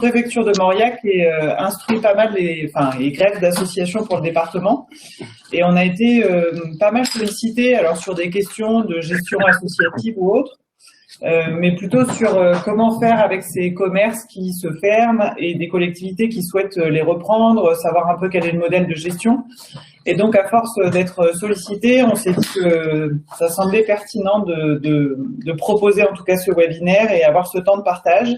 préfecture de Mauriac et instruit pas mal les greffes d'associations pour le département. Et on a été pas mal sollicité alors sur des questions de gestion associative ou autre, mais plutôt sur comment faire avec ces commerces qui se ferment et des collectivités qui souhaitent les reprendre, savoir un peu quel est le modèle de gestion. Et donc, à force d'être sollicité, on s'est dit que ça semblait pertinent de proposer en tout cas ce webinaire et avoir ce temps de partage.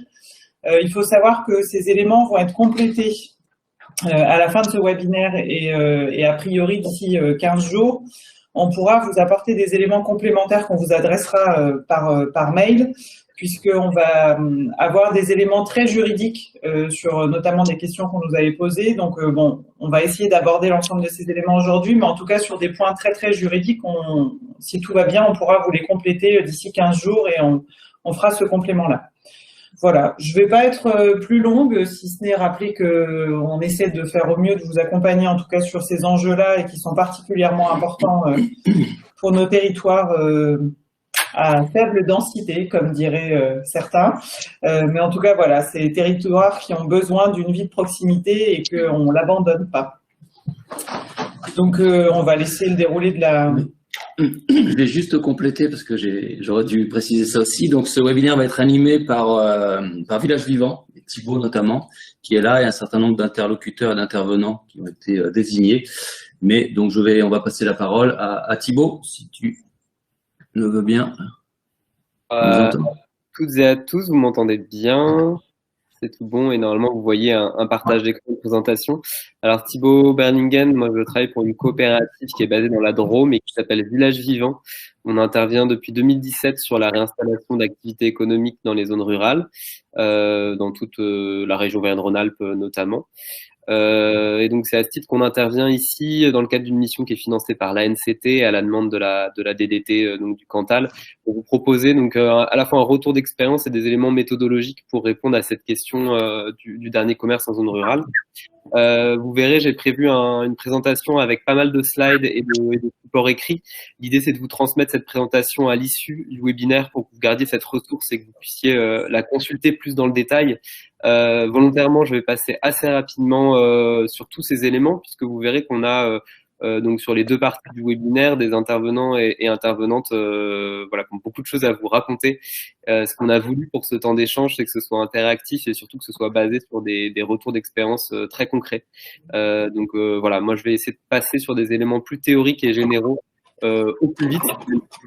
Il faut savoir que ces éléments vont être complétés à la fin de ce webinaire et a priori d'ici 15 jours, on pourra vous apporter des éléments complémentaires qu'on vous adressera par mail, puisqu'on va avoir des éléments très juridiques sur notamment des questions qu'on nous avait posées. Donc, bon, on va essayer d'aborder l'ensemble de ces éléments aujourd'hui, mais en tout cas, sur des points très, très juridiques, si tout va bien, on pourra vous les compléter d'ici 15 jours et on fera ce complément-là. Voilà, je ne vais pas être plus longue, si ce n'est rappeler qu'on essaie de faire au mieux de vous accompagner, en tout cas sur ces enjeux-là, et qui sont particulièrement importants pour nos territoires à faible densité, comme diraient certains. Mais en tout cas, voilà, c'est des territoires qui ont besoin d'une vie de proximité et qu'on ne l'abandonne pas. Donc, on va laisser le déroulé de la... Je vais juste compléter parce que j'aurais dû préciser ça aussi. Donc, ce webinaire va être animé par Village Vivant, Thibaut notamment, qui est là, et un certain nombre d'interlocuteurs et d'intervenants qui ont été désignés. Mais donc, on va passer la parole à Thibaut, si tu le veux bien. Toutes et à tous, vous m'entendez bien? C'est tout bon et normalement vous voyez un partage d'écran de présentation. Alors Thibaut Berningen, moi je travaille pour une coopérative qui est basée dans la Drôme et qui s'appelle Village Vivant. On intervient depuis 2017 sur la réinstallation d'activités économiques dans les zones rurales, dans toute la région Auvergne-Rhône-Alpes notamment. Et donc c'est à ce titre qu'on intervient ici dans le cadre d'une mission qui est financée par l'ANCT à la demande de la DDT donc du Cantal, pour vous proposer donc à la fois un retour d'expérience et des éléments méthodologiques pour répondre à cette question du dernier commerce en zone rurale. Vous verrez, j'ai prévu une présentation avec pas mal de slides et de supports écrits. L'idée, c'est de vous transmettre cette présentation à l'issue du webinaire pour que vous gardiez cette ressource et que vous puissiez la consulter plus dans le détail. Volontairement, je vais passer assez rapidement sur tous ces éléments, puisque vous verrez qu'on a donc sur les deux parties du webinaire des intervenants et intervenantes voilà, qui ont beaucoup de choses à vous raconter. Ce qu'on a voulu pour ce temps d'échange, c'est que ce soit interactif et surtout que ce soit basé sur des retours d'expérience très concrets. Donc voilà, moi je vais essayer de passer sur des éléments plus théoriques et généraux au plus vite,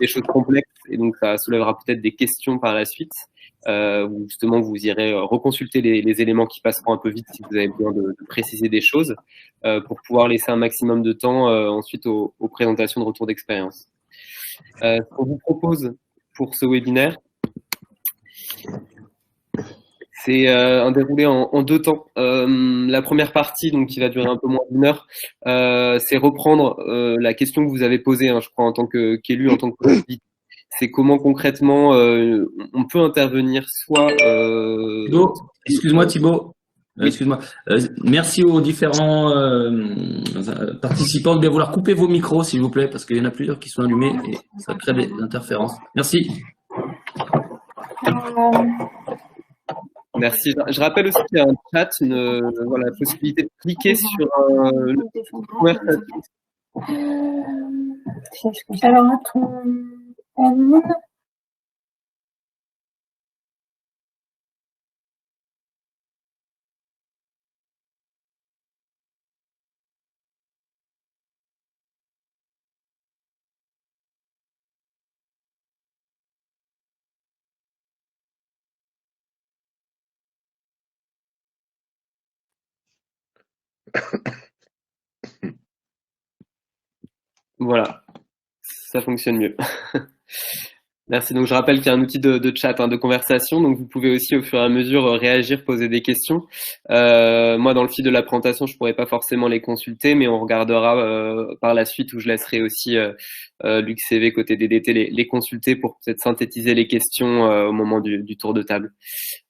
des choses complexes, et donc ça soulèvera peut-être des questions par la suite. Où justement vous irez reconsulter les éléments qui passeront un peu vite si vous avez besoin de préciser des choses pour pouvoir laisser un maximum de temps ensuite aux présentations de retour d'expérience. Ce qu'on vous propose pour ce webinaire, c'est un déroulé en deux temps. La première partie, donc qui va durer un peu moins d'une heure, c'est reprendre la question que vous avez posée, hein, je crois, en tant qu'élu, en tant que collectivité. C'est comment concrètement on peut intervenir soit… Excuse-moi Thibaut, excuse-moi. Merci aux différents participants de bien vouloir couper vos micros s'il vous plaît, parce qu'il y en a plusieurs qui sont allumés et ça crée des interférences. Merci. Merci. Je rappelle aussi qu'il y a un chat, voilà, la possibilité de cliquer sur le conversation. Alors, attends. Voilà, ça fonctionne mieux. Merci. Donc, je rappelle qu'il y a un outil de chat, hein, de conversation. Donc, vous pouvez aussi, au fur et à mesure, réagir, poser des questions. Moi, dans le fil de la présentation, je pourrais pas forcément les consulter, mais on regardera par la suite où je laisserai aussi Luc CV côté DDT les consulter pour peut-être synthétiser les questions au moment du tour de table.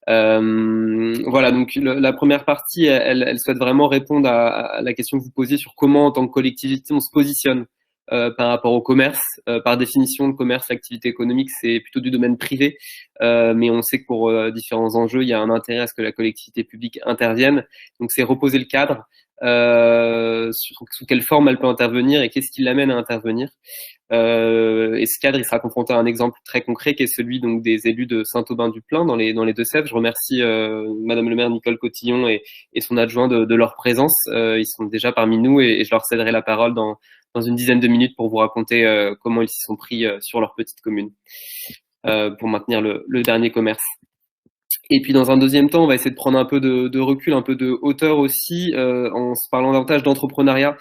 Voilà. Donc, la première partie, elle souhaite vraiment répondre à la question que vous posiez sur comment, en tant que collectivité, on se positionne par rapport au commerce. Par définition, le commerce, l'activité économique, c'est plutôt du domaine privé, mais on sait que pour différents enjeux, il y a un intérêt à ce que la collectivité publique intervienne. Donc, c'est reposer le cadre, sous quelle forme elle peut intervenir et qu'est-ce qui l'amène à intervenir. Et ce cadre, il sera confronté à un exemple très concret qui est celui donc des élus de Saint-Aubin-du-Plain dans les Deux-Sèvres. Je remercie Madame le maire Nicole Cotillon et son adjoint de leur présence. Ils sont déjà parmi nous et je leur céderai la parole dans une dizaine de minutes pour vous raconter comment ils s'y sont pris sur leur petite commune pour maintenir le dernier commerce. Et puis dans un deuxième temps, on va essayer de prendre un peu de recul, un peu de hauteur aussi, en se parlant davantage d'entrepreneuriat.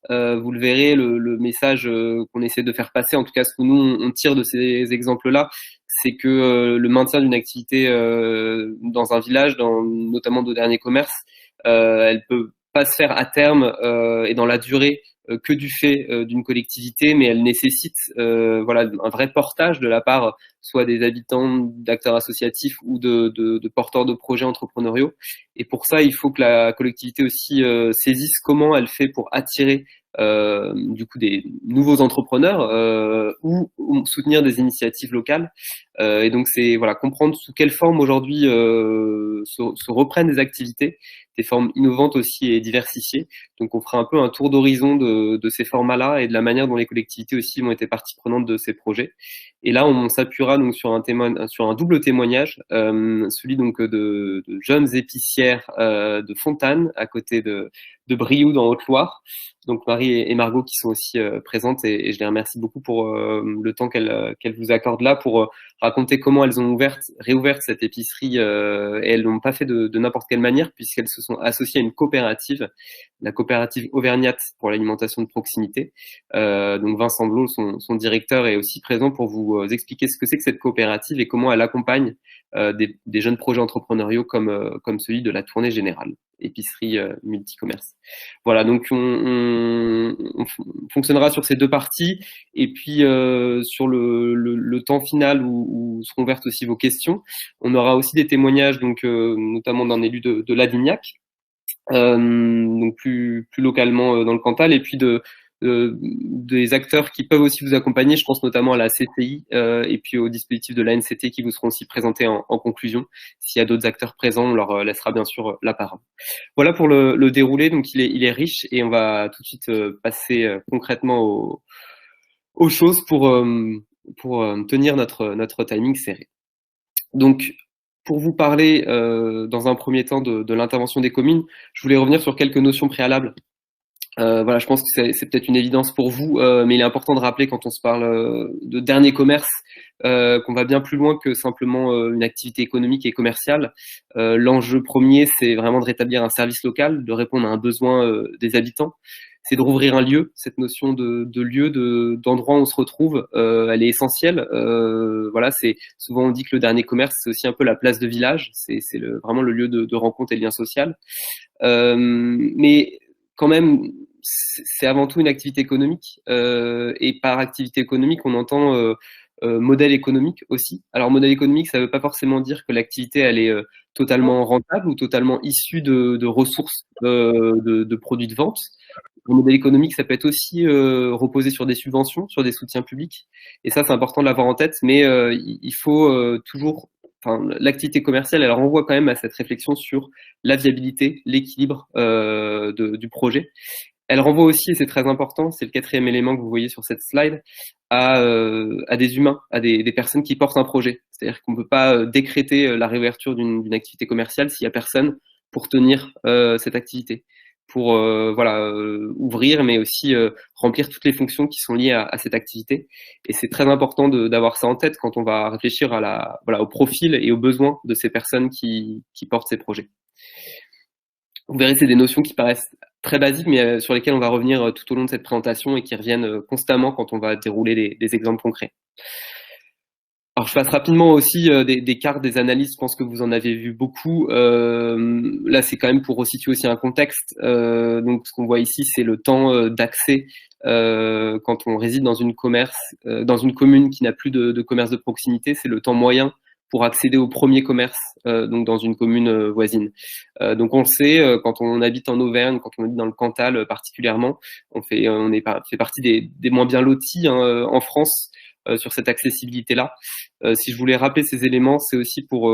Vous le verrez, le message qu'on essaie de faire passer, en tout cas ce que nous on tire de ces exemples-là, c'est que le maintien d'une activité dans un village, notamment de dernier commerce, elle peut pas se faire à terme et dans la durée que du fait d'une collectivité, mais elle nécessite voilà un vrai portage de la part soit des habitants, d'acteurs associatifs ou de porteurs de projets entrepreneuriaux. Et pour ça, il faut que la collectivité aussi saisisse comment elle fait pour attirer du coup des nouveaux entrepreneurs ou soutenir des initiatives locales. Et donc c'est voilà comprendre sous quelle forme aujourd'hui se reprennent des activités, des formes innovantes aussi et diversifiées. Donc on fera un peu un tour d'horizon de ces formats-là et de la manière dont les collectivités aussi ont été partie prenante de ces projets. Et là on s'appuiera donc sur un double témoignage, celui donc de jeunes épicières de Fontanes à côté de Brioude dans Haute-Loire. Donc Marie et Margot qui sont aussi présentes et je les remercie beaucoup pour le temps qu'elles vous accordent là pour raconter comment elles ont réouvert cette épicerie et elles l'ont pas fait de n'importe quelle manière puisqu'elles se sont associées à une coopérative, la coopérative Auvergnate pour l'alimentation de proximité. Donc Vincent Blot, son directeur, est aussi présent pour vous expliquer ce que c'est que cette coopérative et comment elle accompagne des jeunes projets entrepreneuriaux comme celui de la Tournée Générale, épicerie multicommerce. Voilà, donc on fonctionnera sur ces deux parties et puis sur le temps final où seront ouvertes aussi vos questions. On aura aussi des témoignages, donc notamment d'un élu de Ladignac, donc plus localement dans le Cantal, et puis des acteurs qui peuvent aussi vous accompagner. Je pense notamment à la CCI et puis au dispositif de l'ANCT qui vous seront aussi présentés en conclusion. S'il y a d'autres acteurs présents, on leur laissera bien sûr la parole. Voilà pour le déroulé, donc il est riche et on va tout de suite passer concrètement aux choses pour tenir notre timing serré. Donc, pour vous parler dans un premier temps de l'intervention des communes, je voulais revenir sur quelques notions préalables. Voilà, je pense que c'est peut-être une évidence pour vous, mais il est important de rappeler quand on se parle de dernier commerce qu'on va bien plus loin que simplement une activité économique et commerciale. L'enjeu premier, c'est vraiment de rétablir un service local, de répondre à un besoin des habitants. C'est de rouvrir un lieu. Cette notion de lieu, d'endroit où on se retrouve, elle est essentielle. Voilà, c'est souvent on dit que le dernier commerce, c'est aussi un peu la place de village. C'est vraiment le lieu de rencontre et de lien social. Mais quand même, c'est avant tout une activité économique et par activité économique, on entend modèle économique aussi. Alors modèle économique, ça ne veut pas forcément dire que l'activité elle est totalement rentable ou totalement issue de ressources de produits de vente. Le modèle économique, ça peut être aussi reposer sur des subventions, sur des soutiens publics. Et ça, c'est important de l'avoir en tête. Mais il faut toujours, enfin, l'activité commerciale, elle renvoie quand même à cette réflexion sur la viabilité, l'équilibre du projet. Elle renvoie aussi, et c'est très important, c'est le quatrième élément que vous voyez sur cette slide, à des humains, à des personnes qui portent un projet. C'est-à-dire qu'on ne peut pas décréter la réouverture d'une activité commerciale s'il n'y a personne pour tenir cette activité, pour voilà, ouvrir, mais aussi remplir toutes les fonctions qui sont liées à cette activité. Et c'est très important d'avoir ça en tête quand on va réfléchir à voilà, au profil et aux besoins de ces personnes qui portent ces projets. Vous verrez, c'est des notions qui paraissent très basiques, mais sur lesquelles on va revenir tout au long de cette présentation et qui reviennent constamment quand on va dérouler des exemples concrets. Alors, je passe rapidement aussi des cartes, des analyses. Je pense que vous en avez vu beaucoup. Là, c'est quand même pour resituer aussi un contexte. Donc, ce qu'on voit ici, c'est le temps d'accès quand on réside dans une commune qui n'a plus de commerce de proximité. C'est le temps moyen pour accéder au premier commerce, donc dans une commune voisine. Donc on le sait, quand on habite en Auvergne, quand on habite dans le Cantal particulièrement, on fait partie des moins bien lotis en France sur cette accessibilité-là. Si je voulais rappeler ces éléments, c'est aussi pour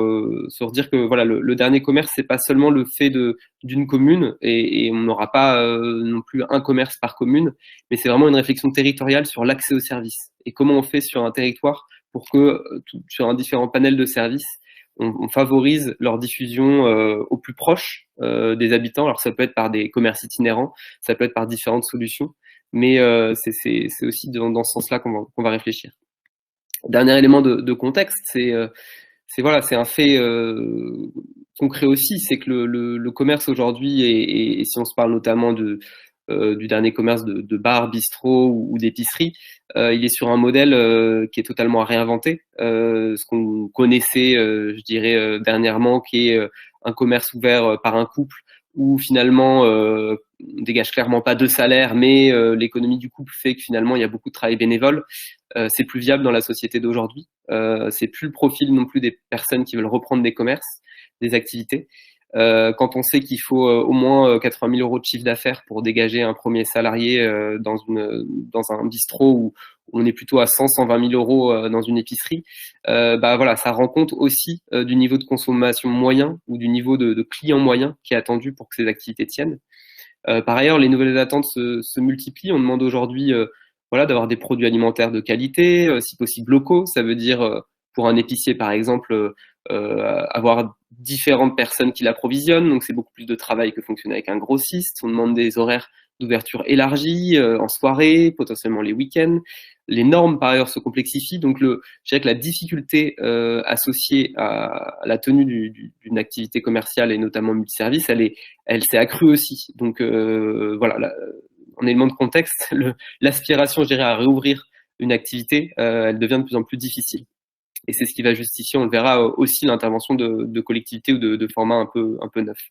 se redire que voilà, le dernier commerce, c'est pas seulement le fait d'une commune, et on n'aura pas non plus un commerce par commune, mais c'est vraiment une réflexion territoriale sur l'accès aux services et comment on fait sur un territoire pour que sur un différent panel de services, on favorise leur diffusion au plus proche des habitants. Alors ça peut être par des commerces itinérants, ça peut être par différentes solutions, mais c'est aussi dans ce sens-là qu'on va réfléchir. Dernier élément de contexte, c'est voilà, c'est un fait concret aussi, c'est que le commerce aujourd'hui, et si on se parle notamment du dernier commerce de bar, bistrot ou d'épicerie, il est sur un modèle qui est totalement à réinventer. Ce qu'on connaissait, je dirais, dernièrement, qui est un commerce ouvert par un couple, où finalement on dégage clairement pas de salaire, mais l'économie du couple fait que finalement il y a beaucoup de travail bénévole. C'est plus viable dans la société d'aujourd'hui. C'est plus le profil non plus des personnes qui veulent reprendre des commerces, des activités. Quand on sait qu'il faut au moins 80 000 € de chiffre d'affaires pour dégager un premier salarié dans un bistrot, où on est plutôt à 100-120 000 € dans une épicerie, bah voilà, ça rend compte aussi du niveau de consommation moyen ou du niveau de client moyen qui est attendu pour que ces activités tiennent. Par ailleurs, les nouvelles attentes se multiplient. On demande aujourd'hui voilà, d'avoir des produits alimentaires de qualité, si possible locaux. Ça veut dire, pour un épicier par exemple, avoir différentes personnes qui l'approvisionnent. Donc c'est beaucoup plus de travail que fonctionner avec un grossiste. On demande des horaires d'ouverture élargis en soirée, potentiellement les week-ends. Les normes par ailleurs se complexifient. Donc je dirais que la difficulté associée à la tenue d'une activité commerciale et notamment multiservice, elle s'est accrue aussi. Donc voilà, en élément de contexte, l'aspiration, je dirais, à réouvrir une activité, elle devient de plus en plus difficile. Et c'est ce qui va justifier, on le verra aussi, l'intervention de collectivités ou de formats un peu neufs.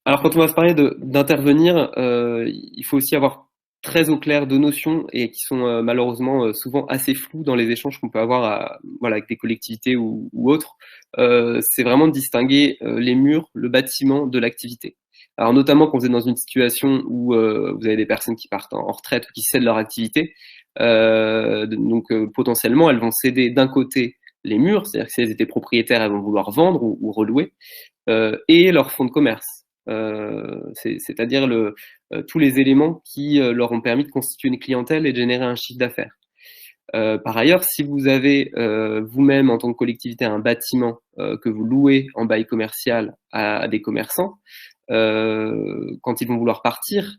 Alors quand on va se parler d'intervenir, il faut aussi avoir très au clair de notions, et qui sont malheureusement souvent assez floues dans les échanges qu'on peut avoir voilà, avec des collectivités ou autres. C'est vraiment de distinguer les murs, le bâtiment de l'activité. Alors notamment quand vous êtes dans une situation où vous avez des personnes qui partent en retraite ou qui cèdent leur activité, donc potentiellement elles vont céder d'un côté les murs, c'est-à-dire que si elles étaient propriétaires, elles vont vouloir vendre ou relouer, et leur fonds de commerce, c'est-à-dire tous les éléments qui leur ont permis de constituer une clientèle et de générer un chiffre d'affaires. Par ailleurs, si vous avez vous-même en tant que collectivité un bâtiment que vous louez en bail commercial à des commerçants, quand ils vont vouloir partir,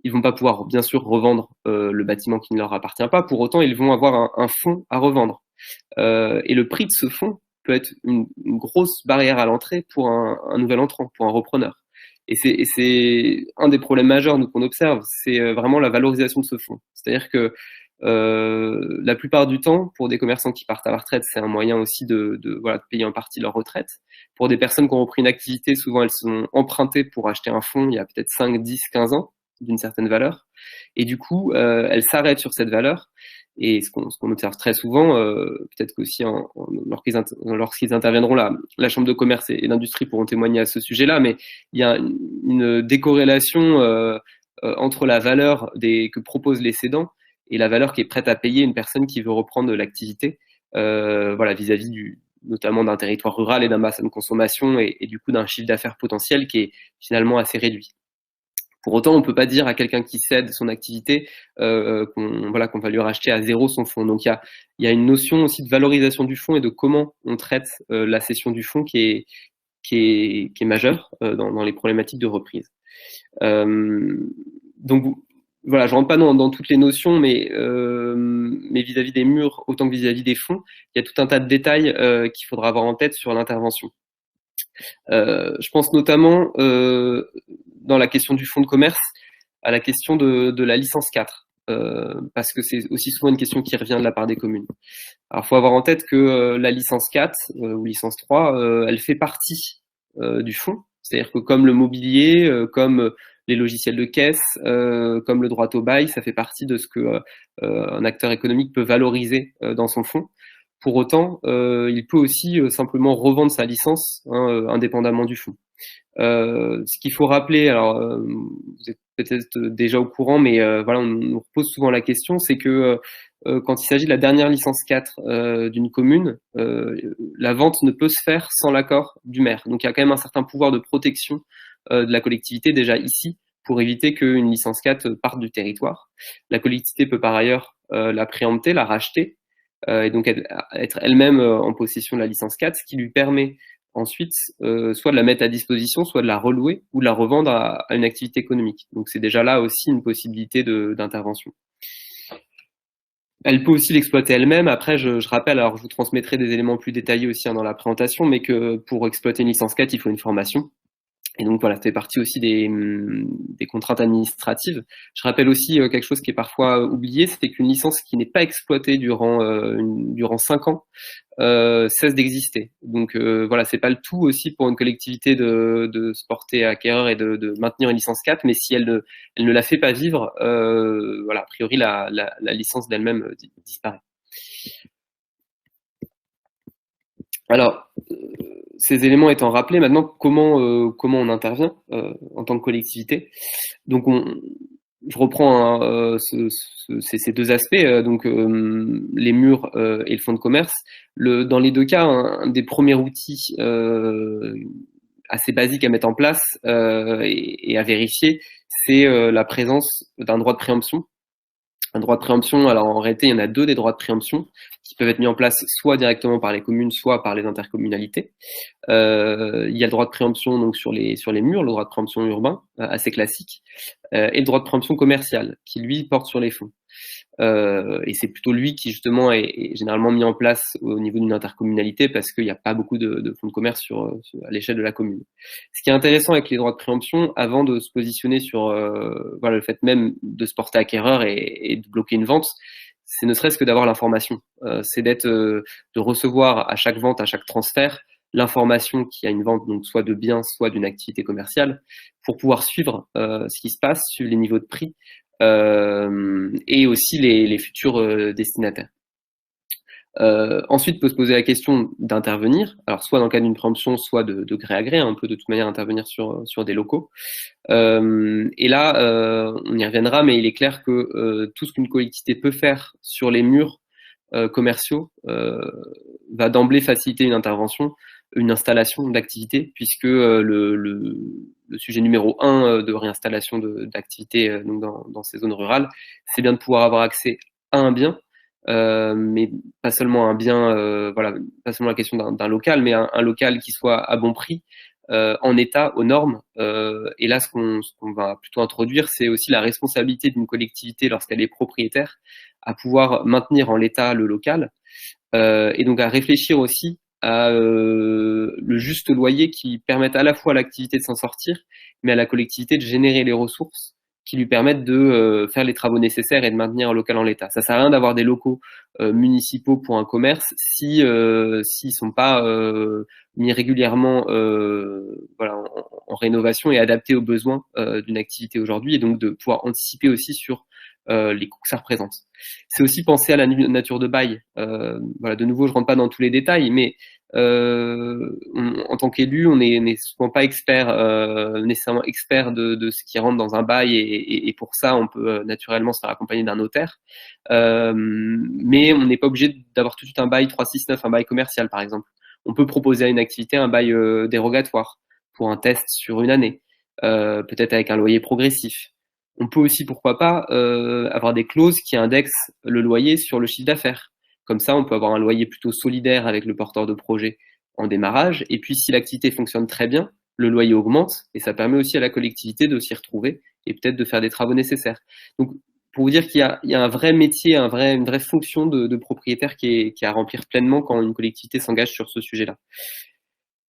ils vont pas pouvoir bien sûr revendre le bâtiment qui ne leur appartient pas. Pour autant, ils vont avoir un fonds à revendre. Et le prix de ce fonds peut être une grosse barrière à l'entrée pour un nouvel entrant, pour un repreneur. Et c'est un des problèmes majeurs qu'on observe, c'est vraiment la valorisation de ce fonds. C'est-à-dire que la plupart du temps, pour des commerçants qui partent à la retraite, c'est un moyen aussi de payer en partie leur retraite. Pour des personnes qui ont repris une activité, souvent elles sont empruntées pour acheter un fonds il y a peut-être 5, 10, 15 ans d'une certaine valeur. Et du coup, elles s'arrêtent sur cette valeur. Et ce qu'on observe très souvent, peut-être qu'aussi lorsqu'ils interviendront, la Chambre de commerce et l'industrie pourront témoigner à ce sujet-là, mais il y a une décorrélation entre la valeur que proposent les cédants et la valeur qui est prête à payer une personne qui veut reprendre l'activité, voilà, vis-à-vis notamment d'un territoire rural et d'un bassin de consommation, et du coup d'un chiffre d'affaires potentiel qui est finalement assez réduit. Pour autant, on ne peut pas dire à quelqu'un qui cède son activité qu'on va lui racheter à zéro son fonds. Donc il y a une notion aussi de valorisation du fonds et de comment on traite la cession du fonds qui est majeure dans les problématiques de reprise. Donc voilà, je rentre pas dans toutes les notions, mais vis-à-vis des murs autant que vis-à-vis des fonds, il y a tout un tas de détails qu'il faudra avoir en tête sur l'intervention. Je pense notamment dans la question du fonds de commerce à la question de la licence 4, parce que c'est aussi souvent une question qui revient de la part des communes. Alors il faut avoir en tête que la licence 4 ou licence 3, elle fait partie du fonds, c'est-à-dire que comme le mobilier, comme les logiciels de caisse, comme le droit au bail, ça fait partie de ce que un acteur économique peut valoriser dans son fonds. Pour autant, il peut aussi simplement revendre sa licence indépendamment du fonds. Ce qu'il faut rappeler, alors vous êtes peut-être déjà au courant, mais voilà, on nous repose souvent la question, c'est que quand il s'agit de la dernière licence 4 d'une commune, la vente ne peut se faire sans l'accord du maire. Donc il y a quand même un certain pouvoir de protection de la collectivité déjà ici pour éviter qu'une licence 4 parte du territoire. La collectivité peut par ailleurs la préempter, la racheter, et donc être elle-même en possession de la licence 4, ce qui lui permet ensuite soit de la mettre à disposition, soit de la relouer ou de la revendre à une activité économique. Donc c'est déjà là aussi une possibilité d'intervention. Elle peut aussi l'exploiter elle-même. Après, je rappelle, alors je vous transmettrai des éléments plus détaillés aussi dans la présentation, mais que pour exploiter une licence 4, il faut une formation. Et donc voilà, ça fait partie aussi des contraintes administratives. Je rappelle aussi quelque chose qui est parfois oublié, c'est qu'une licence qui n'est pas exploitée durant 5 ans cesse d'exister. Donc voilà, c'est pas le tout aussi pour une collectivité de se porter acquéreur et de maintenir une licence 4, mais si elle ne la fait pas vivre, voilà, a priori la licence d'elle-même disparaît. Alors, ces éléments étant rappelés, maintenant, comment on intervient en tant que collectivité? Donc, je reprends ces deux aspects, donc les murs et le fonds de commerce. Dans les deux cas, un des premiers outils assez basiques à mettre en place et à vérifier, c'est la présence d'un droit de préemption. Un droit de préemption, alors en réalité, il y en a deux des droits de préemption qui peuvent être mis en place soit directement par les communes, soit par les intercommunalités. Il y a le droit de préemption donc sur les murs, le droit de préemption urbain, assez classique, et le droit de préemption commercial, qui lui porte sur les fonds. Et c'est plutôt lui qui justement est généralement mis en place au niveau d'une intercommunalité parce qu'il n'y a pas beaucoup de fonds de commerce à l'échelle de la commune. Ce qui est intéressant avec les droits de préemption, avant de se positionner sur voilà, le fait même de se porter acquéreur et de bloquer une vente, c'est ne serait-ce que d'avoir l'information. C'est de recevoir à chaque vente, à chaque transfert, l'information qu'il y a une vente, donc soit de biens, soit d'une activité commerciale, pour pouvoir suivre ce qui se passe, suivre les niveaux de prix, et aussi les futurs destinataires. Ensuite, peut se poser la question d'intervenir, alors soit dans le cadre d'une préemption, soit de gré à gré, on peut de toute manière intervenir sur des locaux. Et là, on y reviendra, mais il est clair que tout ce qu'une collectivité peut faire sur les murs commerciaux va d'emblée faciliter une intervention, une installation d'activité, puisque le sujet numéro 1 de réinstallation d'activité dans ces zones rurales, c'est bien de pouvoir avoir accès à un bien, mais pas seulement un bien, voilà, pas seulement la question d'un local, mais un local qui soit à bon prix, en état, aux normes. Et là, ce qu'on va plutôt introduire, c'est aussi la responsabilité d'une collectivité lorsqu'elle est propriétaire à pouvoir maintenir en l'état le local, et donc à réfléchir aussi à le juste loyer qui permette à la fois à l'activité de s'en sortir, mais à la collectivité de générer les ressources qui lui permettent de faire les travaux nécessaires et de maintenir un local en l'état. Ça sert à rien d'avoir des locaux municipaux pour un commerce si s'ils sont pas mis régulièrement voilà, en rénovation et adaptés aux besoins d'une activité aujourd'hui, et donc de pouvoir anticiper aussi sur les coûts que ça représente. C'est aussi penser à la nature de bail. Voilà, de nouveau, je rentre pas dans tous les détails, mais en tant qu'élu, on n'est souvent pas nécessairement expert de ce qui rentre dans un bail, et pour ça, on peut naturellement se faire accompagner d'un notaire. Mais on n'est pas obligé d'avoir tout de suite un bail 369, un bail commercial, par exemple. On peut proposer à une activité un bail dérogatoire pour un test sur une année, peut-être avec un loyer progressif. On peut aussi, pourquoi pas, avoir des clauses qui indexent le loyer sur le chiffre d'affaires. Comme ça, on peut avoir un loyer plutôt solidaire avec le porteur de projet en démarrage. Et puis, si l'activité fonctionne très bien, le loyer augmente et ça permet aussi à la collectivité de s'y retrouver et peut-être de faire des travaux nécessaires. Donc, pour vous dire qu'il y a un vrai métier, une vraie fonction de propriétaire qui est à remplir pleinement quand une collectivité s'engage sur ce sujet-là.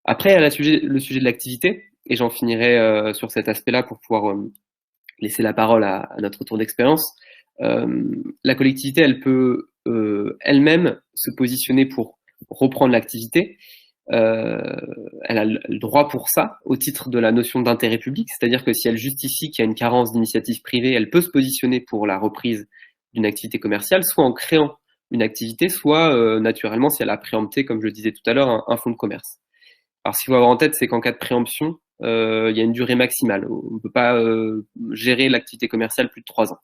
Après, il y a le sujet de l'activité, et j'en finirai sur cet aspect-là pour pouvoir laisser la parole à notre tour d'expérience. La collectivité, elle peut elle-même se positionner pour reprendre l'activité. Elle a le droit pour ça au titre de la notion d'intérêt public, c'est-à-dire que si elle justifie qu'il y a une carence d'initiative privée, elle peut se positionner pour la reprise d'une activité commerciale, soit en créant une activité, soit naturellement si elle a préempté, comme je le disais tout à l'heure, un fonds de commerce. Alors, ce qu'il faut avoir en tête, c'est qu'en cas de préemption, il y a une durée maximale. On ne peut pas gérer l'activité commerciale plus de 3 ans.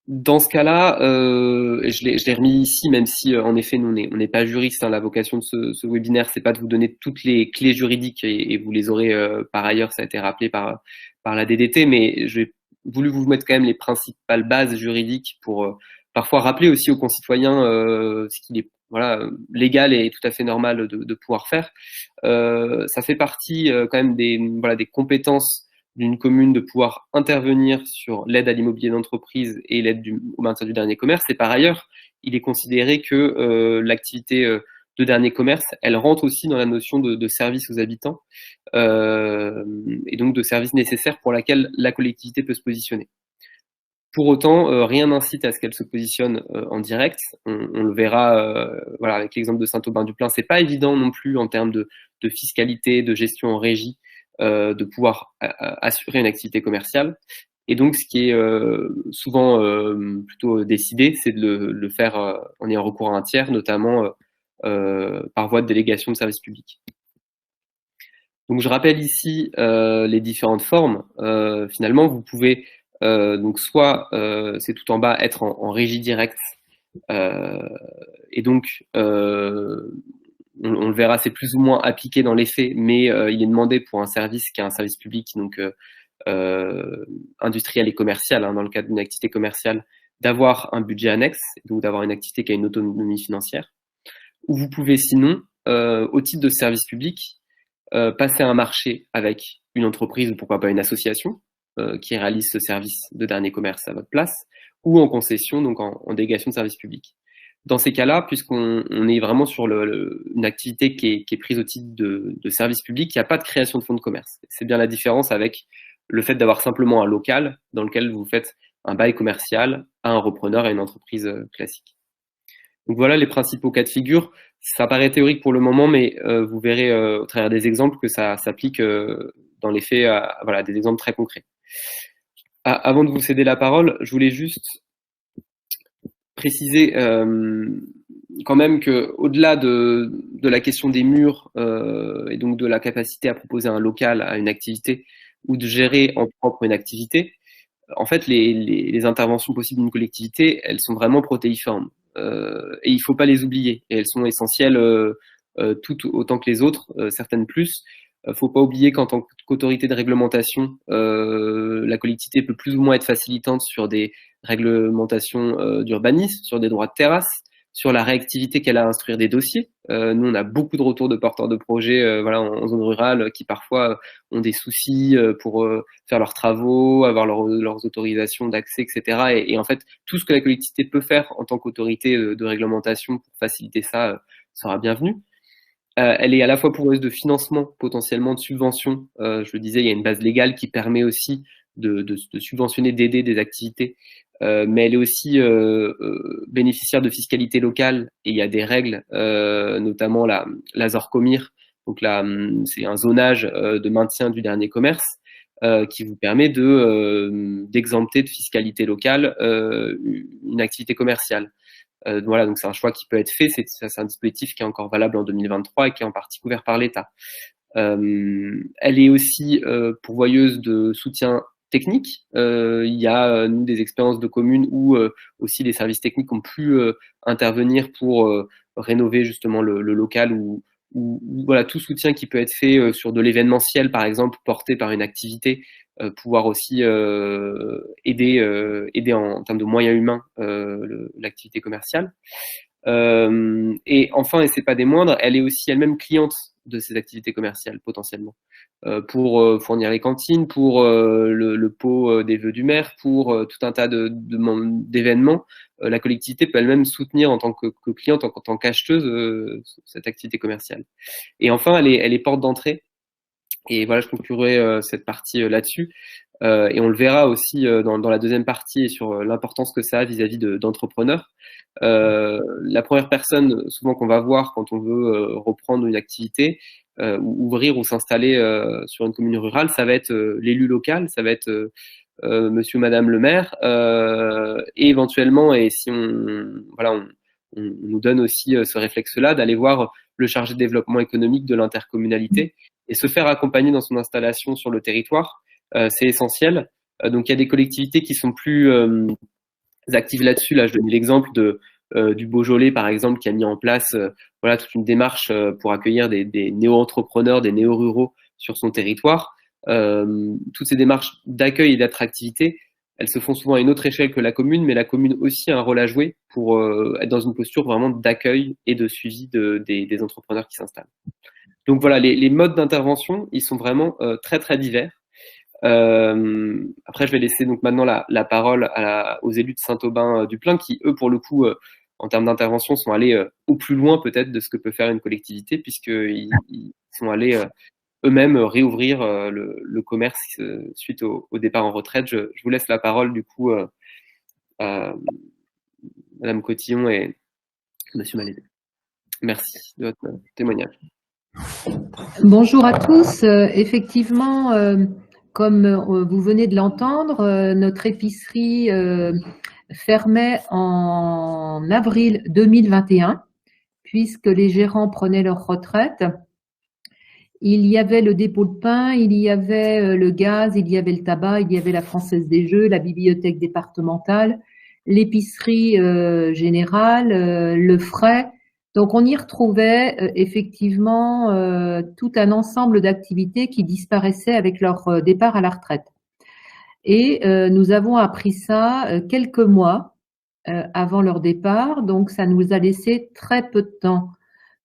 Dans ce cas-là, je l'ai remis ici, même si en effet nous on n'est pas juriste. Hein, la vocation de ce webinaire, c'est pas de vous donner toutes les clés juridiques et vous les aurez par ailleurs. Ça a été rappelé par la DDT, mais j'ai voulu vous mettre quand même les principales bases juridiques pour parfois rappeler aussi aux concitoyens ce qu'il est légal et tout à fait normal de pouvoir faire. Ça fait partie quand même des compétences d'une commune de pouvoir intervenir sur l'aide à l'immobilier d'entreprise et l'aide au maintien du dernier commerce. Et par ailleurs, il est considéré que l'activité de dernier commerce, elle rentre aussi dans la notion de service aux habitants et donc de service nécessaire pour laquelle la collectivité peut se positionner. Pour autant, rien n'incite à ce qu'elle se positionne en direct. On le verra avec l'exemple de Saint-Aubin-du-Plain. C'est pas évident non plus en termes de fiscalité, de gestion en régie, de pouvoir assurer une activité commerciale. Et donc, ce qui est souvent plutôt décidé, c'est de le faire en ayant recours à un tiers, notamment par voie de délégation de service public. Donc, je rappelle ici les différentes formes. Finalement, vous pouvez donc soit c'est tout en bas être en régie directe et donc on le verra, c'est plus ou moins appliqué dans les faits, mais il est demandé pour un service qui est un service public, donc industriel et commercial, hein, dans le cadre d'une activité commerciale, d'avoir un budget annexe, donc d'avoir une activité qui a une autonomie financière. Ou vous pouvez sinon, au titre de service public, passer un marché avec une entreprise ou pourquoi pas une association qui réalise ce service de dernier commerce à votre place, ou en concession, donc en délégation de service public. Dans ces cas-là, puisqu'on est vraiment sur une activité qui est prise au titre de service public, il n'y a pas de création de fonds de commerce. C'est bien la différence avec le fait d'avoir simplement un local dans lequel vous faites un bail commercial à un repreneur et à une entreprise classique. Donc voilà les principaux cas de figure. Ça paraît théorique pour le moment, mais vous verrez au travers des exemples que ça s'applique dans les faits à des exemples très concrets. Avant de vous céder la parole, je voulais juste préciser quand même que au-delà de la question des murs et donc de la capacité à proposer un local à une activité ou de gérer en propre une activité, en fait les interventions possibles d'une collectivité, elles sont vraiment protéiformes et il ne faut pas les oublier, et elles sont essentielles toutes autant que les autres, certaines plus. Faut pas oublier qu'en tant qu'autorité de réglementation, la collectivité peut plus ou moins être facilitante sur des réglementations d'urbanisme, sur des droits de terrasse, sur la réactivité qu'elle a à instruire des dossiers. Nous, on a beaucoup de retours de porteurs de projets en zone rurale qui parfois ont des soucis pour faire leurs travaux, avoir leurs autorisations d'accès, etc. Et en fait, tout ce que la collectivité peut faire en tant qu'autorité de réglementation pour faciliter ça sera bienvenu. Elle est à la fois pourvoyeuse de financement, potentiellement de subventions. Je le disais, il y a une base légale qui permet aussi de subventionner, d'aider des activités. Mais elle est aussi bénéficiaire de fiscalité locale et il y a des règles, notamment la Zorcomir. Donc là, c'est un zonage de maintien du dernier commerce qui vous permet d'exempter de fiscalité locale une activité commerciale. Voilà, donc c'est un choix qui peut être fait. C'est un dispositif qui est encore valable en 2023 et qui est en partie couvert par l'État. Elle est aussi pourvoyeuse de soutien technique. Il y a nous des expériences de communes où aussi les services techniques ont pu intervenir pour rénover justement le local ou voilà tout soutien qui peut être fait sur de l'événementiel par exemple porté par une activité, pouvoir aussi aider en termes de moyens humains l'activité commerciale. Et enfin, et c'est pas des moindres, elle est aussi elle-même cliente de ces activités commerciales potentiellement pour fournir les cantines, pour le pot des vœux du maire, pour tout un tas d'événements. La collectivité peut elle-même soutenir en tant que cliente, en tant qu'acheteuse cette activité commerciale. Et enfin, elle est porte d'entrée. Et voilà, je conclurai cette partie là-dessus. Et on le verra aussi dans la deuxième partie et sur l'importance que ça a vis-à-vis d'entrepreneurs. La première personne souvent qu'on va voir quand on veut reprendre une activité, ou ouvrir ou s'installer sur une commune rurale, ça va être l'élu local, ça va être monsieur ou madame le maire, et éventuellement, et si on nous donne aussi ce réflexe-là, d'aller voir le chargé de développement économique de l'intercommunalité et se faire accompagner dans son installation sur le territoire, c'est essentiel. Donc il y a des collectivités qui sont plus actives là-dessus. Là, je donne l'exemple du Beaujolais, par exemple, qui a mis en place voilà, toute une démarche pour accueillir des néo-entrepreneurs, des néo-ruraux sur son territoire. Toutes ces démarches d'accueil et d'attractivité, elles se font souvent à une autre échelle que la commune, mais la commune aussi a un rôle à jouer pour être dans une posture vraiment d'accueil et de suivi des entrepreneurs qui s'installent. Donc voilà, les modes d'intervention, ils sont vraiment très très divers. Après, je vais laisser donc maintenant la parole aux élus de Saint-Aubin-du-Plain qui, eux, pour le coup, en termes d'intervention, sont allés au plus loin peut-être de ce que peut faire une collectivité, puisqu'ils sont allés eux-mêmes réouvrir le commerce suite au départ en retraite. Je vous laisse la parole du coup, Madame Cotillon et Monsieur Malédé. Merci de votre témoignage. Bonjour à tous. Effectivement, comme vous venez de l'entendre, notre épicerie fermait en avril 2021, puisque les gérants prenaient leur retraite. Il y avait le dépôt de pain, il y avait le gaz, il y avait le tabac, il y avait la Française des Jeux, la bibliothèque départementale, l'épicerie générale, le frais. Donc, on y retrouvait effectivement tout un ensemble d'activités qui disparaissaient avec leur départ à la retraite. Et nous avons appris ça quelques mois avant leur départ. Donc, ça nous a laissé très peu de temps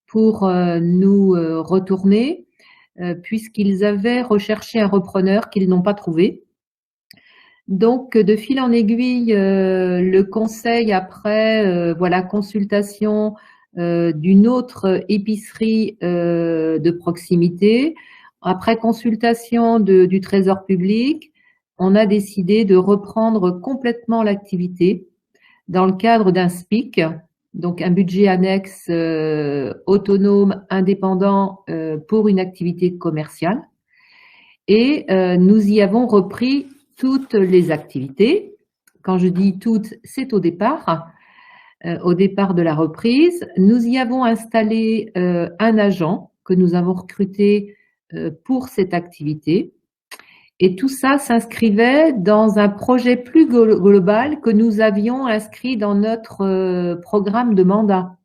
pour nous retourner, puisqu'ils avaient recherché un repreneur qu'ils n'ont pas trouvé. Donc, de fil en aiguille, le conseil, après voilà, consultation d'une autre épicerie de proximité, après consultation du Trésor public, on a décidé de reprendre complètement l'activité dans le cadre d'un SPIC, donc un budget annexe autonome, indépendant pour une activité commerciale. Et nous y avons repris toutes les activités. Quand je dis toutes, c'est au départ de la reprise. Nous y avons installé un agent que nous avons recruté pour cette activité. Et tout ça s'inscrivait dans un projet plus global que nous avions inscrit dans notre programme de mandat.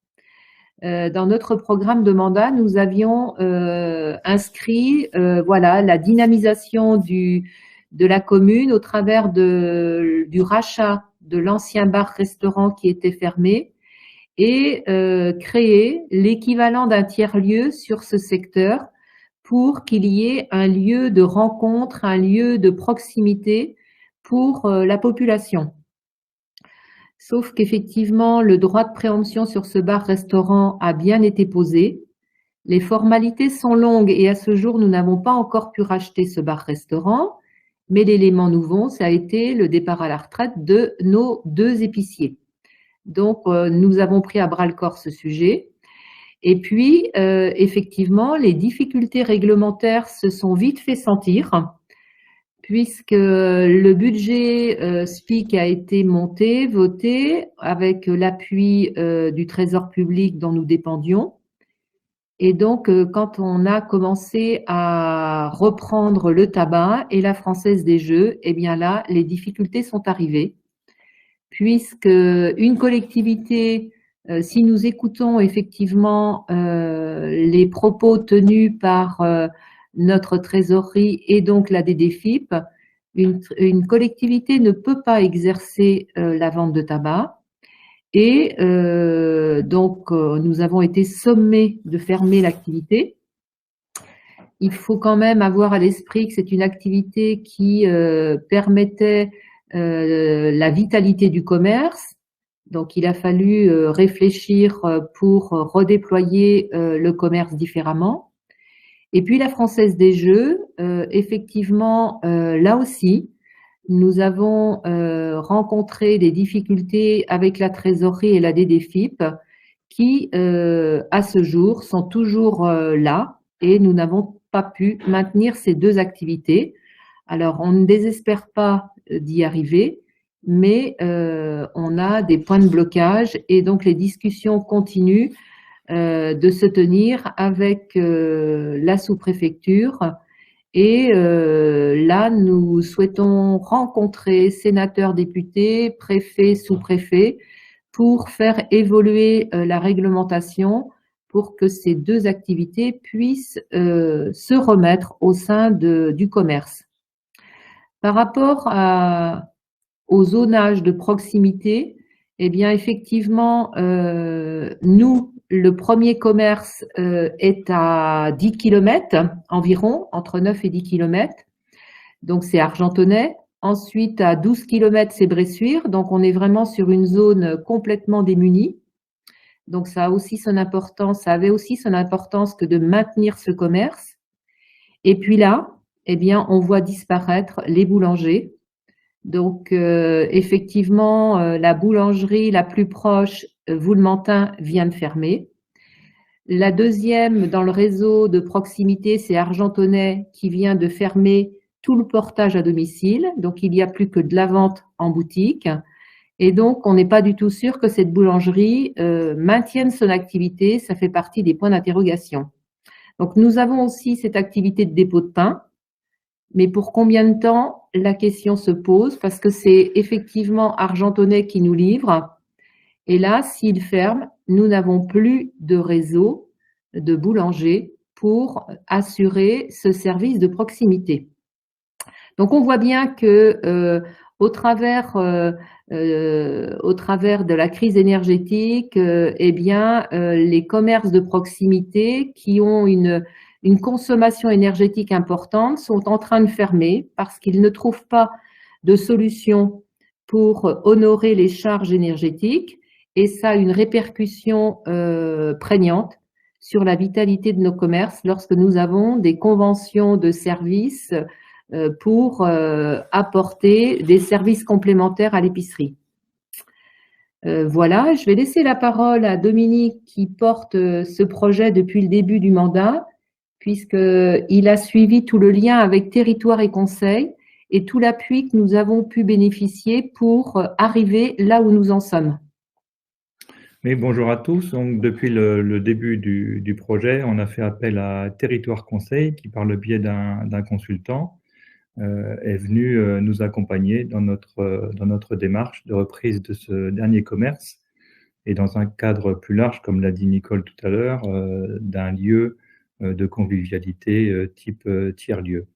Dans notre programme de mandat, nous avions inscrit voilà, la dynamisation de la commune au travers du rachat de l'ancien bar-restaurant qui était fermé et créer l'équivalent d'un tiers-lieu sur ce secteur pour qu'il y ait un lieu de rencontre, un lieu de proximité pour la population. Sauf qu'effectivement, le droit de préemption sur ce bar-restaurant a bien été posé. Les formalités sont longues et à ce jour, nous n'avons pas encore pu racheter ce bar-restaurant. Mais l'élément nouveau, ça a été le départ à la retraite de nos 2 épiciers. Donc, nous avons pris à bras-le-corps ce sujet. Et puis, effectivement, les difficultés réglementaires se sont vite fait sentir, puisque le budget SPIC a été monté, voté, avec l'appui du Trésor public dont nous dépendions. Et donc, quand on a commencé à reprendre le tabac et la Française des Jeux, eh bien là, les difficultés sont arrivées, puisque une collectivité, si nous écoutons effectivement les propos tenus par notre trésorerie et donc la DDFiP, une collectivité ne peut pas exercer la vente de tabac. Et donc, nous avons été sommés de fermer l'activité. Il faut quand même avoir à l'esprit que c'est une activité qui permettait la vitalité du commerce. Donc, il a fallu réfléchir pour redéployer le commerce différemment. Et puis, la Française des Jeux, effectivement, là aussi, nous avons rencontré des difficultés avec la trésorerie et la DDFiP qui, à ce jour, sont toujours là et nous n'avons pas pu maintenir ces 2 activités. Alors, on ne désespère pas d'y arriver, mais on a des points de blocage et donc les discussions continuent de se tenir avec la sous-préfecture. Et là, nous souhaitons rencontrer sénateurs, députés, préfets, sous-préfets pour faire évoluer la réglementation pour que ces deux activités puissent se remettre au sein du commerce. Par rapport au zonage de proximité, eh bien, effectivement, nous, le premier commerce est à 10 km environ, entre 9 et 10 km. Donc, c'est Argentonnay. Ensuite, à 12 km, c'est Bressuire. Donc, on est vraiment sur une zone complètement démunie. Donc, ça a aussi son importance, ça avait aussi son importance que de maintenir ce commerce. Et puis là, eh bien, on voit disparaître les boulangers. Donc, effectivement, la boulangerie la plus proche, Voulementin, vient de fermer. La deuxième dans le réseau de proximité, c'est Argentonnay qui vient de fermer tout le portage à domicile. Donc, il n'y a plus que de la vente en boutique. Et donc, on n'est pas du tout sûr que cette boulangerie maintienne son activité. Ça fait partie des points d'interrogation. Donc, nous avons aussi cette activité de dépôt de pain. Mais pour combien de temps, la question se pose parce que c'est effectivement Argentonnay qui nous livre. Et là, s'il ferme, nous n'avons plus de réseau de boulangers pour assurer ce service de proximité. Donc, on voit bien que au travers de la crise énergétique, eh bien, les commerces de proximité qui ont une consommation énergétique importante sont en train de fermer parce qu'ils ne trouvent pas de solution pour honorer les charges énergétiques et ça a une répercussion prégnante sur la vitalité de nos commerces lorsque nous avons des conventions de services pour apporter des services complémentaires à l'épicerie. Voilà, je vais laisser la parole à Dominique qui porte ce projet depuis le début du mandat, puisqu'il a suivi tout le lien avec territoire et conseil et tout l'appui que nous avons pu bénéficier pour arriver là où nous en sommes. Oui, bonjour à tous. Donc, depuis le début du projet, on a fait appel à Territoire Conseil qui, par le biais d'un consultant, est venu nous accompagner dans notre démarche de reprise de ce dernier commerce et dans un cadre plus large, comme l'a dit Nicole tout à l'heure, d'un lieu de convivialité type tiers-lieu.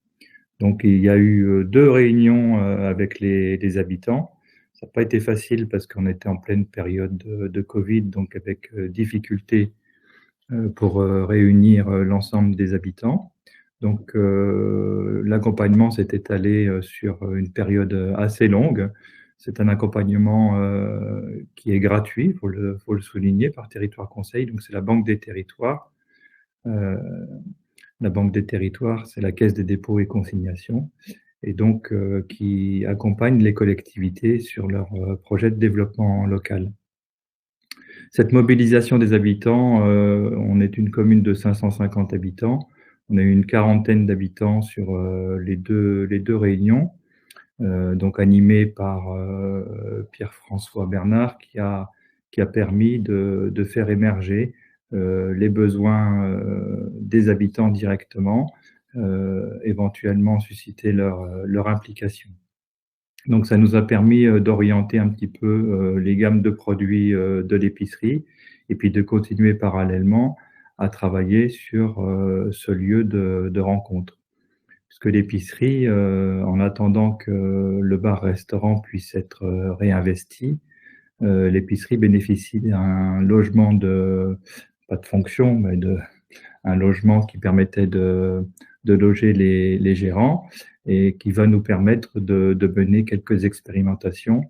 Donc, il y a eu 2 réunions avec les habitants. Ça n'a pas été facile parce qu'on était en pleine période de Covid, donc avec difficulté pour réunir l'ensemble des habitants. Donc, l'accompagnement s'est étalé sur une période assez longue. C'est un accompagnement qui est gratuit, faut le souligner, par Territoire Conseil. Donc, c'est la Banque des Territoires. La Banque des Territoires, c'est la Caisse des dépôts et consignations, et donc qui accompagne les collectivités sur leur projet de développement local. Cette mobilisation des habitants, on est une commune de 550 habitants. On a eu une quarantaine d'habitants sur les deux réunions, donc animées par Pierre-François Bernard, qui a permis de faire émerger les besoins des habitants directement, éventuellement susciter leur implication. Donc, ça nous a permis d'orienter un petit peu les gammes de produits de l'épicerie et puis de continuer parallèlement à travailler sur ce lieu de rencontre. Puisque l'épicerie, en attendant que le bar-restaurant puisse être réinvesti, l'épicerie bénéficie d'un logement pas de fonction, mais un logement qui permettait de loger les gérants et qui va nous permettre de mener quelques expérimentations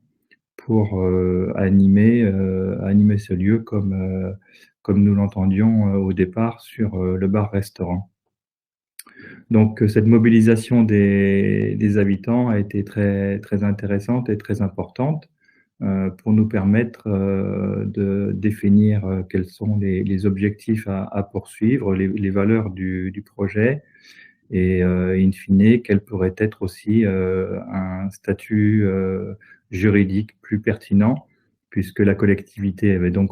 pour animer ce lieu comme nous l'entendions au départ sur le bar-restaurant. Donc, cette mobilisation des habitants a été très, très intéressante et très importante pour nous permettre de définir quels sont les objectifs à poursuivre, les valeurs du projet, et in fine, quel pourrait être aussi un statut juridique plus pertinent, puisque la collectivité avait donc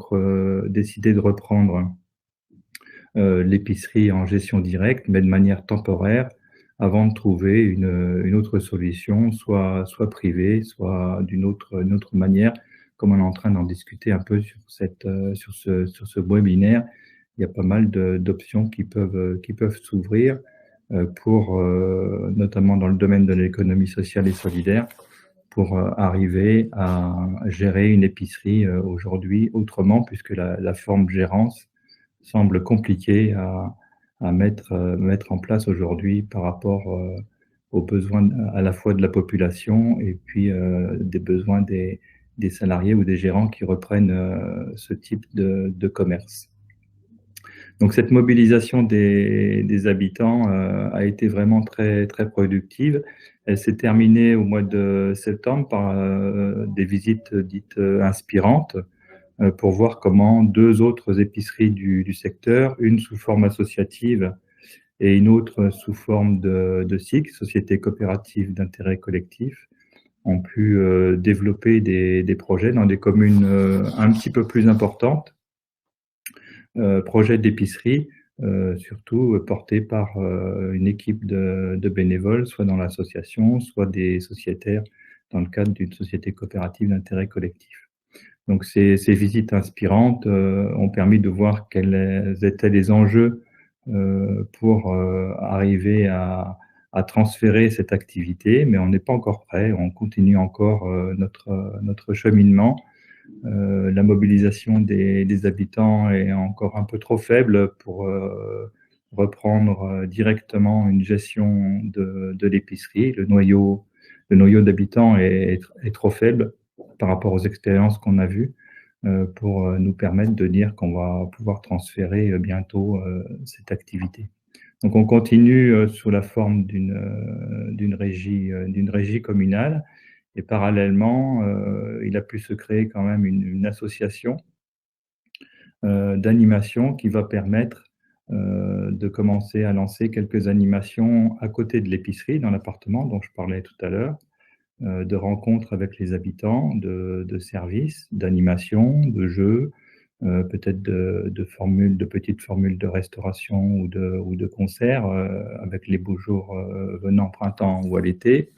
décidé de reprendre l'épicerie en gestion directe, mais de manière temporaire, avant de trouver une autre solution, soit privée, soit d'une autre manière, comme on est en train d'en discuter un peu sur ce webinaire. Il y a pas mal d'options qui peuvent s'ouvrir pour, notamment dans le domaine de l'économie sociale et solidaire, pour arriver à gérer une épicerie aujourd'hui autrement, puisque la forme de gérance semble compliquée à mettre en place aujourd'hui par rapport aux besoins à la fois de la population et puis des besoins des salariés ou des gérants qui reprennent ce type de commerce. Donc cette mobilisation des habitants a été vraiment très, très productive. Elle s'est terminée au mois de septembre par des visites dites inspirantes pour voir comment 2 autres épiceries du secteur, une sous forme associative et une autre sous forme de SIC, Société coopérative d'intérêt collectif, ont pu développer des projets dans des communes un petit peu plus importantes, projets d'épicerie, surtout portés par une équipe de bénévoles, soit dans l'association, soit des sociétaires dans le cadre d'une société coopérative d'intérêt collectif. Donc ces visites inspirantes ont permis de voir quels étaient les enjeux pour arriver à transférer cette activité, mais on n'est pas encore prêt, on continue encore notre cheminement. La mobilisation des habitants est encore un peu trop faible pour reprendre directement une gestion de l'épicerie. Le noyau d'habitants est trop faible par rapport aux expériences qu'on a vues pour nous permettre de dire qu'on va pouvoir transférer bientôt cette activité. Donc on continue sous la forme d'une régie communale, et parallèlement, il a pu se créer quand même une association d'animation qui va permettre de commencer à lancer quelques animations à côté de l'épicerie dans l'appartement dont je parlais tout à l'heure, de rencontres avec les habitants, de services, d'animation, de jeux, peut-être de petites formules de restauration ou de concerts avec les beaux jours venant printemps ou à l'été,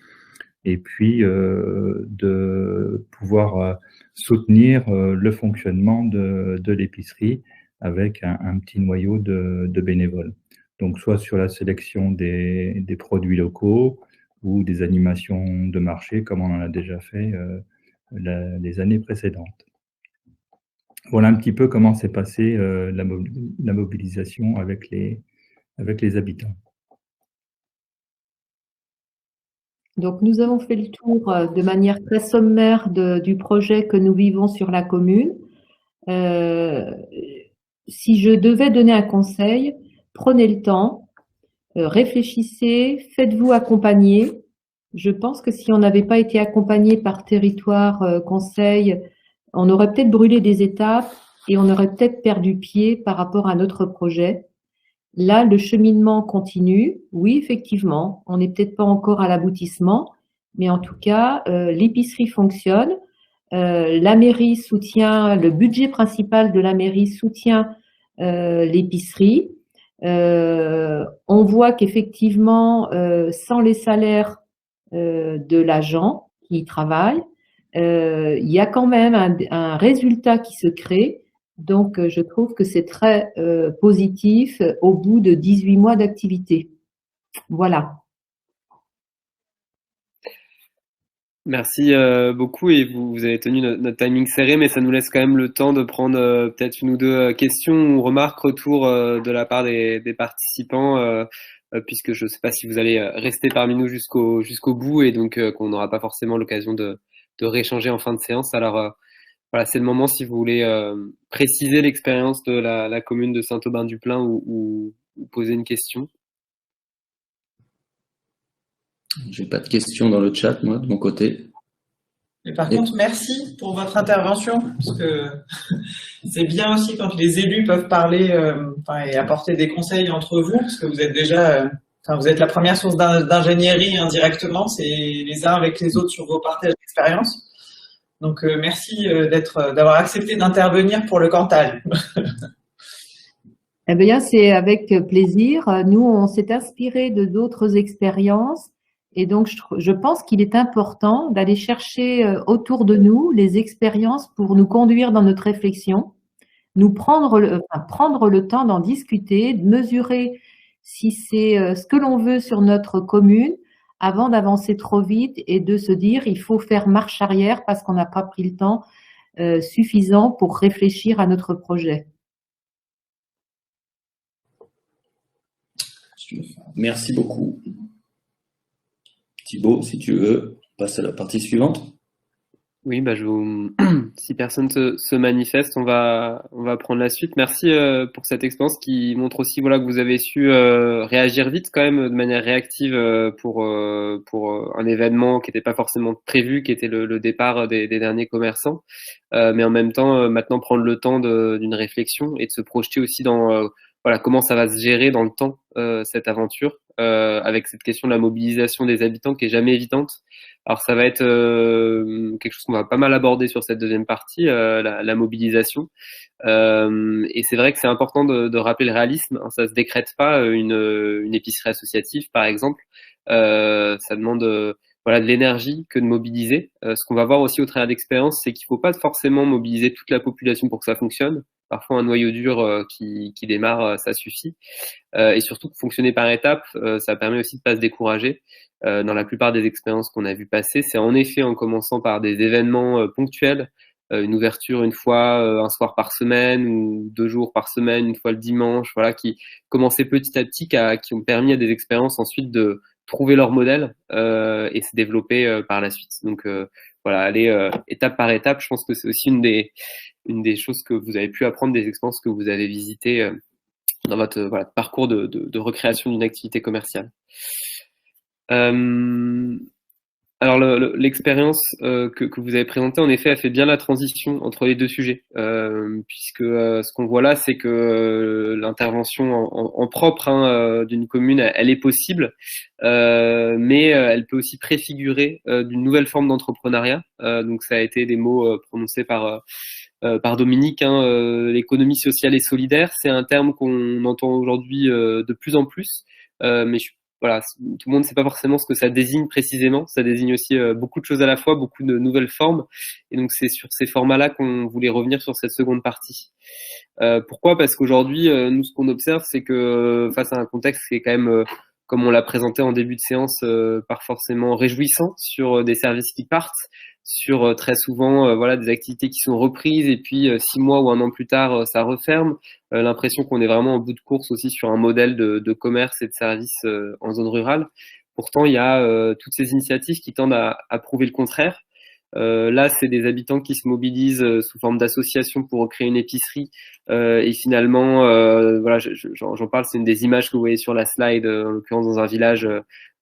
et puis de pouvoir soutenir le fonctionnement de l'épicerie avec un petit noyau de bénévoles. Donc soit sur la sélection des produits locaux, ou des animations de marché, comme on en a déjà fait les années précédentes. Voilà un petit peu comment s'est passée la mobilisation avec les habitants. Donc, nous avons fait le tour de manière très sommaire du projet que nous vivons sur la commune. Si je devais donner un conseil, prenez le temps, réfléchissez, faites-vous accompagner. Je pense que si on n'avait pas été accompagné par Territoire Conseil, on aurait peut-être brûlé des étapes et on aurait peut-être perdu pied par rapport à notre projet. Là, le cheminement continue. Oui, effectivement, on n'est peut-être pas encore à l'aboutissement, mais en tout cas, l'épicerie fonctionne. La mairie soutient, le budget principal de la mairie soutient l'épicerie. On voit qu'effectivement, sans les salaires de l'agent qui y travaille, il y a quand même un résultat qui se crée. Donc, je trouve que c'est très positif au bout de 18 mois d'activité. Voilà. Merci beaucoup, et vous avez tenu notre timing serré, mais ça nous laisse quand même le temps de prendre peut-être une ou deux questions ou remarques retour de la part des participants, puisque je ne sais pas si vous allez rester parmi nous jusqu'au bout, et donc qu'on n'aura pas forcément l'occasion de rééchanger en fin de séance. Alors voilà, c'est le moment si vous voulez préciser l'expérience de la commune de Saint-Aubin-du-Plain ou poser une question. J'ai pas de questions dans le chat, moi, de mon côté. Et par contre, merci pour votre intervention, parce que c'est bien aussi quand les élus peuvent parler et apporter des conseils entre vous, parce que vous êtes déjà Enfin, vous êtes la première source d'ingénierie indirectement, c'est les uns avec les autres sur vos partages d'expérience. Donc, merci d'avoir accepté d'intervenir pour le Cantal. Eh bien, c'est avec plaisir. Nous, on s'est inspiré de d'autres expériences et donc je pense qu'il est important d'aller chercher autour de nous les expériences pour nous conduire dans notre réflexion, nous prendre le temps d'en discuter, de mesurer si c'est ce que l'on veut sur notre commune avant d'avancer trop vite et de se dire il faut faire marche arrière parce qu'on n'a pas pris le temps suffisant pour réfléchir à notre projet. Merci beaucoup. Thibaut, si tu veux, on passe à la partie suivante. Oui, bah si personne se manifeste, on va prendre la suite. Merci pour cette expérience qui montre aussi voilà que vous avez su réagir vite quand même de manière réactive pour un événement qui n'était pas forcément prévu, qui était le départ des derniers commerçants, mais en même temps maintenant prendre le temps d'une réflexion et de se projeter aussi dans voilà comment ça va se gérer dans le temps cette aventure avec cette question de la mobilisation des habitants qui est jamais évidente. Alors ça va être quelque chose qu'on va pas mal aborder sur cette deuxième partie, la mobilisation. Et c'est vrai que c'est important de rappeler le réalisme. Hein, ça se décrète pas une épicerie associative, par exemple. Ça demande voilà de l'énergie que de mobiliser. Ce qu'on va voir aussi au travers d'expérience, c'est qu'il faut pas forcément mobiliser toute la population pour que ça fonctionne. Parfois un noyau dur qui démarre, ça suffit. Et surtout fonctionner par étapes, ça permet aussi de pas se décourager. Dans la plupart des expériences qu'on a vu passer, c'est en effet en commençant par des événements ponctuels, une ouverture une fois un soir par semaine ou 2 jours par semaine, une fois le dimanche, voilà, qui commençaient petit à petit, qui ont permis à des expériences ensuite de trouver leur modèle et se développer par la suite. Donc voilà, aller étape par étape, je pense que c'est aussi une des choses que vous avez pu apprendre des expériences que vous avez visitées dans votre voilà, parcours de recréation d'une activité commerciale. Alors l'expérience que vous avez présentée, en effet, elle fait bien la transition entre les deux sujets, puisque ce qu'on voit là, c'est que l'intervention en propre d'une commune, elle est possible, mais elle peut aussi préfigurer d'une nouvelle forme d'entrepreneuriat. Donc ça a été des mots prononcés par Dominique. L'économie sociale et solidaire, c'est un terme qu'on entend aujourd'hui de plus en plus, mais voilà, tout le monde ne sait pas forcément ce que ça désigne précisément. Ça désigne aussi beaucoup de choses à la fois, beaucoup de nouvelles formes. Et donc, c'est sur ces formats-là qu'on voulait revenir sur cette seconde partie. Pourquoi ? Parce qu'aujourd'hui, nous, ce qu'on observe, c'est que face à un contexte qui est quand même, comme on l'a présenté en début de séance, pas forcément réjouissant, sur des services qui partent, sur très souvent voilà des activités qui sont reprises et puis 6 mois ou 1 an plus tard ça referme. L'impression qu'on est vraiment en bout de course aussi sur un modèle de commerce et de service en zone rurale. Pourtant, il y a toutes ces initiatives qui tendent à prouver le contraire. Là, c'est des habitants qui se mobilisent sous forme d'association pour créer une épicerie. Et finalement, voilà, j'en parle, c'est une des images que vous voyez sur la slide, en l'occurrence dans un village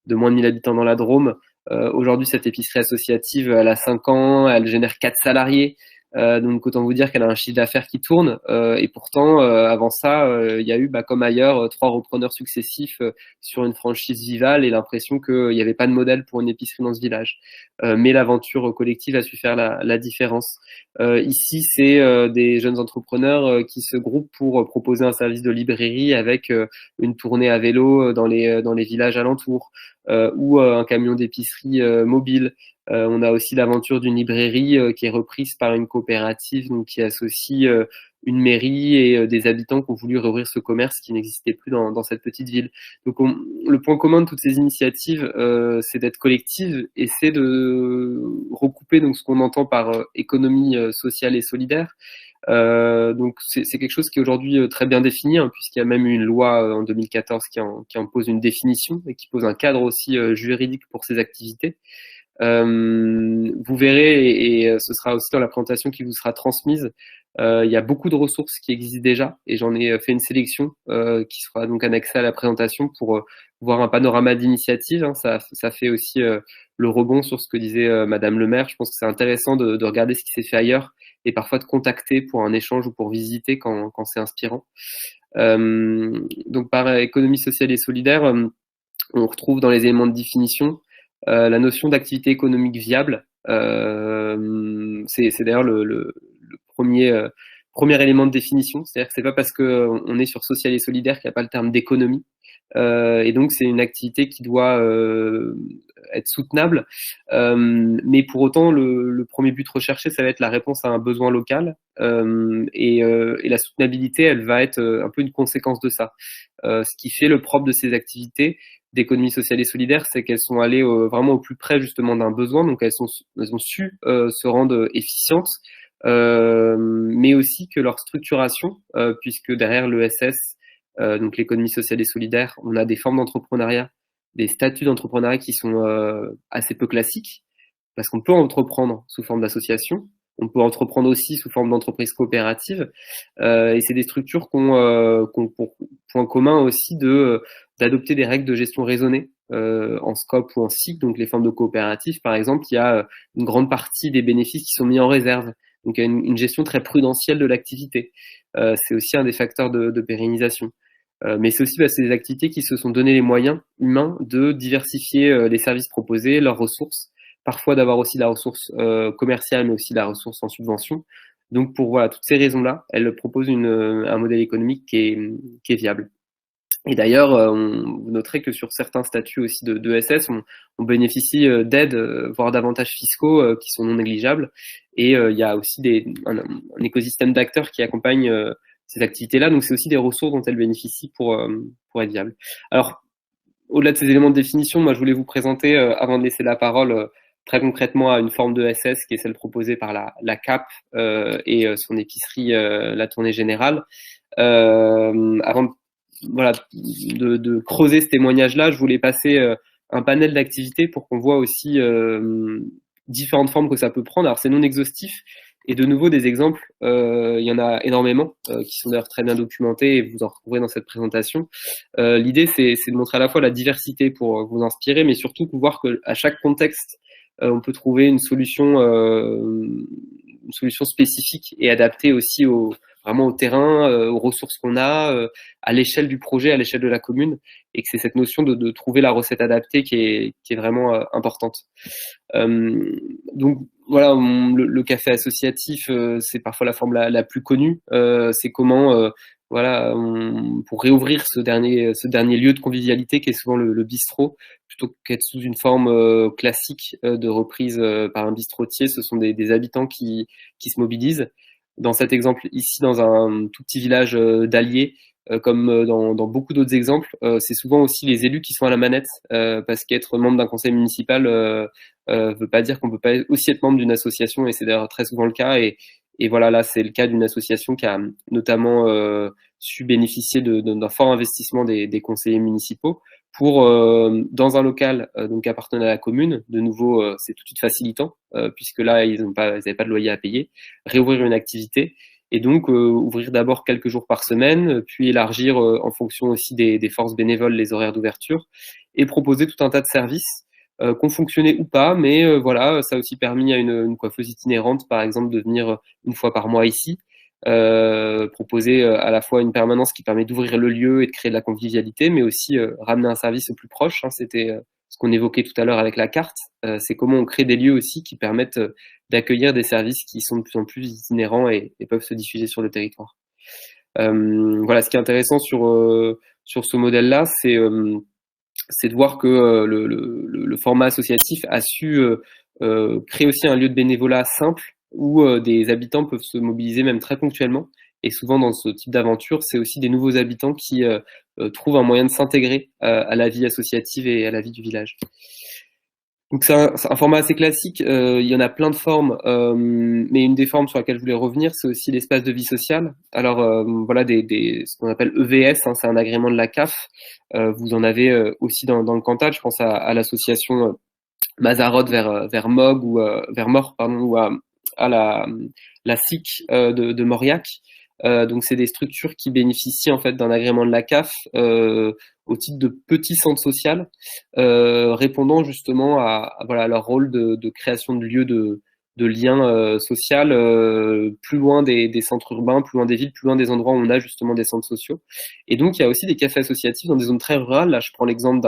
de moins de 1000 habitants dans la Drôme. Aujourd'hui, cette épicerie associative, elle a 5 ans, elle génère 4 salariés. Donc autant vous dire qu'elle a un chiffre d'affaires qui tourne. Et pourtant, avant ça, il y a eu, comme ailleurs, 3 repreneurs successifs sur une franchise Vival et l'impression qu'il n'y avait pas de modèle pour une épicerie dans ce village. Mais l'aventure collective a su faire la différence. Ici, c'est des jeunes entrepreneurs qui se groupent pour proposer un service de librairie avec une tournée à vélo dans les villages alentours ou un camion d'épicerie mobile. On a aussi l'aventure d'une librairie qui est reprise par une coopérative, donc qui associe une mairie et des habitants qui ont voulu rouvrir ce commerce qui n'existait plus dans cette petite ville. Donc le point commun de toutes ces initiatives, c'est d'être collective et c'est de recouper donc ce qu'on entend par économie sociale et solidaire. Donc c'est quelque chose qui est aujourd'hui très bien défini, puisqu'il y a même eu une loi en 2014 qui en pose une définition et qui pose un cadre aussi juridique pour ces activités. Vous verrez, et ce sera aussi dans la présentation qui vous sera transmise, il y a beaucoup de ressources qui existent déjà, et j'en ai fait une sélection qui sera donc annexée à la présentation pour voir un panorama d'initiatives. Ça fait aussi le rebond sur ce que disait Madame le maire. Je pense que c'est intéressant de regarder ce qui s'est fait ailleurs et parfois de contacter pour un échange ou pour visiter quand c'est inspirant. Donc par économie sociale et solidaire, on retrouve dans les éléments de définition la notion d'activité économique viable. C'est d'ailleurs le premier élément de définition. C'est-à-dire que c'est pas parce qu'on est sur social et solidaire qu'il n'y a pas le terme d'économie. Et donc, c'est une activité qui doit être soutenable. Mais pour autant, le premier but recherché, ça va être la réponse à un besoin local. Et la soutenabilité, elle va être un peu une conséquence de ça. Ce qui fait le propre de ces activités d'économie sociale et solidaire, c'est qu'elles sont allées vraiment au plus près justement d'un besoin. Donc, elles ont su se rendre efficientes. Mais aussi que leur structuration, puisque derrière l'ESS, donc l'économie sociale et solidaire, on a des formes d'entrepreneuriat, des statuts d'entrepreneuriat qui sont assez peu classiques, parce qu'on peut entreprendre sous forme d'association, on peut entreprendre aussi sous forme d'entreprise coopérative, et c'est des structures qui ont pour point commun aussi d'adopter des règles de gestion raisonnée en scope ou en cycle. Donc les formes de coopératives, par exemple, il y a une grande partie des bénéfices qui sont mis en réserve. Donc il y a une gestion très prudentielle de l'activité. C'est aussi un des facteurs de pérennisation. Mais c'est aussi c'est des activités qui se sont donné les moyens humains de diversifier les services proposés, leurs ressources, parfois d'avoir aussi la ressource commerciale, mais aussi la ressource en subvention. Donc pour voilà toutes ces raisons-là, elles proposent un modèle économique qui est viable. Et d'ailleurs, vous noterez que sur certains statuts aussi de ESS, on bénéficie d'aides, voire d'avantages fiscaux qui sont non négligeables. Et il y a aussi un écosystème d'acteurs qui accompagnent ces activités-là. Donc, c'est aussi des ressources dont elles bénéficient pour être viables. Alors, au-delà de ces éléments de définition, moi, je voulais vous présenter, avant de laisser la parole, très concrètement à une forme de ESS qui est celle proposée par la CAP et son épicerie, la Tournée Générale. Avant de creuser ce témoignage-là, je voulais passer un panel d'activités pour qu'on voit aussi différentes formes que ça peut prendre. Alors, c'est non exhaustif. Et de nouveau, des exemples, il y en a énormément, qui sont d'ailleurs très bien documentés et vous en retrouverez dans cette présentation. L'idée, c'est de montrer à la fois la diversité pour vous inspirer, mais surtout pour voir qu'à chaque contexte, on peut trouver une solution spécifique et adaptée aussi vraiment au terrain, aux ressources qu'on a, à l'échelle du projet, à l'échelle de la commune, et que c'est cette notion de trouver la recette adaptée qui est vraiment importante. Donc voilà, le café associatif, c'est parfois la forme la plus connue. C'est comment pour réouvrir ce dernier lieu de convivialité qui est souvent le bistrot, plutôt qu'être sous une forme classique de reprise par un bistrotier, ce sont des habitants qui se mobilisent. Dans cet exemple ici, dans un tout petit village d'Allier, comme dans beaucoup d'autres exemples, c'est souvent aussi les élus qui sont à la manette, parce qu'être membre d'un conseil municipal veut pas dire qu'on peut pas aussi être membre d'une association, et c'est d'ailleurs très souvent le cas. Et voilà, là, c'est le cas d'une association qui a notamment su bénéficier d'un fort investissement des conseillers municipaux pour, dans un local donc appartenant à la commune, de nouveau, c'est tout de suite facilitant, puisque là, ils n'avaient pas de loyer à payer, réouvrir une activité. Et donc, ouvrir d'abord quelques jours par semaine, puis élargir en fonction aussi des forces bénévoles les horaires d'ouverture, et proposer tout un tas de services qui ont fonctionné ou pas, mais voilà, ça a aussi permis à une coiffeuse itinérante, par exemple, de venir une fois par mois ici, proposer à la fois une permanence qui permet d'ouvrir le lieu et de créer de la convivialité, mais aussi ramener un service au plus proche. Hein, c'était ce qu'on évoquait tout à l'heure avec la carte. C'est comment on crée des lieux aussi qui permettent d'accueillir des services qui sont de plus en plus itinérants et peuvent se diffuser sur le territoire. Voilà, ce qui est intéressant sur ce modèle-là, c'est de voir que le format associatif a su créer aussi un lieu de bénévolat simple où des habitants peuvent se mobiliser même très ponctuellement. Et souvent, dans ce type d'aventure, c'est aussi des nouveaux habitants qui trouvent un moyen de s'intégrer à la vie associative et à la vie du village. Donc c'est un format assez classique, il y en a plein de formes, mais une des formes sur laquelle je voulais revenir, c'est aussi l'espace de vie sociale. Alors voilà, ce qu'on appelle EVS, hein, c'est un agrément de la CAF. Vous en avez aussi dans le Cantal, je pense à l'association Mazarote vers Mog ou vers Mort, pardon, ou à la SIC de Mauriac. Donc c'est des structures qui bénéficient en fait d'un agrément de la CAF au titre de petits centres sociaux, répondant justement à leur rôle de création de lieux de liens sociaux plus loin des centres urbains, plus loin des villes, plus loin des endroits où on a justement des centres sociaux. Et donc il y a aussi des cafés associatifs dans des zones très rurales. Là, je prends l'exemple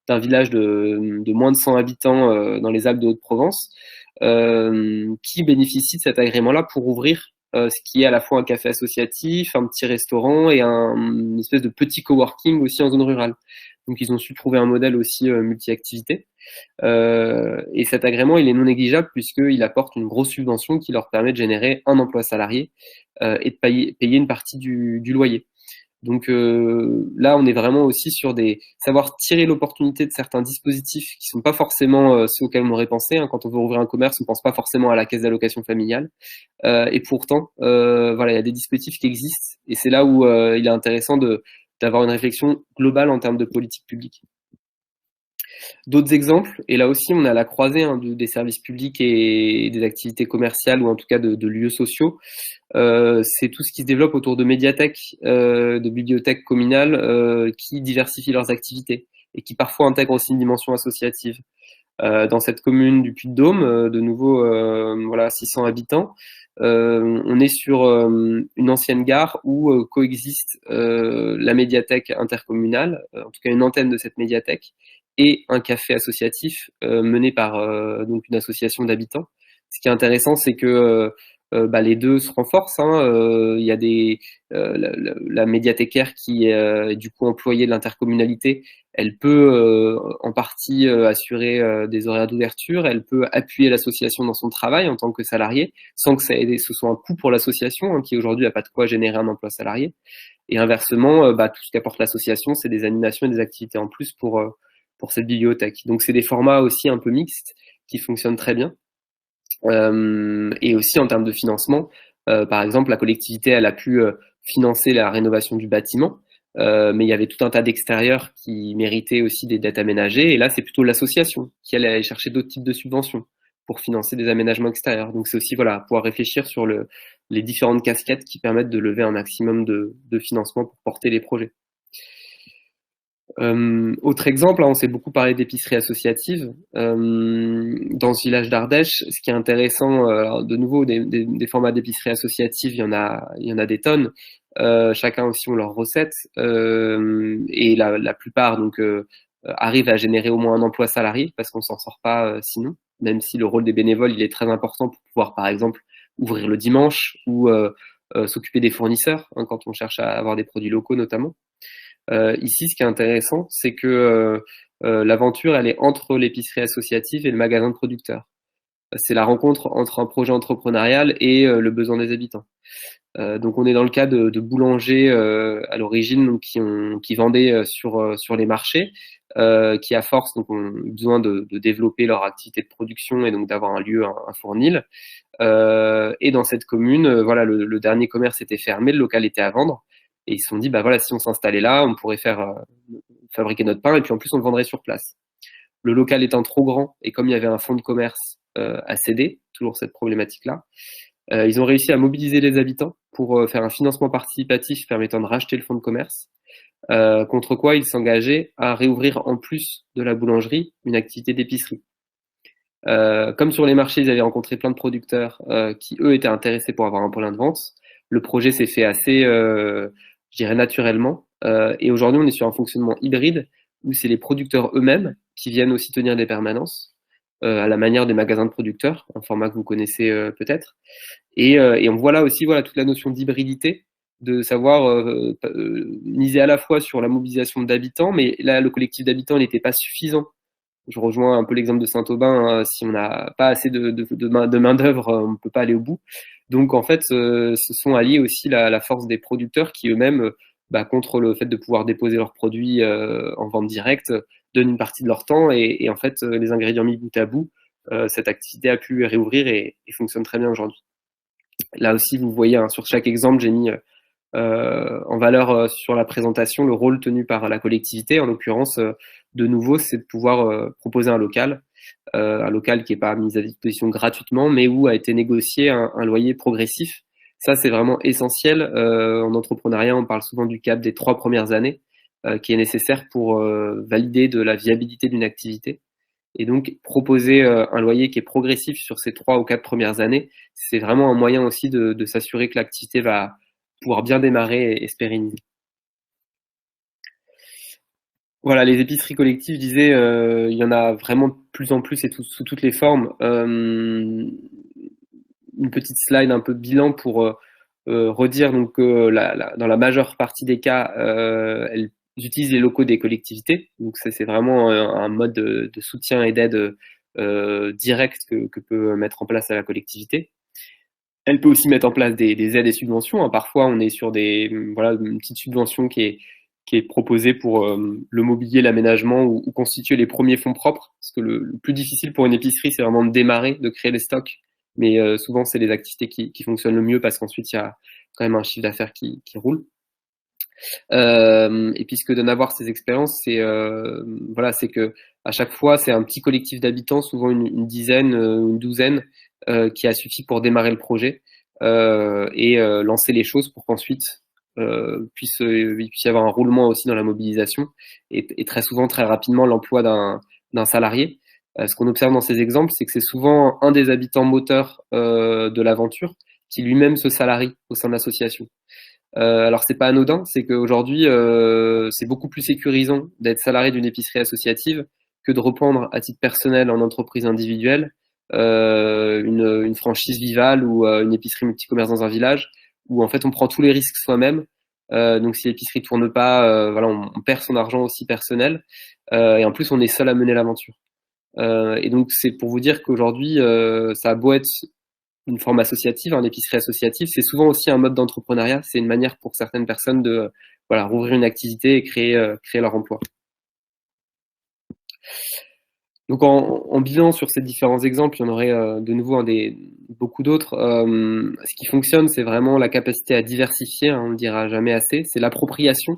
d'un village de moins de 100 habitants dans les Alpes de Haute-Provence, qui bénéficie de cet agrément-là pour ouvrir ce qui est à la fois un café associatif, un petit restaurant et une espèce de petit coworking aussi en zone rurale. Donc ils ont su trouver un modèle aussi multi-activité. Et cet agrément, il est non négligeable puisqu'il apporte une grosse subvention qui leur permet de générer un emploi salarié et de payer une partie du loyer. Donc là, on est vraiment aussi sur savoir tirer l'opportunité de certains dispositifs qui sont pas forcément ceux auxquels on aurait pensé. Hein. Quand on veut ouvrir un commerce, on pense pas forcément à la caisse d'allocation familiale. Et pourtant, voilà, il y a des dispositifs qui existent. Et c'est là où il est intéressant d'avoir une réflexion globale en termes de politique publique. D'autres exemples, et là aussi on est à la croisée des services publics et des activités commerciales ou en tout cas de lieux sociaux. C'est tout ce qui se développe autour de médiathèques, de bibliothèques communales qui diversifient leurs activités et qui parfois intègrent aussi une dimension associative. Dans cette commune du Puy-de-Dôme, de nouveau voilà 600 habitants, on est sur une ancienne gare où coexiste la médiathèque intercommunale, en tout cas une antenne de cette médiathèque, et un café associatif mené par donc une association d'habitants. Ce qui est intéressant, c'est que les deux se renforcent. Hein. Il y a la médiathécaire qui est du coup employée de l'intercommunalité. Elle peut en partie assurer des horaires d'ouverture. Elle peut appuyer l'association dans son travail en tant que salarié, sans que ce soit un coût pour l'association, hein, qui aujourd'hui n'a pas de quoi générer un emploi salarié. Et inversement, tout ce qu'apporte l'association, c'est des animations et des activités en plus pour cette bibliothèque. Donc c'est des formats aussi un peu mixtes qui fonctionnent très bien. Et aussi en termes de financement, par exemple, la collectivité, elle a pu financer la rénovation du bâtiment, mais il y avait tout un tas d'extérieurs qui méritaient aussi des dettes aménagées, et là, c'est plutôt l'association qui allait chercher d'autres types de subventions pour financer des aménagements extérieurs. Donc c'est aussi voilà, pouvoir réfléchir sur les différentes casquettes qui permettent de lever un maximum de financement pour porter les projets. Autre exemple, on s'est beaucoup parlé d'épicerie associative. Dans ce village d'Ardèche, ce qui est intéressant, alors de nouveau, des formats d'épicerie associative, il y en a des tonnes. Chacun aussi ont leurs recettes, et la plupart donc arrivent à générer au moins un emploi salarié parce qu'on s'en sort pas sinon. Même si le rôle des bénévoles il est très important pour pouvoir, par exemple, ouvrir le dimanche ou s'occuper des fournisseurs, hein, quand on cherche à avoir des produits locaux notamment. Ici, ce qui est intéressant, c'est que l'aventure, elle est entre l'épicerie associative et le magasin de producteurs. C'est la rencontre entre un projet entrepreneurial et le besoin des habitants. Donc, on est dans le cas de boulangers à l'origine donc, qui vendaient sur les marchés, qui à force donc, ont eu besoin de développer leur activité de production et donc d'avoir un lieu, un fournil. Et dans cette commune, voilà, le dernier commerce était fermé, le local était à vendre. Et ils se sont dit, voilà, si on s'installait là, on pourrait fabriquer notre pain et puis en plus on le vendrait sur place. Le local étant trop grand et comme il y avait un fonds de commerce à céder, toujours cette problématique-là, ils ont réussi à mobiliser les habitants pour faire un financement participatif permettant de racheter le fonds de commerce, contre quoi ils s'engageaient à réouvrir en plus de la boulangerie une activité d'épicerie. Comme sur les marchés, ils avaient rencontré plein de producteurs qui, eux, étaient intéressés pour avoir un point de vente. Le projet s'est fait assez, je dirais, naturellement. Et aujourd'hui, on est sur un fonctionnement hybride où c'est les producteurs eux-mêmes qui viennent aussi tenir des permanences, à la manière des magasins de producteurs, un format que vous connaissez peut-être. Et on voit là aussi toute la notion d'hybridité, de savoir miser à la fois sur la mobilisation d'habitants, mais là, le collectif d'habitants n'était pas suffisant. Je rejoins un peu l'exemple de Saint-Aubin, hein, si on n'a pas assez de main-d'œuvre, on ne peut pas aller au bout. Donc en fait, se sont alliés aussi la force des producteurs qui eux-mêmes, contre le fait de pouvoir déposer leurs produits en vente directe, donnent une partie de leur temps et en fait, les ingrédients mis bout à bout, cette activité a pu réouvrir et fonctionne très bien aujourd'hui. Là aussi, vous voyez, hein, sur chaque exemple, j'ai mis en valeur sur la présentation le rôle tenu par la collectivité. En l'occurrence, de nouveau, c'est de pouvoir proposer un local qui n'est pas mis à disposition gratuitement, mais où a été négocié un loyer progressif. Ça, c'est vraiment essentiel. En entrepreneuriat, on parle souvent du cap des 3 premières années, qui est nécessaire pour valider de la viabilité d'une activité. Et donc, proposer un loyer qui est progressif sur ces 3 ou 4 premières années, c'est vraiment un moyen aussi de s'assurer que l'activité va pouvoir bien démarrer et se pérenniser. Voilà, les épiceries collectives, je disais, il y en a vraiment de plus en plus et sous toutes les formes. Une petite slide un peu bilan pour redire donc que dans la majeure partie des cas, elles utilisent les locaux des collectivités. Donc c'est vraiment un mode de soutien et d'aide direct que peut mettre en place la collectivité. Elle peut aussi mettre en place des aides et subventions, hein. Parfois, on est sur voilà, une petite subvention qui est proposée pour le mobilier, l'aménagement ou constituer les premiers fonds propres. Parce que le plus difficile pour une épicerie, c'est vraiment de démarrer, de créer les stocks. Mais souvent, c'est les activités qui fonctionnent le mieux parce qu'ensuite, il y a quand même un chiffre d'affaires qui roule. Et puis ce que donne à voir ces expériences, c'est voilà, c'est que à chaque fois, c'est un petit collectif d'habitants, souvent une dizaine, une douzaine, qui a suffi pour démarrer le projet et lancer les choses pour qu'ensuite il puisse y avoir un roulement aussi dans la mobilisation et très souvent, très rapidement, l'emploi d'un salarié. Ce qu'on observe dans ces exemples, c'est que c'est souvent un des habitants moteurs de l'aventure qui lui-même se salarie au sein de l'association. Alors c'est pas anodin, c'est qu'aujourd'hui c'est beaucoup plus sécurisant d'être salarié d'une épicerie associative que de reprendre à titre personnel en entreprise individuelle une franchise Vival ou une épicerie multicommerce dans un village où en fait on prend tous les risques soi-même. Donc si l'épicerie tourne pas, voilà, on perd son argent aussi personnel et en plus on est seul à mener l'aventure. Et donc c'est pour vous dire qu'aujourd'hui ça a beau être une forme associative, une épicerie associative, c'est souvent aussi un mode d'entrepreneuriat. C'est une manière pour certaines personnes de voilà, rouvrir une activité et créer leur emploi. Donc en bilan sur ces différents exemples, il y en aurait de nouveau beaucoup d'autres. Ce qui fonctionne, c'est vraiment la capacité à diversifier, hein, on ne le dira jamais assez. C'est l'appropriation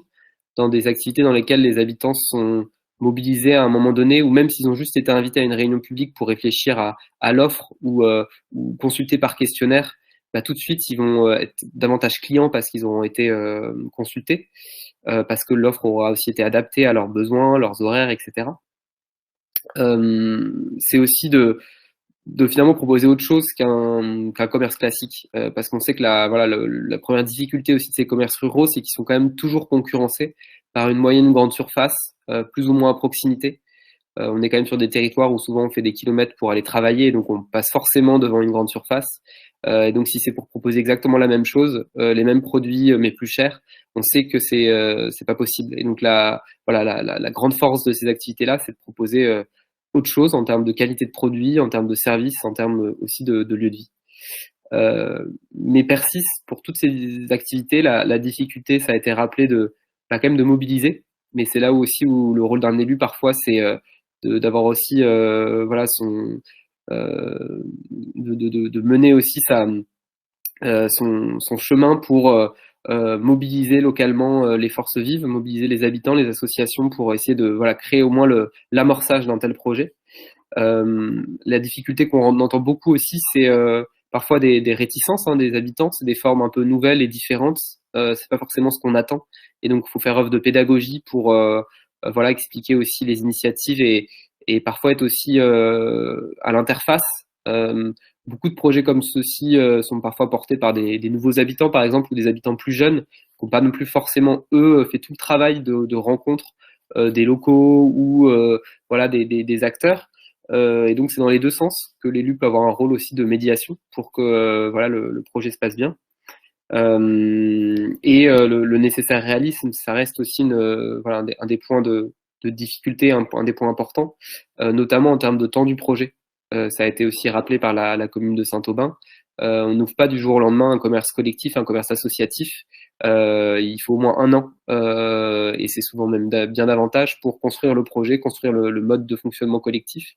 dans des activités dans lesquelles les habitants sont mobilisés à un moment donné, ou même s'ils ont juste été invités à une réunion publique pour réfléchir à l'offre ou consulter par questionnaire, bah, tout de suite, ils vont être davantage clients parce qu'ils auront été consultés, parce que l'offre aura aussi été adaptée à leurs besoins, leurs horaires, etc. C'est aussi de finalement proposer autre chose qu'un commerce classique, parce qu'on sait que la première difficulté aussi de ces commerces ruraux, c'est qu'ils sont quand même toujours concurrencés par une moyenne grande surface, plus ou moins à proximité. On est quand même sur des territoires où souvent on fait des kilomètres pour aller travailler, donc on passe forcément devant une grande surface. Et donc si c'est pour proposer exactement la même chose, les mêmes produits mais plus chers, on sait que c'est pas possible. Et donc la grande force de ces activités-là, c'est de proposer autre chose en termes de qualité de produit, en termes de service, en termes aussi de lieu de vie. Mais persiste pour toutes ces activités, la difficulté, ça a été rappelé quand même de mobiliser. Mais c'est là aussi où le rôle d'un élu parfois, c'est d'avoir aussi voilà de mener aussi son chemin pour mobiliser localement les forces vives, mobiliser les habitants, les associations pour essayer de voilà créer au moins l'amorçage d'un tel projet. La difficulté qu'on entend beaucoup aussi, c'est parfois des réticences des habitants, c'est des formes un peu nouvelles et différentes. C'est pas forcément ce qu'on attend, et donc il faut faire œuvre de pédagogie pour voilà expliquer aussi les initiatives et parfois être aussi à l'interface. Beaucoup de projets comme ceux-ci sont parfois portés par des nouveaux habitants, par exemple, ou des habitants plus jeunes, qui n'ont pas non plus forcément, eux, fait tout le travail de rencontre des locaux ou voilà, des acteurs. Et donc, c'est dans les deux sens que l'élu peut avoir un rôle aussi de médiation pour que voilà, le projet se passe bien. Le nécessaire réalisme, ça reste aussi voilà, un des points de difficulté, un des points importants, notamment en termes de temps du projet. Ça a été aussi rappelé par la commune de Saint-Aubin. On n'ouvre pas du jour au lendemain un commerce collectif, un commerce associatif. Il faut au moins 1 an, et c'est souvent même bien davantage pour construire le projet, construire le mode de fonctionnement collectif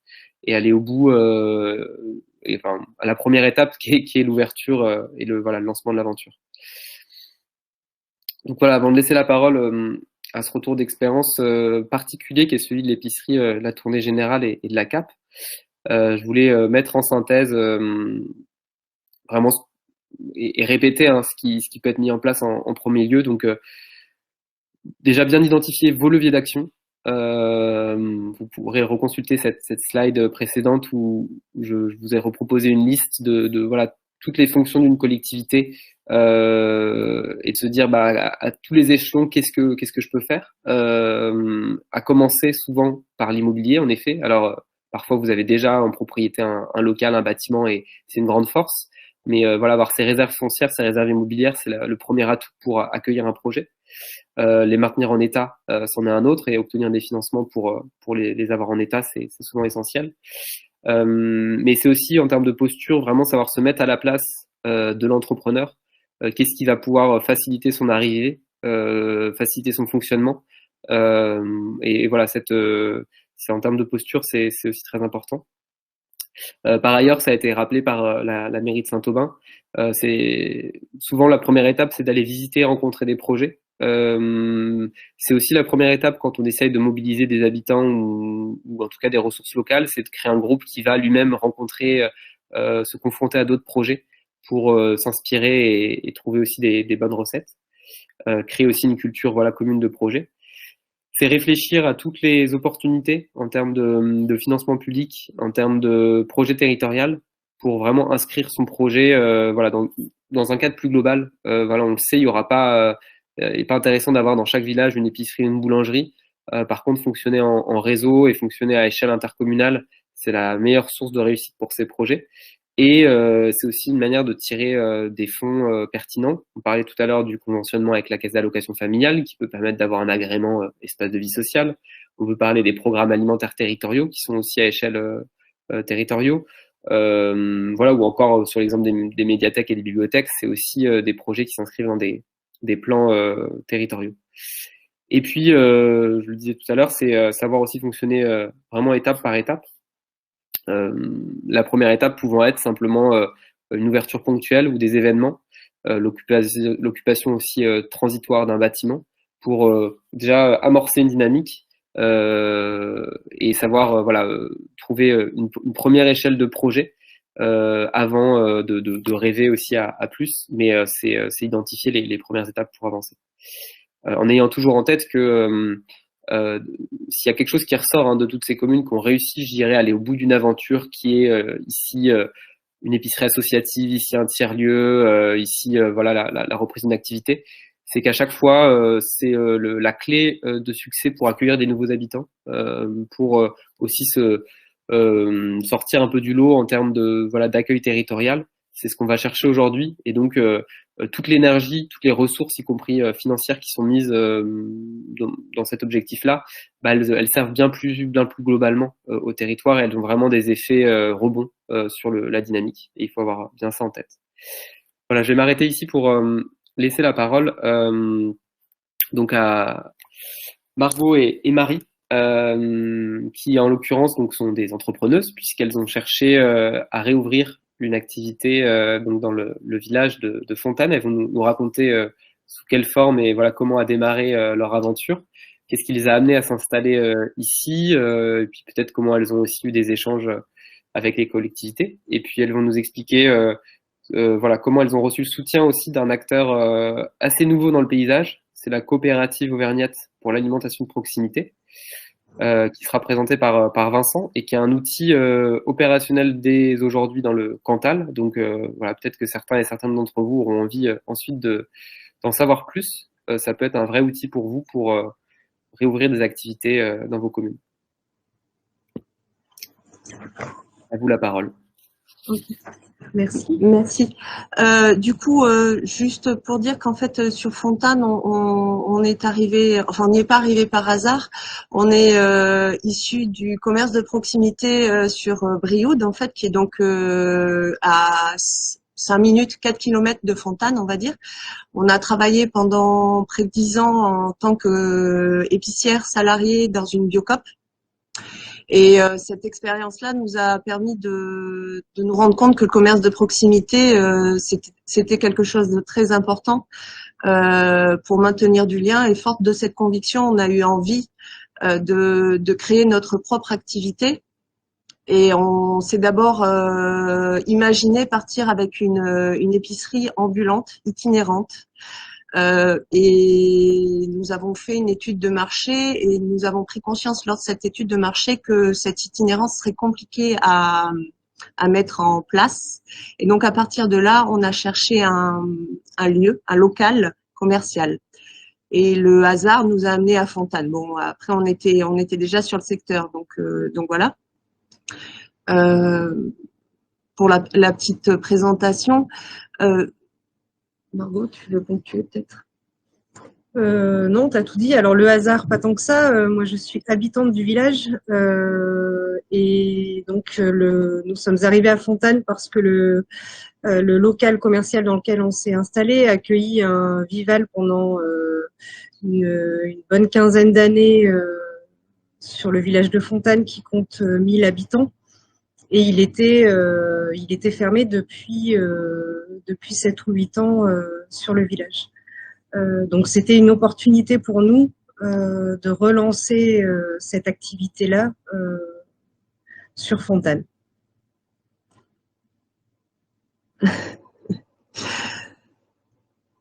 et aller au bout, et, enfin, à la première étape qui est l'ouverture et le lancement de l'aventure. Donc voilà, avant de laisser la parole à ce retour d'expérience particulier qui est celui de l'épicerie, la tournée générale et de la CAP, je voulais mettre en synthèse vraiment et répéter ce qui peut être mis en place en premier lieu. Donc déjà bien identifier vos leviers d'action. Vous pourrez reconsulter cette slide précédente où je vous ai reproposé une liste de voilà toutes les fonctions d'une collectivité et de se dire à tous les échelons qu'est-ce que je peux faire, à commencer souvent par l'immobilier en effet. Alors parfois vous avez déjà en propriété un local, un bâtiment et c'est une grande force, mais avoir ces réserves foncières, ces réserves immobilières, c'est le premier atout pour accueillir un projet. Les maintenir en état, c'en est un autre, et obtenir des financements pour les avoir en état, c'est souvent essentiel. Mais c'est aussi en termes de posture, vraiment savoir se mettre à la place de l'entrepreneur. Qu'est-ce qui va pouvoir faciliter son arrivée, faciliter son fonctionnement. Et voilà, c'est en termes de posture, c'est aussi très important. Par ailleurs, ça a été rappelé par la mairie de Saint-Aubin. C'est souvent la première étape, c'est d'aller visiter, rencontrer des projets. C'est aussi la première étape quand on essaye de mobiliser des habitants ou en tout cas des ressources locales, c'est de créer un groupe qui va lui-même rencontrer, se confronter à d'autres projets pour s'inspirer et trouver aussi des bonnes recettes. Créer aussi une culture commune de projet. C'est réfléchir à toutes les opportunités en termes de financement public, en termes de projet territorial, pour vraiment inscrire son projet dans un cadre plus global. On le sait, il n'est pas intéressant d'avoir dans chaque village une épicerie, une boulangerie. Par contre, fonctionner en réseau et fonctionner à échelle intercommunale, c'est la meilleure source de réussite pour ces projets. Et c'est aussi une manière de tirer des fonds pertinents. On parlait tout à l'heure du conventionnement avec la caisse d'allocation familiale qui peut permettre d'avoir un agrément espace de vie sociale. On peut parler des programmes alimentaires territoriaux qui sont aussi à échelle territoriaux. Ou encore sur l'exemple des médiathèques et des bibliothèques, c'est aussi des projets qui s'inscrivent dans des plans territoriaux. Et puis, je le disais tout à l'heure, c'est savoir aussi fonctionner vraiment étape par étape. La première étape pouvant être simplement une ouverture ponctuelle ou des événements, l'occupation aussi transitoire d'un bâtiment pour déjà amorcer une dynamique et savoir trouver une première échelle de projet avant de rêver aussi à plus, mais c'est identifier les premières étapes pour avancer. En ayant toujours en tête que s'il y a quelque chose qui ressort de toutes ces communes qui ont réussi, je dirais, à aller au bout d'une aventure qui est ici une épicerie associative, ici un tiers-lieu, ici la reprise d'une activité, c'est qu'à chaque fois, c'est la clé de succès pour accueillir des nouveaux habitants, pour aussi sortir un peu du lot en termes d'accueil territorial. C'est ce qu'on va chercher aujourd'hui, et donc toute l'énergie, toutes les ressources, y compris financières, qui sont mises dans cet objectif-là, elles servent bien plus globalement au territoire, et elles ont vraiment des effets rebonds sur la dynamique, et il faut avoir bien ça en tête. Voilà, je vais m'arrêter ici pour laisser la parole donc à Margot et Marie, qui en l'occurrence donc sont des entrepreneuses, puisqu'elles ont cherché à réouvrir une activité donc dans le village de Fontane. Elles vont nous raconter sous quelle forme et comment a démarré leur aventure, qu'est-ce qui les a amenés à s'installer ici, et puis peut-être comment elles ont aussi eu des échanges avec les collectivités. Et puis elles vont nous expliquer comment elles ont reçu le soutien aussi d'un acteur assez nouveau dans le paysage. C'est la coopérative auvergnate pour l'alimentation de proximité, qui sera présenté par Vincent et qui est un outil opérationnel dès aujourd'hui dans le Cantal. Donc peut-être que certains et certaines d'entre vous auront envie ensuite d'en savoir plus. Ça peut être un vrai outil pour vous pour réouvrir des activités dans vos communes. À vous la parole. Merci. Du coup, juste pour dire qu'en fait sur Fontane, on n'y est pas arrivé par hasard. On est issu du commerce de proximité sur Brioude, en fait, qui est donc à 5 minutes, 4 km de Fontane, on va dire. On a travaillé pendant près de 10 ans en tant qu'épicière salariée dans une biocoop. Et cette expérience-là nous a permis de nous rendre compte que le commerce de proximité, c'était quelque chose de très important pour maintenir du lien. Et forte de cette conviction, on a eu envie de créer notre propre activité. Et on s'est d'abord imaginé partir avec une épicerie ambulante, itinérante. Et nous avons fait une étude de marché et nous avons pris conscience lors de cette étude de marché que cette itinérance serait compliquée à à mettre en place. Et donc, à partir de là, on a cherché un lieu, un local commercial. Et le hasard nous a amenés à Fontane. Bon, après, on était déjà sur le secteur, donc voilà. Pour la petite présentation, Margot, tu veux ponctuer peut-être? Non, tu as tout dit. Alors, le hasard, pas tant que ça. Moi, je suis habitante du village. Et donc, nous sommes arrivés à Fontane parce que le local commercial dans lequel on s'est installé a accueilli un Vival pendant une bonne quinzaine d'années sur le village de Fontane qui compte 1000 habitants. Et il était fermé depuis 7 ou 8 ans sur le village. Donc c'était une opportunité pour nous de relancer cette activité-là sur Fontane.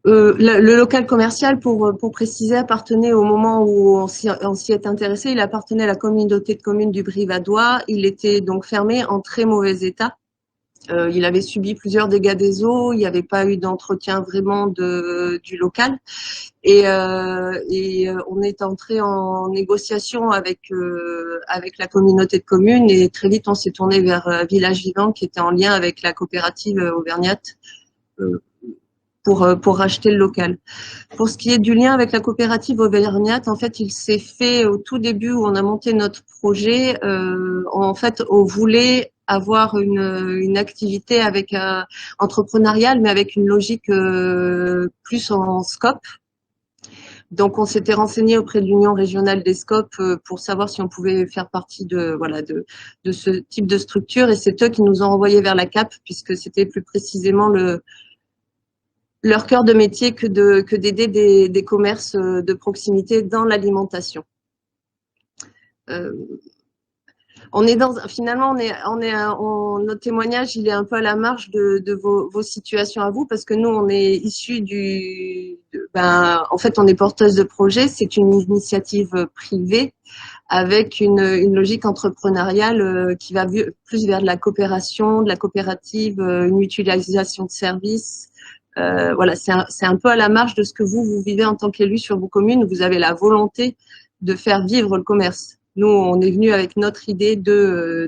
Le local commercial, pour préciser, appartenait au moment où on s'y est intéressé, il appartenait à la communauté de communes du Brivadois. Il était donc fermé en très mauvais état. Il avait subi plusieurs dégâts des eaux, il n'y avait pas eu d'entretien vraiment du local. Et on est entré en négociation avec la communauté de communes et très vite on s'est tourné vers Village Vivant qui était en lien avec la coopérative auvergnate pour racheter le local. Pour ce qui est du lien avec la coopérative auvergnate, en fait, il s'est fait au tout début où on a monté notre projet. En fait, on voulait avoir une activité avec entrepreneuriale, mais avec une logique plus en scope. Donc, on s'était renseigné auprès de l'Union régionale des scopes pour savoir si on pouvait faire partie de ce type de structure. Et c'est eux qui nous ont envoyés vers la CAP, puisque c'était plus précisément leur cœur de métier que d'aider des commerces de proximité dans l'alimentation. Finalement, notre témoignage, il est un peu à la marge de vos situations à vous, parce que nous, on est issus en fait, on est porteuse de projet. C'est une initiative privée avec une logique entrepreneuriale qui va plus vers de la coopération, de la coopérative, une mutualisation de services. Voilà, c'est un peu à la marge de ce que vous vivez en tant qu'élu sur vos communes. Vous avez la volonté de faire vivre le commerce. Nous, on est venu avec notre idée de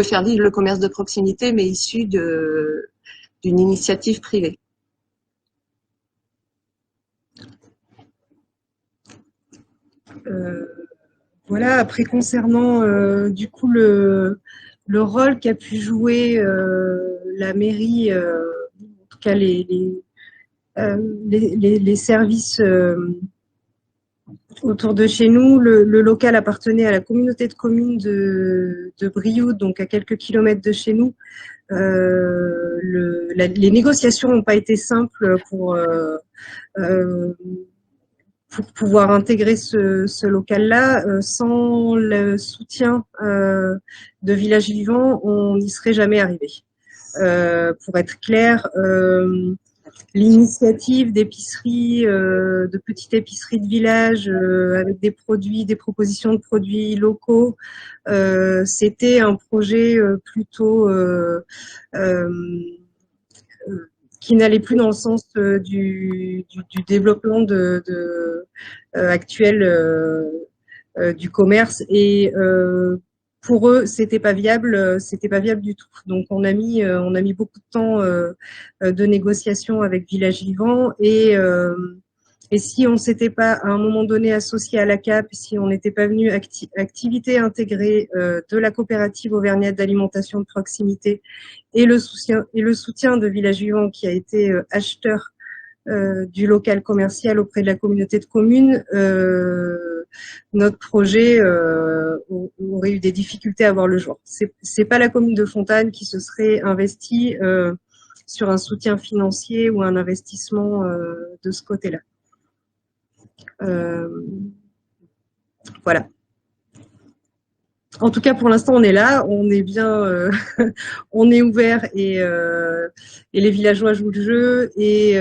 faire vivre le commerce de proximité, mais issu d'une initiative privée. Voilà, après concernant du coup le rôle qu'a pu jouer la mairie, en tout cas les services autour de chez nous, le local appartenait à la communauté de communes de Brioude, donc à quelques kilomètres de chez nous. Les négociations n'ont pas été simples pour pouvoir intégrer ce local-là. Sans le soutien de Village Vivant, on n'y serait jamais arrivé. Pour être clair, l'initiative d'épicerie, de petites épiceries de village avec des propositions de produits locaux, c'était un projet plutôt qui n'allait plus dans le sens du développement actuel du commerce, et pour eux c'était pas viable du tout. Donc on a mis beaucoup de temps de négociation avec Village Vivant, et si on ne s'était pas à un moment donné associé à la CAP, si on n'était pas venu activité intégrée de la coopérative auvergnate d'alimentation de proximité et le soutien de Village Vivant qui a été acheteur du local commercial auprès de la communauté de communes, notre projet aurait eu des difficultés à voir le jour. C'est pas la commune de Fontane qui se serait investie sur un soutien financier ou un investissement de ce côté-là. Voilà. En tout cas, pour l'instant, on est là, on est bien, on est ouvert, et les villageois jouent le jeu, et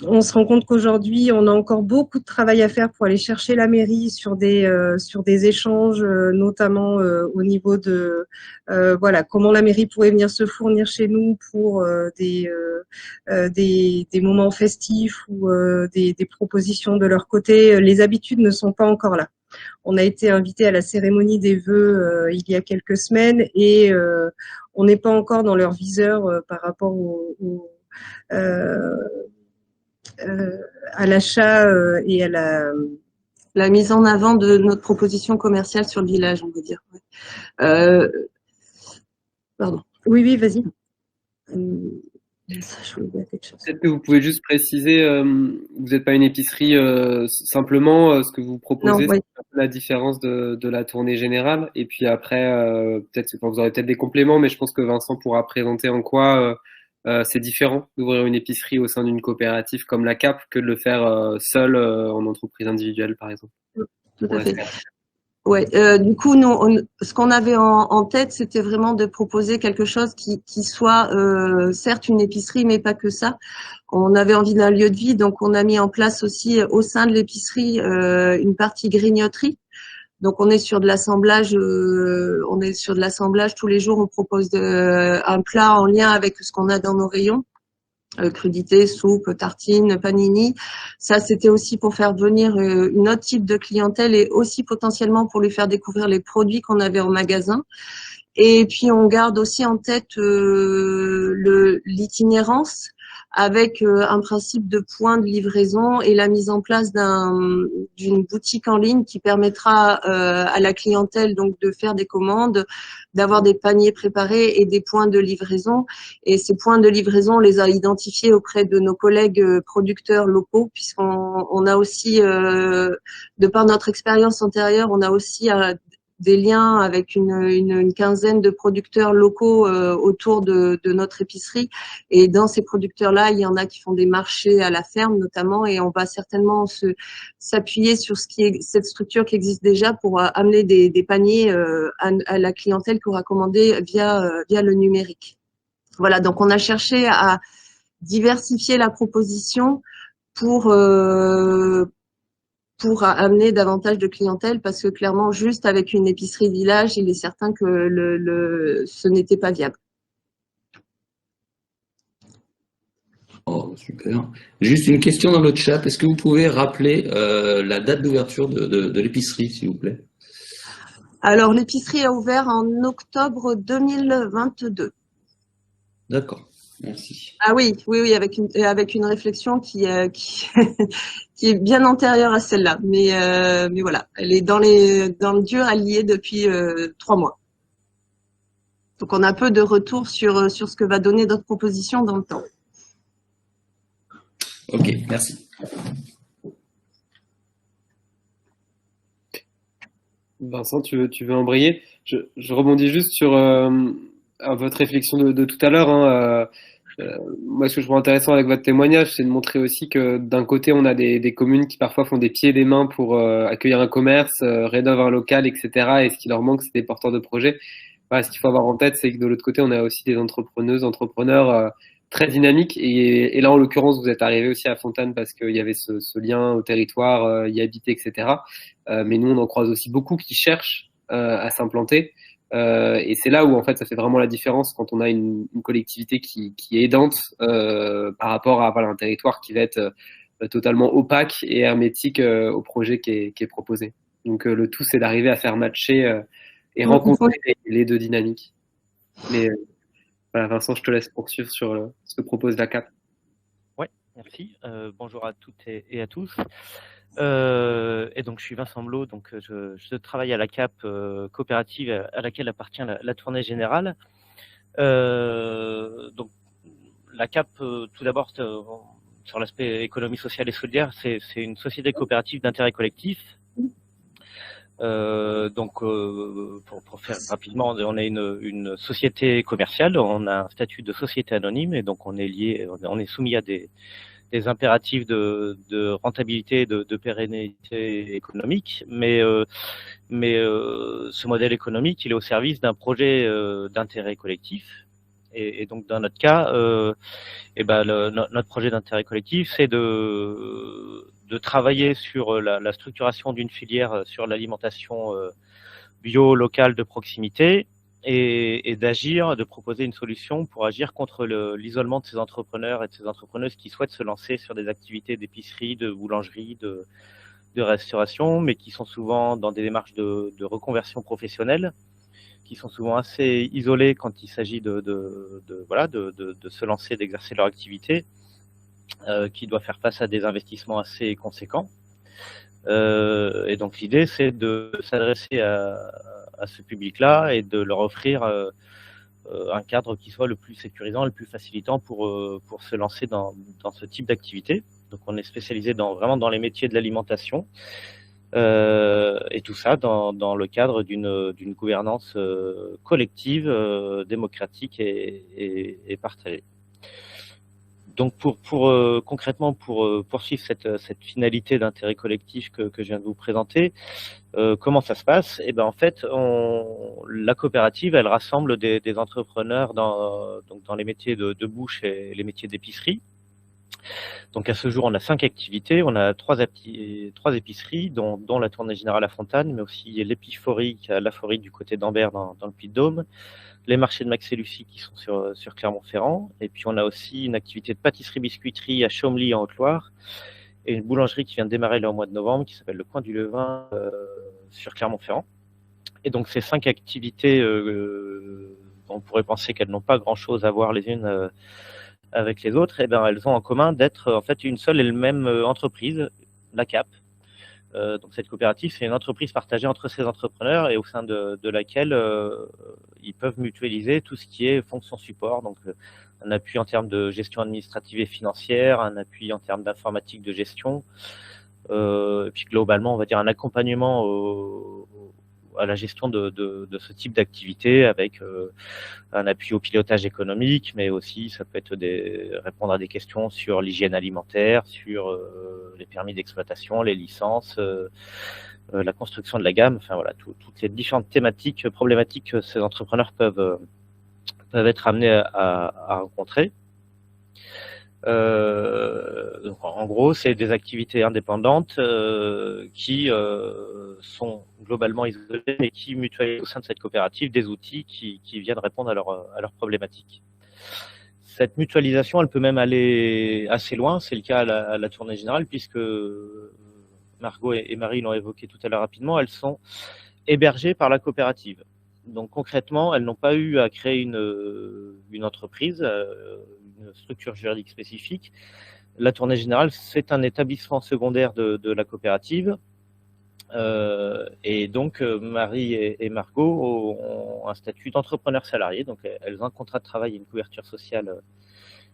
on se rend compte qu'aujourd'hui, on a encore beaucoup de travail à faire pour aller chercher la mairie sur des échanges, notamment au niveau de voilà, comment la mairie pourrait venir se fournir chez nous pour des moments festifs ou des propositions de leur côté. Les habitudes ne sont pas encore là. On a été invité à la cérémonie des vœux il y a quelques semaines et on n'est pas encore dans leur viseur par rapport à l'achat et à la mise en avant de notre proposition commerciale sur le village, on va dire. Pardon. Oui, vas-y. Peut-être que vous pouvez juste préciser, vous n'êtes pas une épicerie, simplement ce que vous proposez, Non, oui. c'est un peu la différence de la tournée générale. Et puis après, peut-être vous aurez peut-être des compléments, mais je pense que Vincent pourra présenter en quoi c'est différent d'ouvrir une épicerie au sein d'une coopérative comme la CAP que de le faire seul en entreprise individuelle, par exemple. Tout à fait. Ouais, du coup, nous, ce qu'on avait en tête, c'était vraiment de proposer quelque chose qui soit certes une épicerie, mais pas que ça. On avait envie d'un lieu de vie, donc on a mis en place aussi au sein de l'épicerie une partie grignoterie. Donc on est sur de l'assemblage, tous les jours. On propose un plat en lien avec ce qu'on a dans nos rayons. Crudités, soupe, tartines, panini. Ça, c'était aussi pour faire venir une autre type de clientèle et aussi potentiellement pour lui faire découvrir les produits qu'on avait en magasin. Et puis, on garde aussi en tête l'itinérance avec un principe de point de livraison et la mise en place d'une boutique en ligne qui permettra à la clientèle donc de faire des commandes, d'avoir des paniers préparés et des points de livraison. Et ces points de livraison, on les a identifiés auprès de nos collègues producteurs locaux, puisqu'on a aussi, de par notre expérience antérieure, on a aussi des liens avec une quinzaine de producteurs locaux autour de notre épicerie. Et dans ces producteurs-là, il y en a qui font des marchés à la ferme notamment, et on va certainement s'appuyer sur cette structure qui existe déjà pour amener des paniers à la clientèle qui aura commandé via le numérique. Voilà, donc on a cherché à diversifier la proposition pour amener davantage de clientèle, parce que clairement, juste avec une épicerie village, il est certain que ce n'était pas viable. Oh, super. Juste une question dans le chat. Est-ce que vous pouvez rappeler la date d'ouverture de l'épicerie, s'il vous plaît? Alors, l'épicerie a ouvert en octobre 2022. D'accord. Merci. Ah oui, avec une réflexion qui qui est bien antérieure à celle-là, mais voilà, elle est dans le dur à lier depuis 3 mois. Donc on a peu de retour sur ce que va donner notre proposition dans le temps. Ok, merci. Vincent, tu veux embrayer? Je rebondis juste sur votre réflexion de tout à l'heure, hein, moi, ce que je trouve intéressant avec votre témoignage, c'est de montrer aussi que d'un côté, on a des communes qui parfois font des pieds et des mains pour accueillir un commerce, rénovent un local, etc. Et ce qui leur manque, c'est des porteurs de projets. Voilà, ce qu'il faut avoir en tête, c'est que de l'autre côté, on a aussi des entrepreneurs très dynamiques. Et là, en l'occurrence, vous êtes arrivé aussi à Fontane parce qu'il y avait ce lien au territoire, y habiter, etc. Mais nous, on en croise aussi beaucoup qui cherchent à s'implanter. Et c'est là où en fait ça fait vraiment la différence quand on a une collectivité qui est aidante par rapport à un territoire qui va être totalement opaque et hermétique au projet qui est proposé. Donc le tout c'est d'arriver à faire matcher et rencontrer les deux dynamiques. Mais voilà, Vincent, je te laisse poursuivre sur ce que propose la CAP. Oui, merci. Bonjour à toutes et à tous. Et donc je suis Vincent Blot, donc je travaille à la CAP coopérative à laquelle appartient la tournée générale. Donc la CAP, tout d'abord sur l'aspect économie sociale et solidaire, c'est une société coopérative d'intérêt collectif. Donc pour faire rapidement, on est une société commerciale, on a un statut de société anonyme et donc on est soumis à des impératifs de rentabilité, de pérennité économique, mais ce modèle économique, il est au service d'un projet d'intérêt collectif. Et donc dans notre cas, notre projet d'intérêt collectif, c'est de travailler sur la structuration d'une filière sur l'alimentation bio, locale, de proximité, et d'agir, de proposer une solution pour agir contre l'isolement de ces entrepreneurs et de ces entrepreneuses qui souhaitent se lancer sur des activités d'épicerie, de boulangerie, de restauration, mais qui sont souvent dans des démarches de reconversion professionnelle, qui sont souvent assez isolés quand il s'agit de se lancer, d'exercer leur activité, qui doit faire face à des investissements assez conséquents. Et donc l'idée, c'est de s'adresser à ce public-là et de leur offrir un cadre qui soit le plus sécurisant, le plus facilitant pour se lancer dans ce type d'activité. Donc on est spécialisé vraiment dans les métiers de l'alimentation, et tout ça dans le cadre d'une gouvernance collective, démocratique et partagée. Donc concrètement, pour poursuivre cette finalité d'intérêt collectif que je viens de vous présenter, comment ça se passe? Eh ben en fait, la coopérative, elle rassemble des entrepreneurs dans les métiers de bouche et les métiers d'épicerie. Donc à ce jour, on a 5 activités, on a 3 épiceries, dont la Tournée Générale à Fontane, mais aussi l'Épiphorie à La Forêt du côté d'Ambert dans le Puy-de-Dôme, les marchés de Max et Lucie qui sont sur Clermont-Ferrand, et puis on a aussi une activité de pâtisserie-biscuiterie à Chaumelly en Haute-Loire, et une boulangerie qui vient de démarrer là au mois de novembre, qui s'appelle le Coin du Levain sur Clermont-Ferrand. Et donc ces 5 activités, on pourrait penser qu'elles n'ont pas grand-chose à voir les unes avec les autres, eh ben, elles ont en commun d'être en fait une seule et même entreprise, la CAP. Donc cette coopérative, c'est une entreprise partagée entre ces entrepreneurs et au sein de laquelle ils peuvent mutualiser tout ce qui est fonction support, donc un appui en termes de gestion administrative et financière, un appui en termes d'informatique de gestion, et puis globalement, on va dire un accompagnement à la gestion de ce type d'activité avec un appui au pilotage économique, mais aussi ça peut être répondre à des questions sur l'hygiène alimentaire, sur les permis d'exploitation, les licences, la construction de la gamme, enfin voilà, toutes les différentes problématiques que ces entrepreneurs peuvent être amenés à rencontrer. Donc en gros, c'est des activités indépendantes qui sont globalement isolées mais qui mutualisent au sein de cette coopérative des outils qui viennent répondre à leurs problématiques. Cette mutualisation, elle peut même aller assez loin, c'est le cas à la Tournée Générale, puisque Margot et Marie l'ont évoqué tout à l'heure rapidement, elles sont hébergées par la coopérative. Donc concrètement, elles n'ont pas eu à créer une entreprise, une structure juridique spécifique. La Tournée Générale, c'est un établissement secondaire de la coopérative. Et donc, Marie et Margot ont un statut d'entrepreneur salarié. Donc, elles ont un contrat de travail et une couverture sociale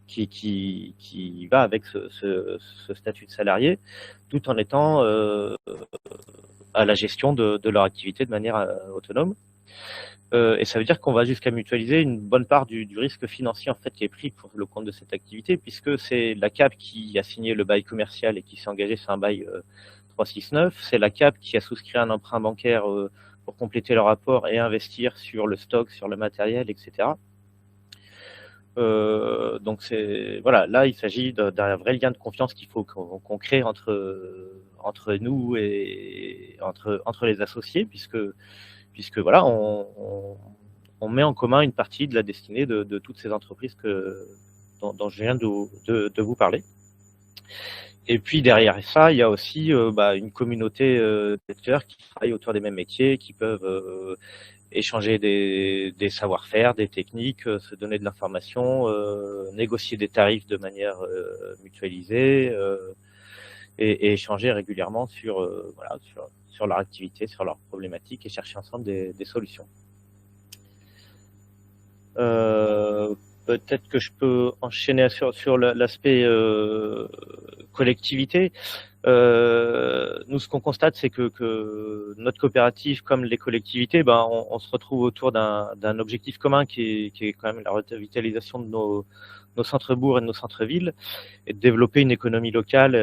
qui va avec ce statut de salarié, tout en étant à la gestion de leur activité de manière autonome. Et ça veut dire qu'on va jusqu'à mutualiser une bonne part du risque financier en fait qui est pris pour le compte de cette activité, puisque c'est la CAP qui a signé le bail commercial et qui s'est engagé sur un bail 369. C'est la CAP qui a souscrit un emprunt bancaire pour compléter le rapport et investir sur le stock, sur le matériel, etc. Donc voilà, là il s'agit d'un vrai lien de confiance qu'il faut qu'on crée entre nous et entre les associés, puisque voilà, on met en commun une partie de la destinée de toutes ces entreprises dont je viens de vous parler. Et puis derrière ça, il y a aussi une communauté d'acteurs qui travaillent autour des mêmes métiers, qui peuvent échanger des savoir-faire, des techniques, se donner de l'information, négocier des tarifs de manière mutualisée et échanger régulièrement sur leur activité, sur leurs problématiques et chercher ensemble des solutions. Peut-être que je peux enchaîner sur l'aspect collectivité. Nous, ce qu'on constate, c'est que notre coopérative, comme les collectivités, on se retrouve autour d'un objectif commun qui est quand même la revitalisation de nos centres-bourgs et de nos centres-villes, et de développer une économie locale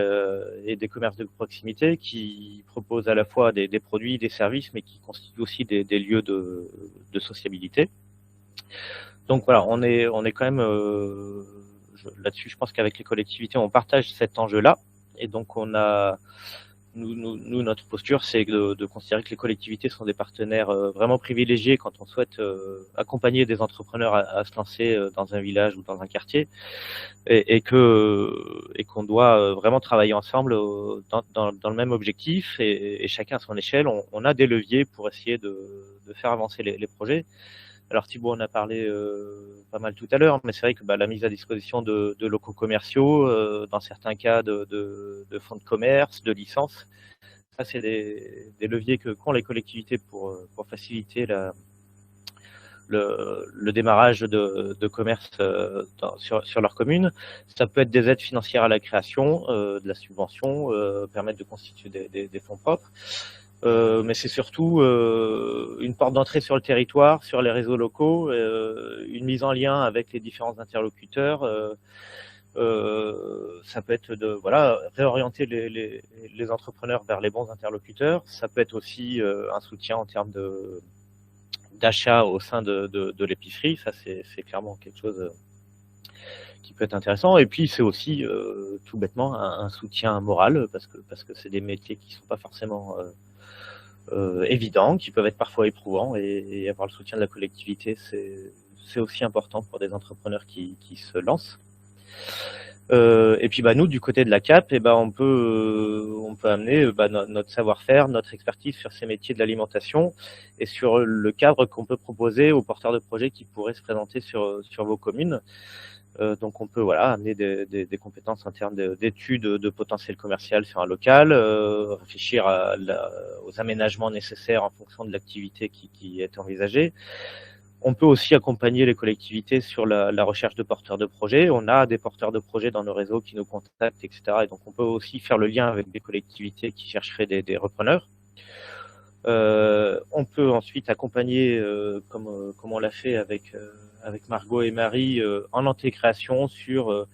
et des commerces de proximité qui proposent à la fois des produits, des services, mais qui constituent aussi des lieux de sociabilité. Donc voilà, on est quand même là-dessus. Je pense qu'avec les collectivités, on partage cet enjeu-là, et donc on a nous notre posture, c'est de considérer que les collectivités sont des partenaires vraiment privilégiés quand on souhaite accompagner des entrepreneurs à se lancer dans un village ou dans un quartier, et qu'on doit vraiment travailler ensemble dans le même objectif, et chacun à son échelle, on a des leviers pour essayer de faire avancer les projets. Alors Thibaut en a parlé pas mal tout à l'heure, mais c'est vrai que la mise à disposition de locaux commerciaux, dans certains cas de fonds de commerce, de licences, ça c'est des leviers qu'ont les collectivités pour faciliter le démarrage de commerce sur leur commune. Ça peut être des aides financières à la création, de la subvention, permettre de constituer des fonds propres. Mais c'est surtout une porte d'entrée sur le territoire, sur les réseaux locaux, une mise en lien avec les différents interlocuteurs. Ça peut être de réorienter les entrepreneurs vers les bons interlocuteurs. Ça peut être aussi un soutien en termes d'achat au sein de l'épicerie. Ça, c'est clairement quelque chose qui peut être intéressant. Et puis c'est aussi tout bêtement un soutien moral, parce que c'est des métiers qui sont pas forcément évidents, qui peuvent être parfois éprouvants, et avoir le soutien de la collectivité, c'est aussi important pour des entrepreneurs qui se lancent. Et puis nous, du côté de la CAP, on peut amener notre savoir-faire, notre expertise sur ces métiers de l'alimentation, et sur le cadre qu'on peut proposer aux porteurs de projets qui pourraient se présenter sur vos communes. Donc on peut amener des compétences en termes d'études de potentiel commercial sur un local, réfléchir aux aménagements nécessaires en fonction de l'activité qui est envisagée. On peut aussi accompagner les collectivités sur la recherche de porteurs de projets. On a des porteurs de projets dans nos réseaux qui nous contactent, etc. Et donc on peut aussi faire le lien avec des collectivités qui chercheraient des repreneurs. On peut ensuite accompagner, comme on l'a fait avec Margot et Marie, en intégration sur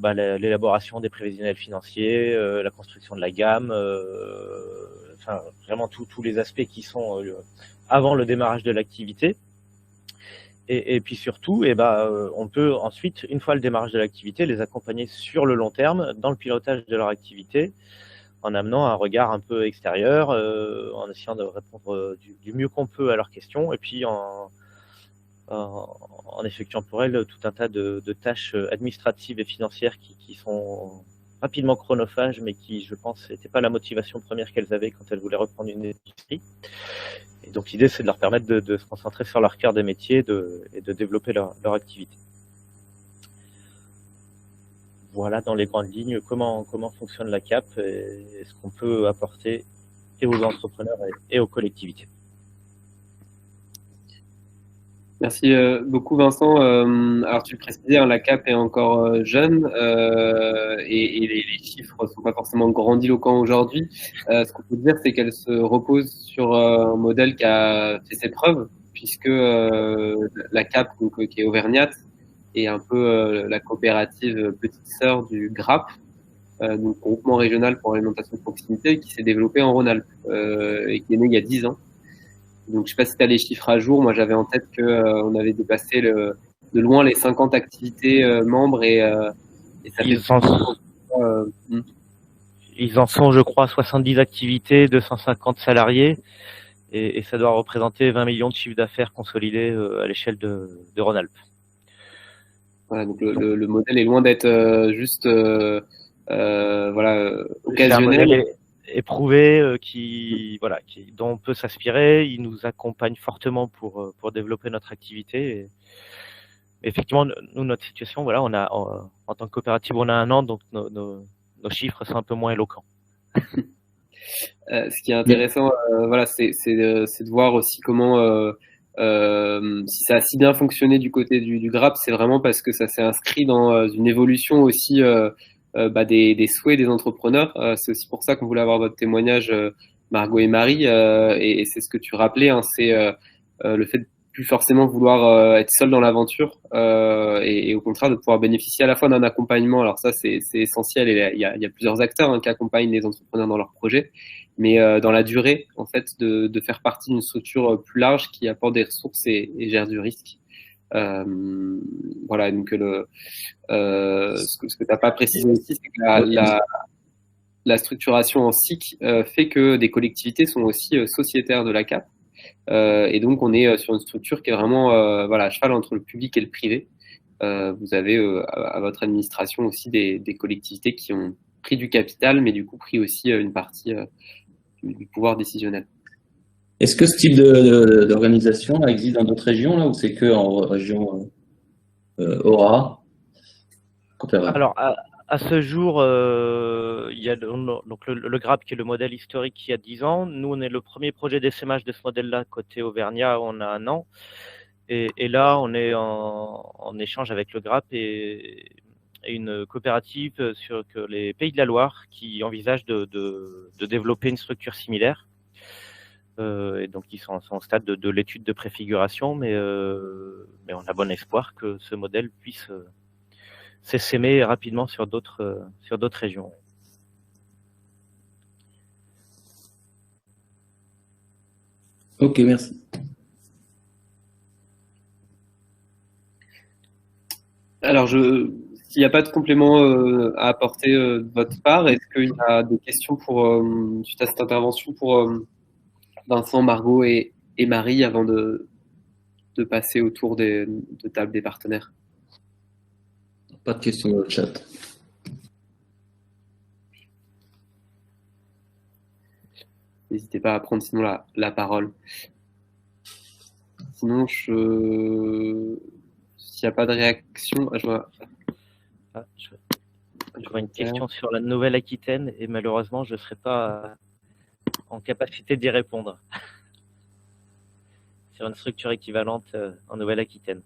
l'élaboration des prévisionnels financiers, la construction de la gamme, vraiment tous les aspects qui sont avant le démarrage de l'activité. Et puis surtout, on peut ensuite, une fois le démarrage de l'activité, les accompagner sur le long terme dans le pilotage de leur activité, en amenant un regard un peu extérieur, en essayant de répondre du mieux qu'on peut à leurs questions, et puis en effectuant pour elles tout un tas de tâches administratives et financières qui sont rapidement chronophages, mais qui, je pense, n'étaient pas la motivation première qu'elles avaient quand elles voulaient reprendre une épicerie. Et donc l'idée, c'est de leur permettre de se concentrer sur leur cœur des métiers et de développer leur activité. Voilà dans les grandes lignes comment fonctionne la CAP et ce qu'on peut apporter et aux entrepreneurs et aux collectivités. Merci beaucoup Vincent. Alors tu le précisais, la CAP est encore jeune et les chiffres ne sont pas forcément grandiloquents aujourd'hui. Ce qu'on peut dire, c'est qu'elle se repose sur un modèle qui a fait ses preuves, puisque la CAP, qui est auvergnate, est un peu la coopérative petite sœur du GRAP, donc groupement régional pour l'alimentation de proximité, qui s'est développé en Rhône-Alpes et qui est né il y a 10 ans. Donc, je sais pas si tu as les chiffres à jour. Moi, j'avais en tête on avait dépassé de loin les 50 activités membres et ça ils en sont, je crois, 70 activités, 250 salariés, et ça doit représenter 20 millions de chiffres d'affaires consolidés à l'échelle de Rhône-Alpes. Voilà, donc le modèle est loin d'être juste occasionnel. Éprouvé, dont on peut s'inspirer. Il nous accompagne fortement pour développer notre activité. Et effectivement, nous, notre situation, on a en tant que coopérative, on a 1 an, donc nos chiffres sont un peu moins éloquents. Ce qui est intéressant, c'est de voir aussi comment, si ça a si bien fonctionné du côté du GRAP, c'est vraiment parce que ça s'est inscrit dans une évolution aussi des souhaits des entrepreneurs. C'est aussi pour ça qu'on voulait avoir votre témoignage, Margot et Marie, et c'est ce que tu rappelais, c'est le fait plus forcément vouloir être seul dans l'aventure et au contraire de pouvoir bénéficier à la fois d'un accompagnement. Alors ça, c'est essentiel et il y a plusieurs acteurs qui accompagnent les entrepreneurs dans leurs projets, mais dans la durée, en fait, de faire partie d'une structure plus large qui apporte des ressources et gère du risque. Voilà, donc ce que tu n'as pas précisé aussi, c'est que la structuration en SIC fait que des collectivités sont aussi sociétaires de la CAP. Et donc, on est sur une structure qui est vraiment voilà, à cheval entre le public et le privé. Vous avez à votre administration aussi des collectivités qui ont pris du capital, mais du coup pris aussi une partie du pouvoir décisionnel. Est-ce que ce type d'organisation existe dans d'autres régions, là, ou c'est que en région Aura? Alors, à ce jour, il y a donc le GRAP qui est le modèle historique qui a 10 ans. Nous, on est le premier projet d'essaimage de ce modèle-là côté Auvergnat, on a 1 an. Et là, on est en échange avec le GRAP et une coopérative sur les Pays de la Loire qui envisage de développer une structure similaire. Et donc, ils sont au stade de l'étude de préfiguration, mais on a bon espoir que ce modèle puisse s'essaimer rapidement sur d'autres régions. Ok, merci. Alors, s'il n'y a pas de complément à apporter de votre part, est-ce qu'il y a des questions suite à cette intervention pour Vincent, Margot et Marie avant de passer au tour de table des partenaires? Pas de questions dans le chat. N'hésitez pas à prendre sinon la parole. Sinon, s'il n'y a pas de réaction, je vois une question sur la Nouvelle-Aquitaine et malheureusement, je ne serai pas en capacité d'y répondre. Sur une structure équivalente en Nouvelle-Aquitaine.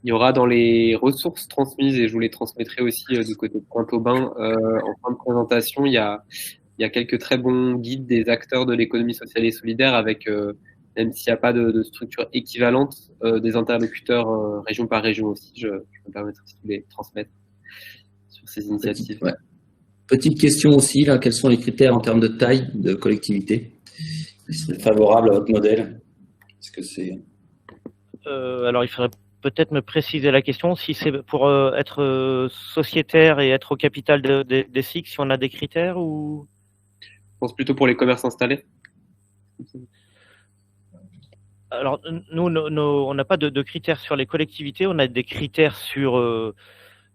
Il y aura dans les ressources transmises, et je vous les transmettrai aussi du côté de Pointe-Aubin, en fin de présentation, il y a quelques très bons guides des acteurs de l'économie sociale et solidaire avec, même s'il n'y a pas de structure équivalente, des interlocuteurs région par région aussi. Je me permettrai de les transmettre sur ces initiatives. Petite question aussi, là, quels sont les critères en termes de taille de collectivité? C'est favorable à votre modèle? Est-ce que c'est... Alors, il faudrait peut-être me préciser la question. Si c'est pour être sociétaire et être au capital des SIC, si on a des critères ou... Je pense plutôt pour les commerces installés. Alors, nous, on n'a pas de critères sur les collectivités. On a des critères sur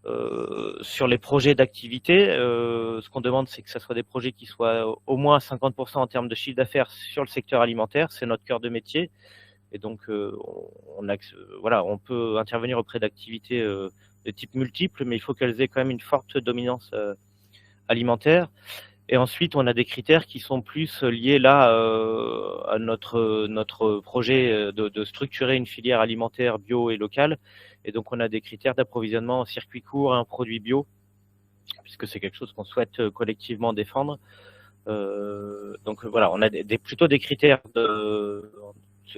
les projets d'activité. Ce qu'on demande, c'est que ce soit des projets qui soient au moins 50% en termes de chiffre d'affaires sur le secteur alimentaire. C'est notre cœur de métier. Et donc, on peut intervenir auprès d'activités de type multiple, mais il faut qu'elles aient quand même une forte dominance alimentaire. Et ensuite, on a des critères qui sont plus liés là à notre projet de structurer une filière alimentaire bio et locale. Et donc, on a des critères d'approvisionnement en circuit court et en produits bio, puisque c'est quelque chose qu'on souhaite collectivement défendre. Donc voilà, on a plutôt des critères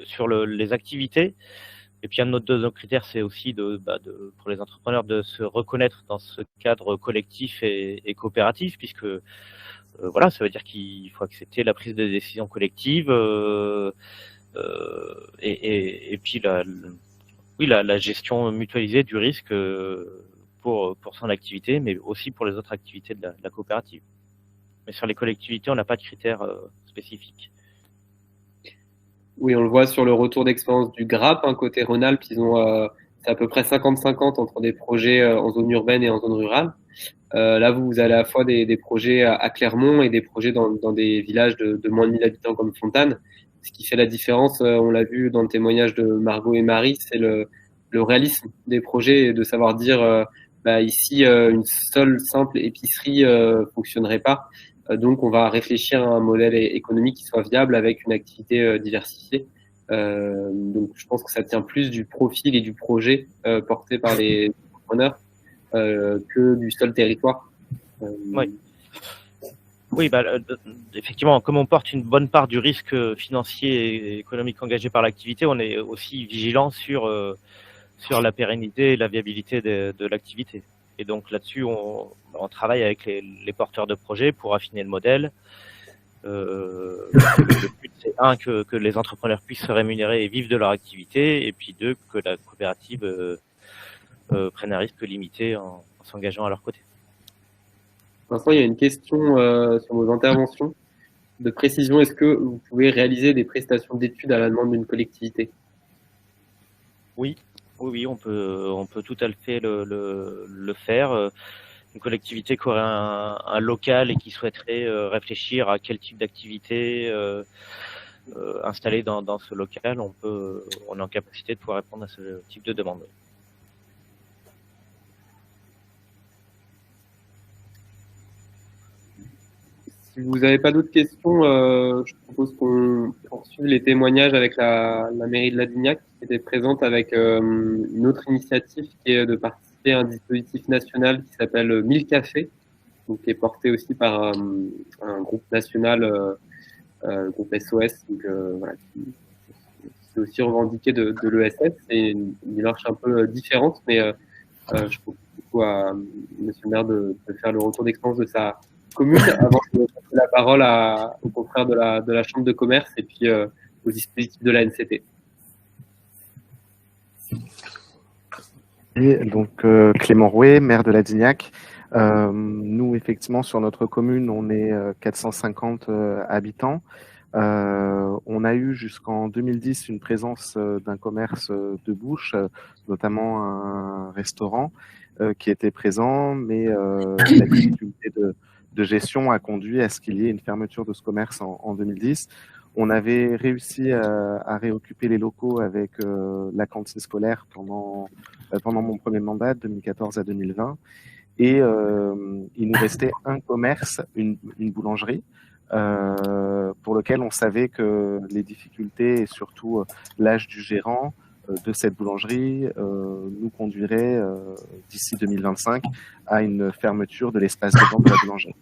sur les activités. Et puis un de nos critères, c'est aussi pour les entrepreneurs de se reconnaître dans ce cadre collectif et coopératif, puisque voilà, ça veut dire qu'il faut accepter la prise de décision collective et puis la gestion mutualisée du risque pour son activité, mais aussi pour les autres activités de la coopérative. Mais sur les collectivités, on n'a pas de critères spécifiques. Oui, on le voit sur le retour d'expérience du GRAP, côté Rhône-Alpes, c'est à peu près 50-50 entre des projets en zone urbaine et en zone rurale. Là, vous avez à la fois des projets à Clermont et des projets dans des villages de moins de 1000 habitants comme Fontane. Ce qui fait la différence, on l'a vu dans le témoignage de Margot et Marie, c'est le réalisme des projets et de savoir dire ici, une seule simple épicerie fonctionnerait pas. Donc, on va réfléchir à un modèle économique qui soit viable avec une activité diversifiée. Donc, je pense que ça tient plus du profil et du projet porté par les entrepreneurs que du seul territoire. Oui. Oui, effectivement, comme on porte une bonne part du risque financier et économique engagé par l'activité, on est aussi vigilant sur la pérennité et la viabilité de l'activité. Et donc là-dessus, on travaille avec les porteurs de projets pour affiner le modèle. Le but, c'est que les entrepreneurs puissent se rémunérer et vivre de leur activité, et puis deux, que la coopérative prenne un risque limité en s'engageant à leur côté. Vincent, il y a une question sur vos interventions de précision. Est-ce que vous pouvez réaliser des prestations d'études à la demande d'une collectivité? Oui, on peut tout à fait le faire. Une collectivité qui aurait un local et qui souhaiterait réfléchir à quel type d'activité installer dans ce local, on est en capacité de pouvoir répondre à ce type de demande. Si vous n'avez pas d'autres questions, je propose qu'on poursuive les témoignages avec la mairie de Ladignac, qui était présente avec une autre initiative qui est de participer à un dispositif national qui s'appelle 1000 cafés, donc qui est porté aussi par un groupe national, le groupe SOS, donc, voilà, qui s'est aussi revendiqué de l'ESS. C'est une démarche un peu différente, mais je propose du coup à Monsieur le maire de faire le retour d'expérience de sa commune avant de passer la parole aux confrères de la Chambre de commerce et puis au dispositif de la NCT. Et donc Clément Rouet, maire de Ladignac. Nous, effectivement, sur notre commune, on est 450 habitants. On a eu jusqu'en 2010 une présence d'un commerce de bouche, notamment un restaurant qui était présent, mais la difficulté de gestion a conduit à ce qu'il y ait une fermeture de ce commerce en 2010. On avait réussi à réoccuper les locaux avec la cantine scolaire pendant mon premier mandat, de 2014 à 2020. Et il nous restait un commerce, une boulangerie, pour lequel on savait que les difficultés et surtout l'âge du gérant de cette boulangerie nous conduirait d'ici 2025 à une fermeture de l'espace de vente de la boulangerie.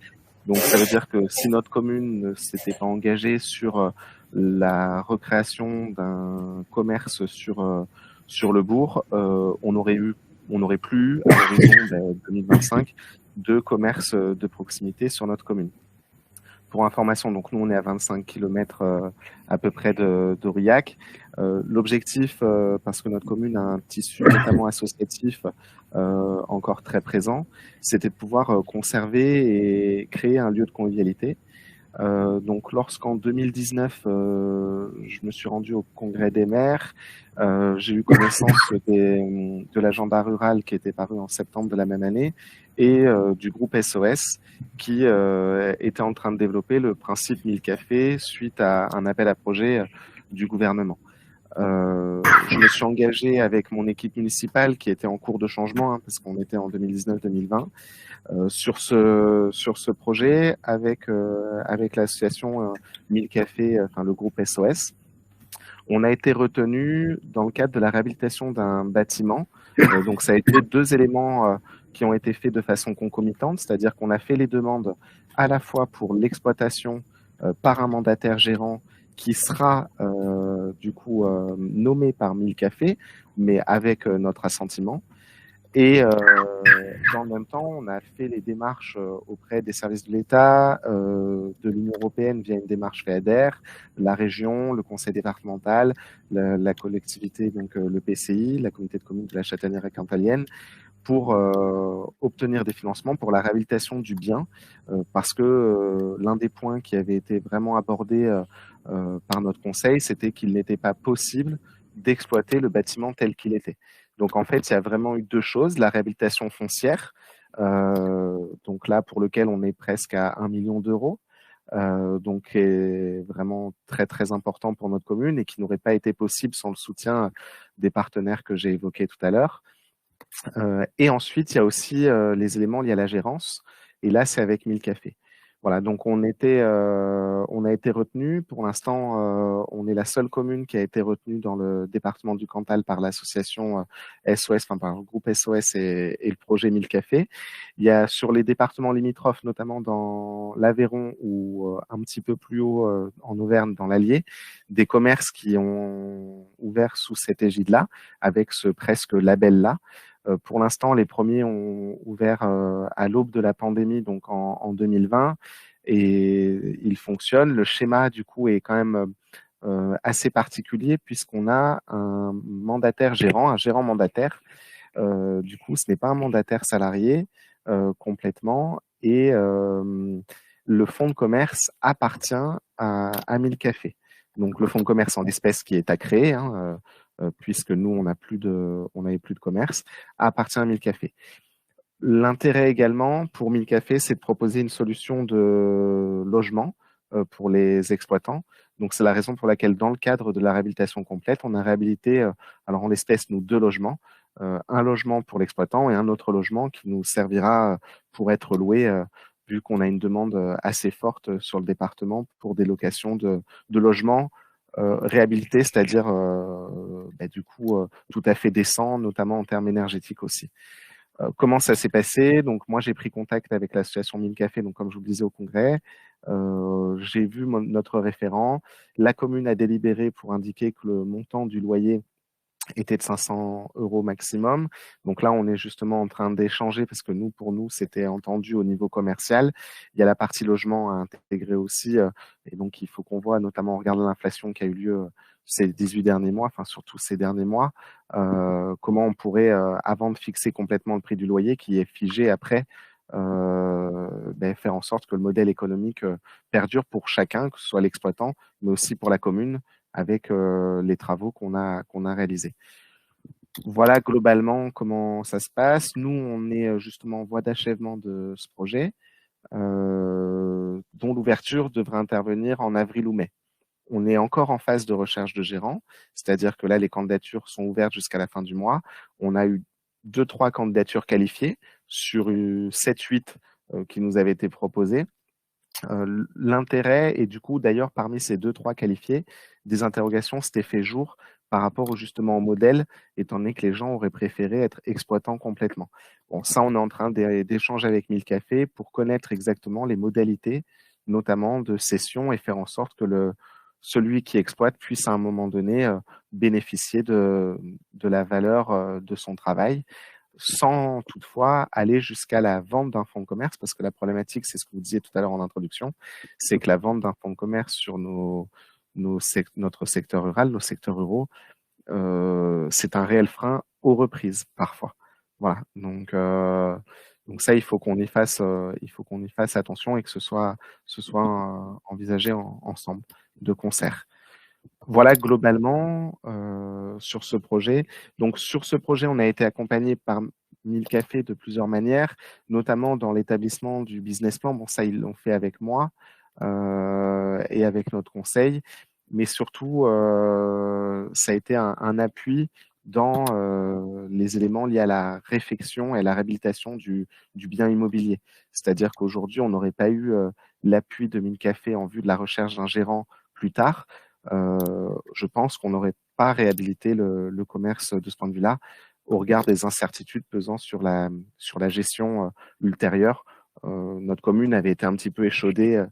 Donc ça veut dire que si notre commune ne s'était pas engagée sur la recréation d'un commerce sur le bourg, on n'aurait plus à l'horizon 2025 de commerce de proximité sur notre commune. Pour information, donc nous on est à 25 km à peu près d'Aurillac. L'objectif, parce que notre commune a un tissu notamment associatif encore très présent, c'était de pouvoir conserver et créer un lieu de convivialité. Donc lorsqu'en 2019, je me suis rendu au congrès des maires, j'ai eu connaissance de l'agenda rural qui était paru en septembre de la même année et du groupe SOS qui était en train de développer le principe 1000 cafés suite à un appel à projet du gouvernement. Je me suis engagé avec mon équipe municipale qui était en cours de changement, hein, parce qu'on était en 2019-2020, sur ce projet avec l'association 1000 cafés, enfin le groupe SOS. On a été retenu dans le cadre de la réhabilitation d'un bâtiment. Donc ça a été deux éléments qui ont été faits de façon concomitante, c'est-à-dire qu'on a fait les demandes à la fois pour l'exploitation par un mandataire gérant qui sera du coup nommé par 1000 cafés, mais avec notre assentiment. Et dans le même temps, on a fait les démarches auprès des services de l'État, de l'Union européenne via une démarche FEADER, la région, le conseil départemental, la collectivité, donc le PCI, la communauté de communes de la Châtaigneraie cantalienne, pour obtenir des financements pour la réhabilitation du bien, parce que l'un des points qui avait été vraiment abordé par notre conseil, c'était qu'il n'était pas possible d'exploiter le bâtiment tel qu'il était. Donc en fait, il y a vraiment eu deux choses, la réhabilitation foncière, donc là pour lequel on est presque à 1 million d'euros, donc est vraiment très très important pour notre commune et qui n'aurait pas été possible sans le soutien des partenaires que j'ai évoqués tout à l'heure. Et ensuite, il y a aussi les éléments liés à la gérance, et là c'est avec 1000 cafés. Voilà, donc on a été retenu. Pour l'instant, on est la seule commune qui a été retenue dans le département du Cantal par l'association SOS, enfin par le groupe SOS et le projet 1000 cafés. Il y a sur les départements limitrophes, notamment dans l'Aveyron ou un petit peu plus haut en Auvergne, dans l'Allier, des commerces qui ont ouvert sous cette égide-là, avec ce presque label-là. Pour l'instant, les premiers ont ouvert à l'aube de la pandémie, donc en 2020, et ils fonctionnent. Le schéma, du coup, est quand même assez particulier puisqu'on a un mandataire gérant, un gérant mandataire. Du coup, ce n'est pas un mandataire salarié complètement, et le fonds de commerce appartient à 1000 cafés. Donc, le fonds de commerce en espèces qui est à créer, hein, puisque nous, on n'avait plus de commerce, appartient à 1000 cafés. L'intérêt également pour 1000 cafés, c'est de proposer une solution de logement pour les exploitants. Donc, c'est la raison pour laquelle, dans le cadre de la réhabilitation complète, on a réhabilité, alors en l'espèce, nous, 2 logements. Un logement pour l'exploitant et un autre logement qui nous servira pour être loué, vu qu'on a une demande assez forte sur le département pour des locations de logements réhabilités, c'est-à-dire du coup tout à fait décents, notamment en termes énergétiques aussi. Comment ça s'est passé? Donc moi j'ai pris contact avec l'association 1000 cafés, donc comme je vous le disais au congrès, j'ai vu notre référent. La commune a délibéré pour indiquer que le montant du loyer était de 500 € maximum. Donc là, on est justement en train d'échanger parce que pour nous, c'était entendu au niveau commercial. Il y a la partie logement à intégrer aussi. Et donc, il faut qu'on voit, notamment en regardant l'inflation qui a eu lieu ces 18 derniers mois, enfin surtout ces derniers mois, comment on pourrait, avant de fixer complètement le prix du loyer qui est figé après, faire en sorte que le modèle économique perdure pour chacun, que ce soit l'exploitant, mais aussi pour la commune, avec les travaux qu'on a réalisés. Voilà globalement comment ça se passe. Nous, on est justement en voie d'achèvement de ce projet, dont l'ouverture devrait intervenir en avril ou mai. On est encore en phase de recherche de gérants, c'est-à-dire que là, les candidatures sont ouvertes jusqu'à la fin du mois. On a eu 2-3 candidatures qualifiées sur 7-8 qui nous avaient été proposées. L'intérêt, et du coup, d'ailleurs, parmi ces 2-3 qualifiés, des interrogations s'étaient fait jour par rapport justement au modèle, étant donné que les gens auraient préféré être exploitants complètement. Bon, ça, on est en train d'échanger avec 1000 cafés pour connaître exactement les modalités, notamment de cession, et faire en sorte que celui qui exploite puisse à un moment donné bénéficier de la valeur de son travail, sans toutefois aller jusqu'à la vente d'un fonds de commerce, parce que la problématique, c'est ce que vous disiez tout à l'heure en introduction, c'est que la vente d'un fonds de commerce sur notre secteur rural, nos secteurs ruraux, c'est un réel frein aux reprises parfois. Voilà. Donc ça, il faut qu'on y fasse attention et que ce soit envisagé ensemble, de concert. Voilà globalement sur ce projet. Donc sur ce projet, on a été accompagné par 1000 cafés de plusieurs manières, notamment dans l'établissement du business plan. Bon, ça, ils l'ont fait avec moi et avec notre conseil, mais surtout, ça a été un appui dans les éléments liés à la réfection et à la réhabilitation du bien immobilier. C'est-à-dire qu'aujourd'hui, on n'aurait pas eu l'appui de 1000 cafés en vue de la recherche d'un gérant plus tard. Je pense qu'on n'aurait pas réhabilité le commerce de ce point de vue-là, au regard des incertitudes pesant sur la gestion ultérieure. Notre commune avait été un petit peu échaudée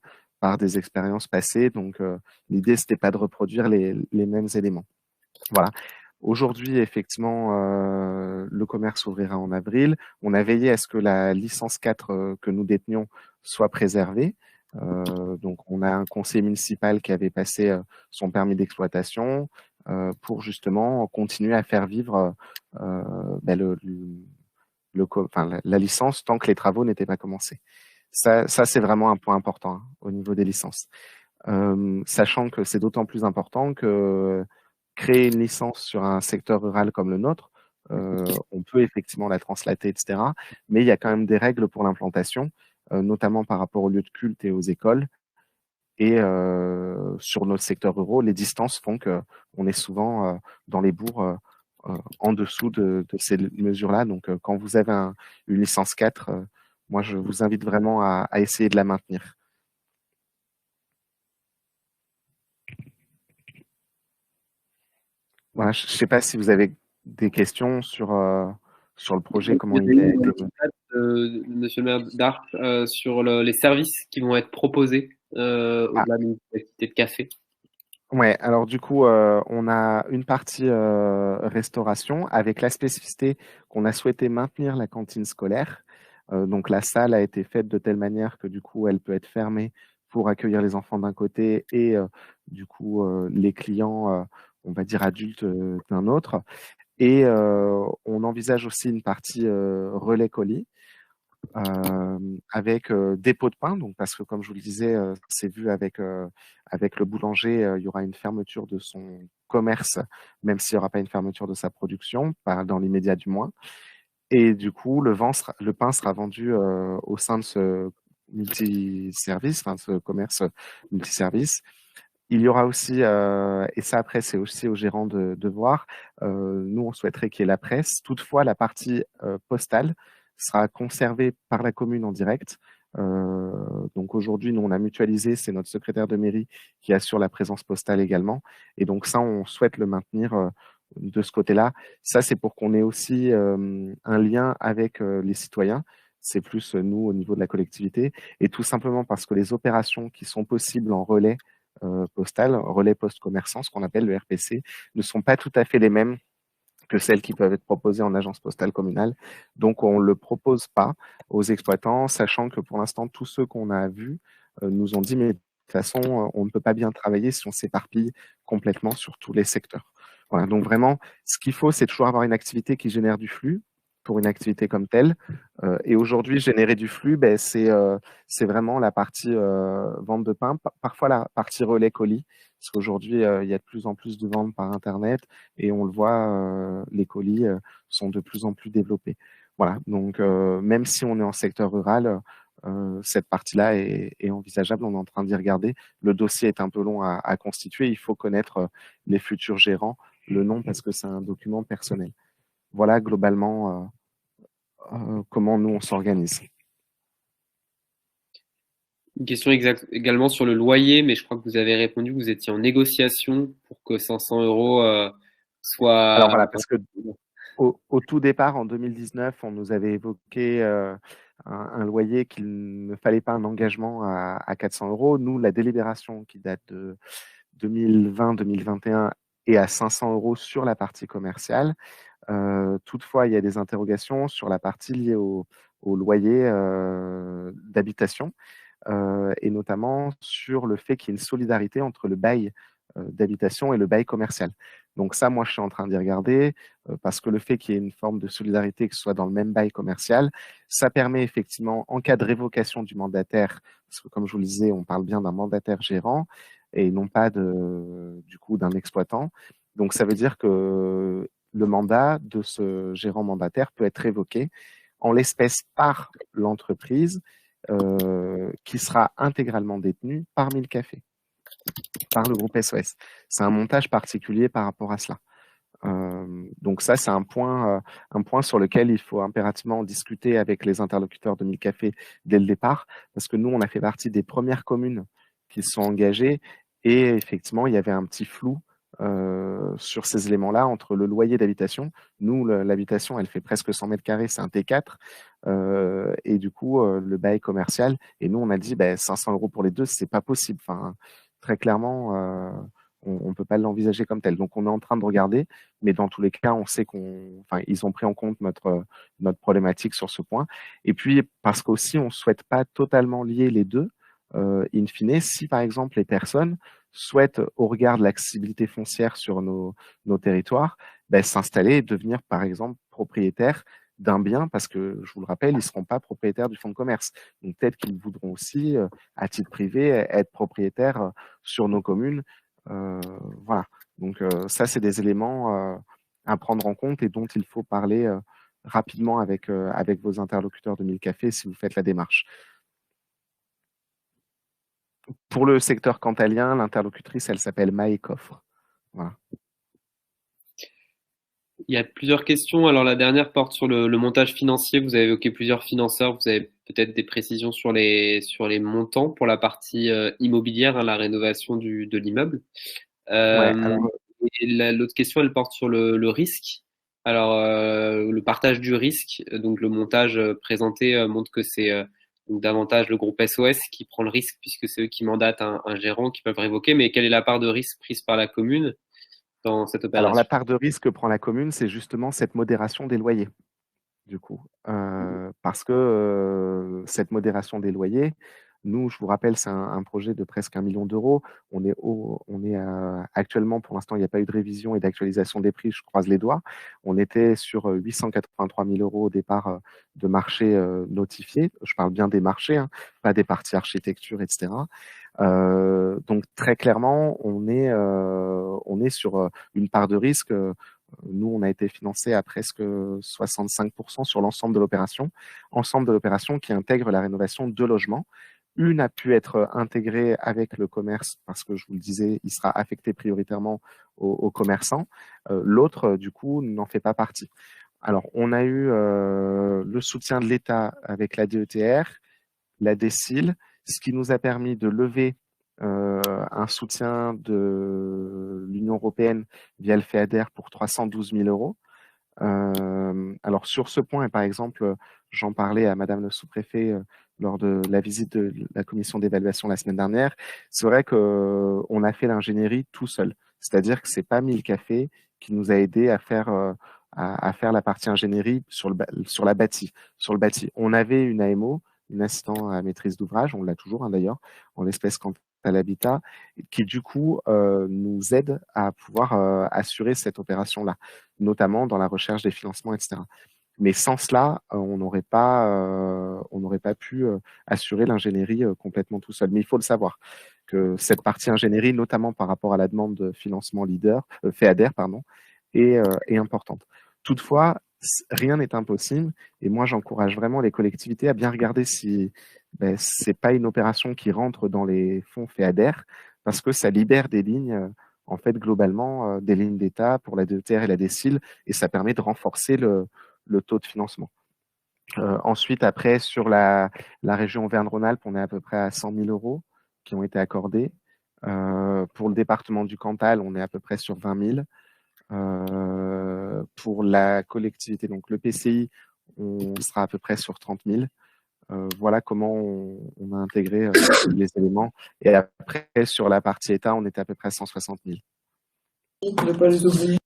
par des expériences passées, donc l'idée, c'était pas de reproduire les mêmes éléments. Voilà. Aujourd'hui, effectivement, le commerce ouvrira en avril. On a veillé à ce que la licence 4 que nous détenions soit préservée. Donc, on a un conseiller municipal qui avait passé son permis d'exploitation pour justement continuer à faire vivre la licence tant que les travaux n'étaient pas commencés. Ça c'est vraiment un point important au niveau des licences. Sachant que c'est d'autant plus important que créer une licence sur un secteur rural comme le nôtre, on peut effectivement la translater, etc. Mais il y a quand même des règles pour l'implantation, notamment par rapport aux lieux de culte et aux écoles. Et sur nos secteurs ruraux, les distances font qu'on est souvent dans les bourgs en dessous de ces mesures-là. Donc, quand vous avez une licence 4, moi, je vous invite vraiment à essayer de la maintenir. Voilà, je ne sais pas si vous avez des questions sur le projet, comment Vous il avez est une développé. Monsieur le maire d'Arc, sur les services qui vont être proposés Ah, au-delà d'une activité de café. ouais, alors du coup, on a une partie restauration avec la spécificité qu'on a souhaité maintenir la cantine scolaire. Donc la salle a été faite de telle manière que du coup, elle peut être fermée pour accueillir les enfants d'un côté et du coup les clients, on va dire adultes, d'un autre. Et on envisage aussi une partie relais colis avec dépôt de pain. Donc parce que comme je vous le disais, c'est vu avec avec le boulanger, il y aura une fermeture de son commerce, même s'il n'y aura pas une fermeture de sa production, pas dans l'immédiat du moins. Et du coup, le pain sera vendu au sein de ce multiservice, enfin de ce commerce multiservice. Il y aura aussi, et ça après c'est aussi au gérant de voir, nous on souhaiterait qu'il y ait la presse. Toutefois, la partie postale sera conservée par la commune en direct. Donc aujourd'hui, nous on a mutualisé, c'est notre secrétaire de mairie qui assure la présence postale également. Et donc ça, on souhaite le maintenir de ce côté-là. Ça, c'est pour qu'on ait aussi un lien avec les citoyens. C'est plus nous au niveau de la collectivité. Et tout simplement parce que les opérations qui sont possibles en relais postal, relais post-commerçant, ce qu'on appelle le RPC, ne sont pas tout à fait les mêmes que celles qui peuvent être proposées en agence postale communale. Donc, on ne le propose pas aux exploitants, sachant que pour l'instant, tous ceux qu'on a vus nous ont dit, mais de toute façon, on ne peut pas bien travailler si on s'éparpille complètement sur tous les secteurs. Voilà, donc vraiment, ce qu'il faut, c'est toujours avoir une activité qui génère du flux pour une activité comme telle. Et aujourd'hui, générer du flux, ben, c'est vraiment la partie vente de pain, parfois la partie relais colis, parce qu'aujourd'hui, il y a de plus en plus de ventes par Internet et on le voit, les colis sont de plus en plus développés. Voilà, donc même si on est en secteur rural, cette partie-là est envisageable, on est en train d'y regarder. Le dossier est un peu long à constituer, il faut connaître les futurs gérants, le nom parce que c'est un document personnel. Voilà globalement comment nous on s'organise. Une question également sur le loyer, mais je crois que vous avez répondu que vous étiez en négociation pour que 500 euros Alors soient. voilà, parce que au tout départ, en 2019, on nous avait évoqué un loyer qu'il ne fallait pas un engagement à 400 euros. Nous, la délibération qui date de 2020-2021 est à 500 euros sur la partie commerciale. Toutefois, il y a des interrogations sur la partie liée au loyer d'habitation et notamment sur le fait qu'il y ait une solidarité entre le bail d'habitation et le bail commercial. Donc ça, moi, je suis en train d'y regarder parce que le fait qu'il y ait une forme de solidarité, que ce soit dans le même bail commercial, ça permet effectivement, en cas de révocation du mandataire, parce que comme je vous le disais, on parle bien d'un mandataire gérant et non pas du coup d'un exploitant. Donc ça veut dire que le mandat de ce gérant mandataire peut être révoqué en l'espèce par l'entreprise qui sera intégralement détenu par 1000 cafés, par le groupe SOS. C'est un montage particulier par rapport à cela. Donc ça, c'est un point sur lequel il faut impérativement discuter avec les interlocuteurs de 1000 cafés dès le départ, parce que nous, on a fait partie des premières communes qui se sont engagées et effectivement, il y avait un petit flou sur ces éléments-là entre le loyer d'habitation. Nous, l'habitation, elle fait presque 100 mètres carrés, c'est un T4, et du coup, le bail commercial. Et nous, on a dit, 500 euros pour les deux, c'est pas possible. Enfin, très clairement, on ne peut pas l'envisager comme tel. Donc, on est en train de regarder, mais dans tous les cas, on sait ils ont pris en compte notre problématique sur ce point. Et puis, parce qu'aussi, on ne souhaite pas totalement lier les deux, in fine, si par exemple les personnes souhaitent, au regard de l'accessibilité foncière sur nos territoires, s'installer et devenir par exemple propriétaires d'un bien, parce que je vous le rappelle, ils ne seront pas propriétaires du fonds de commerce. Donc peut-être qu'ils voudront aussi, à titre privé, être propriétaires sur nos communes. Voilà. Donc ça, c'est des éléments à prendre en compte et dont il faut parler rapidement avec vos interlocuteurs de 1000 cafés si vous faites la démarche. Pour le secteur cantalien, l'interlocutrice, elle s'appelle Maë Coffre. Voilà. Il y a plusieurs questions. Alors la dernière porte sur le montage financier. Vous avez évoqué plusieurs financeurs. Vous avez peut-être des précisions sur les montants pour la partie immobilière, hein, la rénovation de l'immeuble. Ouais, alors, l'autre question, elle porte sur le risque. Alors, le partage du risque, donc le montage présenté montre que c'est donc davantage le groupe SOS qui prend le risque puisque c'est eux qui mandatent un gérant qui peuvent révoquer. Mais quelle est la part de risque prise par la commune dans cette Alors, la opération? part de risque que prend la commune, c'est justement cette modération des loyers, du coup. Parce que cette modération des loyers, nous, je vous rappelle, c'est un projet de presque 1 million d'euros. Actuellement, pour l'instant, il n'y a pas eu de révision et d'actualisation des prix, je croise les doigts. On était sur 883 000 euros au départ de marché notifié. Je parle bien des marchés, hein, pas des parties architecture, etc. Donc, très clairement, on est sur une part de risque. Nous, on a été financé à presque 65% sur l'ensemble de l'opération qui intègre la rénovation de logements. Une a pu être intégrée avec le commerce parce que, je vous le disais, il sera affecté prioritairement aux commerçants. L'autre, du coup, n'en fait pas partie. Alors, on a eu le soutien de l'État avec la DETR, la DSIL, ce qui nous a permis de lever un soutien de l'Union européenne via le FEADER pour 312 000 euros. Alors sur ce point, par exemple, j'en parlais à Madame le sous-préfet lors de la visite de la commission d'évaluation la semaine dernière. C'est vrai qu'on a fait l'ingénierie tout seul. C'est-à-dire que c'est pas 1000 cafés qui nous a aidé à faire la partie ingénierie sur la bâti. Sur le bâti, on avait une AMO, une assistant à maîtrise d'ouvrage, on l'a toujours d'ailleurs, en l'espèce quant à l'habitat, qui du coup nous aide à pouvoir assurer cette opération-là, notamment dans la recherche des financements, etc. Mais sans cela, on n'aurait pas pu assurer l'ingénierie complètement tout seul. Mais il faut le savoir que cette partie ingénierie, notamment par rapport à la demande de financement FEADER, est importante. Toutefois, rien n'est impossible et moi j'encourage vraiment les collectivités à bien regarder si c'est pas une opération qui rentre dans les fonds FEADER parce que ça libère des lignes en fait globalement des lignes d'État pour la DETR et la DSIL et ça permet de renforcer le taux de financement. Ensuite, après, sur la région Auvergne-Rhône-Alpes, on est à peu près à 100 000 euros qui ont été accordés. Pour le département du Cantal, on est à peu près sur 20 000. Pour la collectivité, donc le PCI, on sera à peu près sur 30 000. Voilà comment on a intégré les éléments. Et après, sur la partie État, on était à peu près à 160 000. Ne pas les oublier.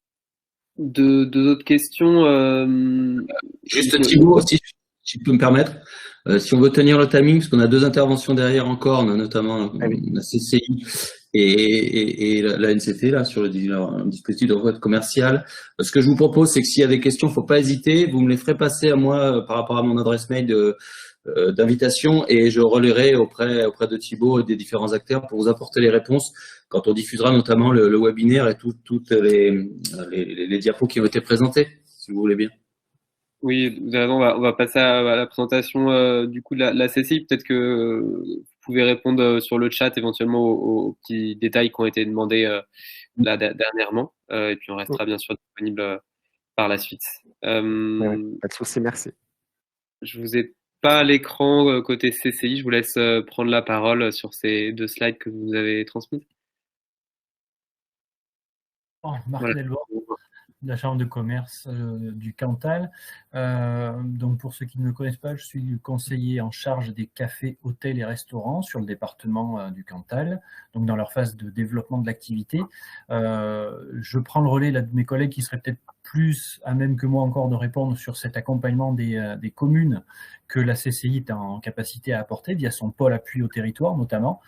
Deux autres questions. Juste Thibaut, si tu peux me permettre, si on veut tenir le timing, parce qu'on a deux interventions derrière encore, on a notamment la CCI et la NCT là sur le dispositif de retraite commerciale. Ce que je vous propose, c'est que s'il y a des questions, faut pas hésiter, vous me les ferez passer à moi par rapport à mon adresse mail d'invitation et je relayerai auprès de Thibaut et des différents acteurs pour vous apporter les réponses quand on diffusera notamment le webinaire et toutes les diapos qui ont été présentés, si vous voulez bien. Oui, vous avez raison, on va passer à la présentation du coup de la CCI. Peut-être que vous pouvez répondre sur le chat éventuellement aux petits détails qui ont été demandés là dernièrement. Et puis on restera bien sûr disponible par la suite. Pas de souci, merci. Je vous ai pas à l'écran côté CCI. Je vous laisse prendre la parole sur ces deux slides que vous avez transmis. Marc Delvaux, de la Chambre de commerce du Cantal. Donc pour ceux qui ne me connaissent pas, je suis conseiller en charge des cafés, hôtels et restaurants sur le département du Cantal, donc dans leur phase de développement de l'activité. Je prends le relais là, de mes collègues qui seraient peut-être plus à même que moi encore de répondre sur cet accompagnement des communes que la CCI est en capacité à apporter via son pôle appui au territoire notamment.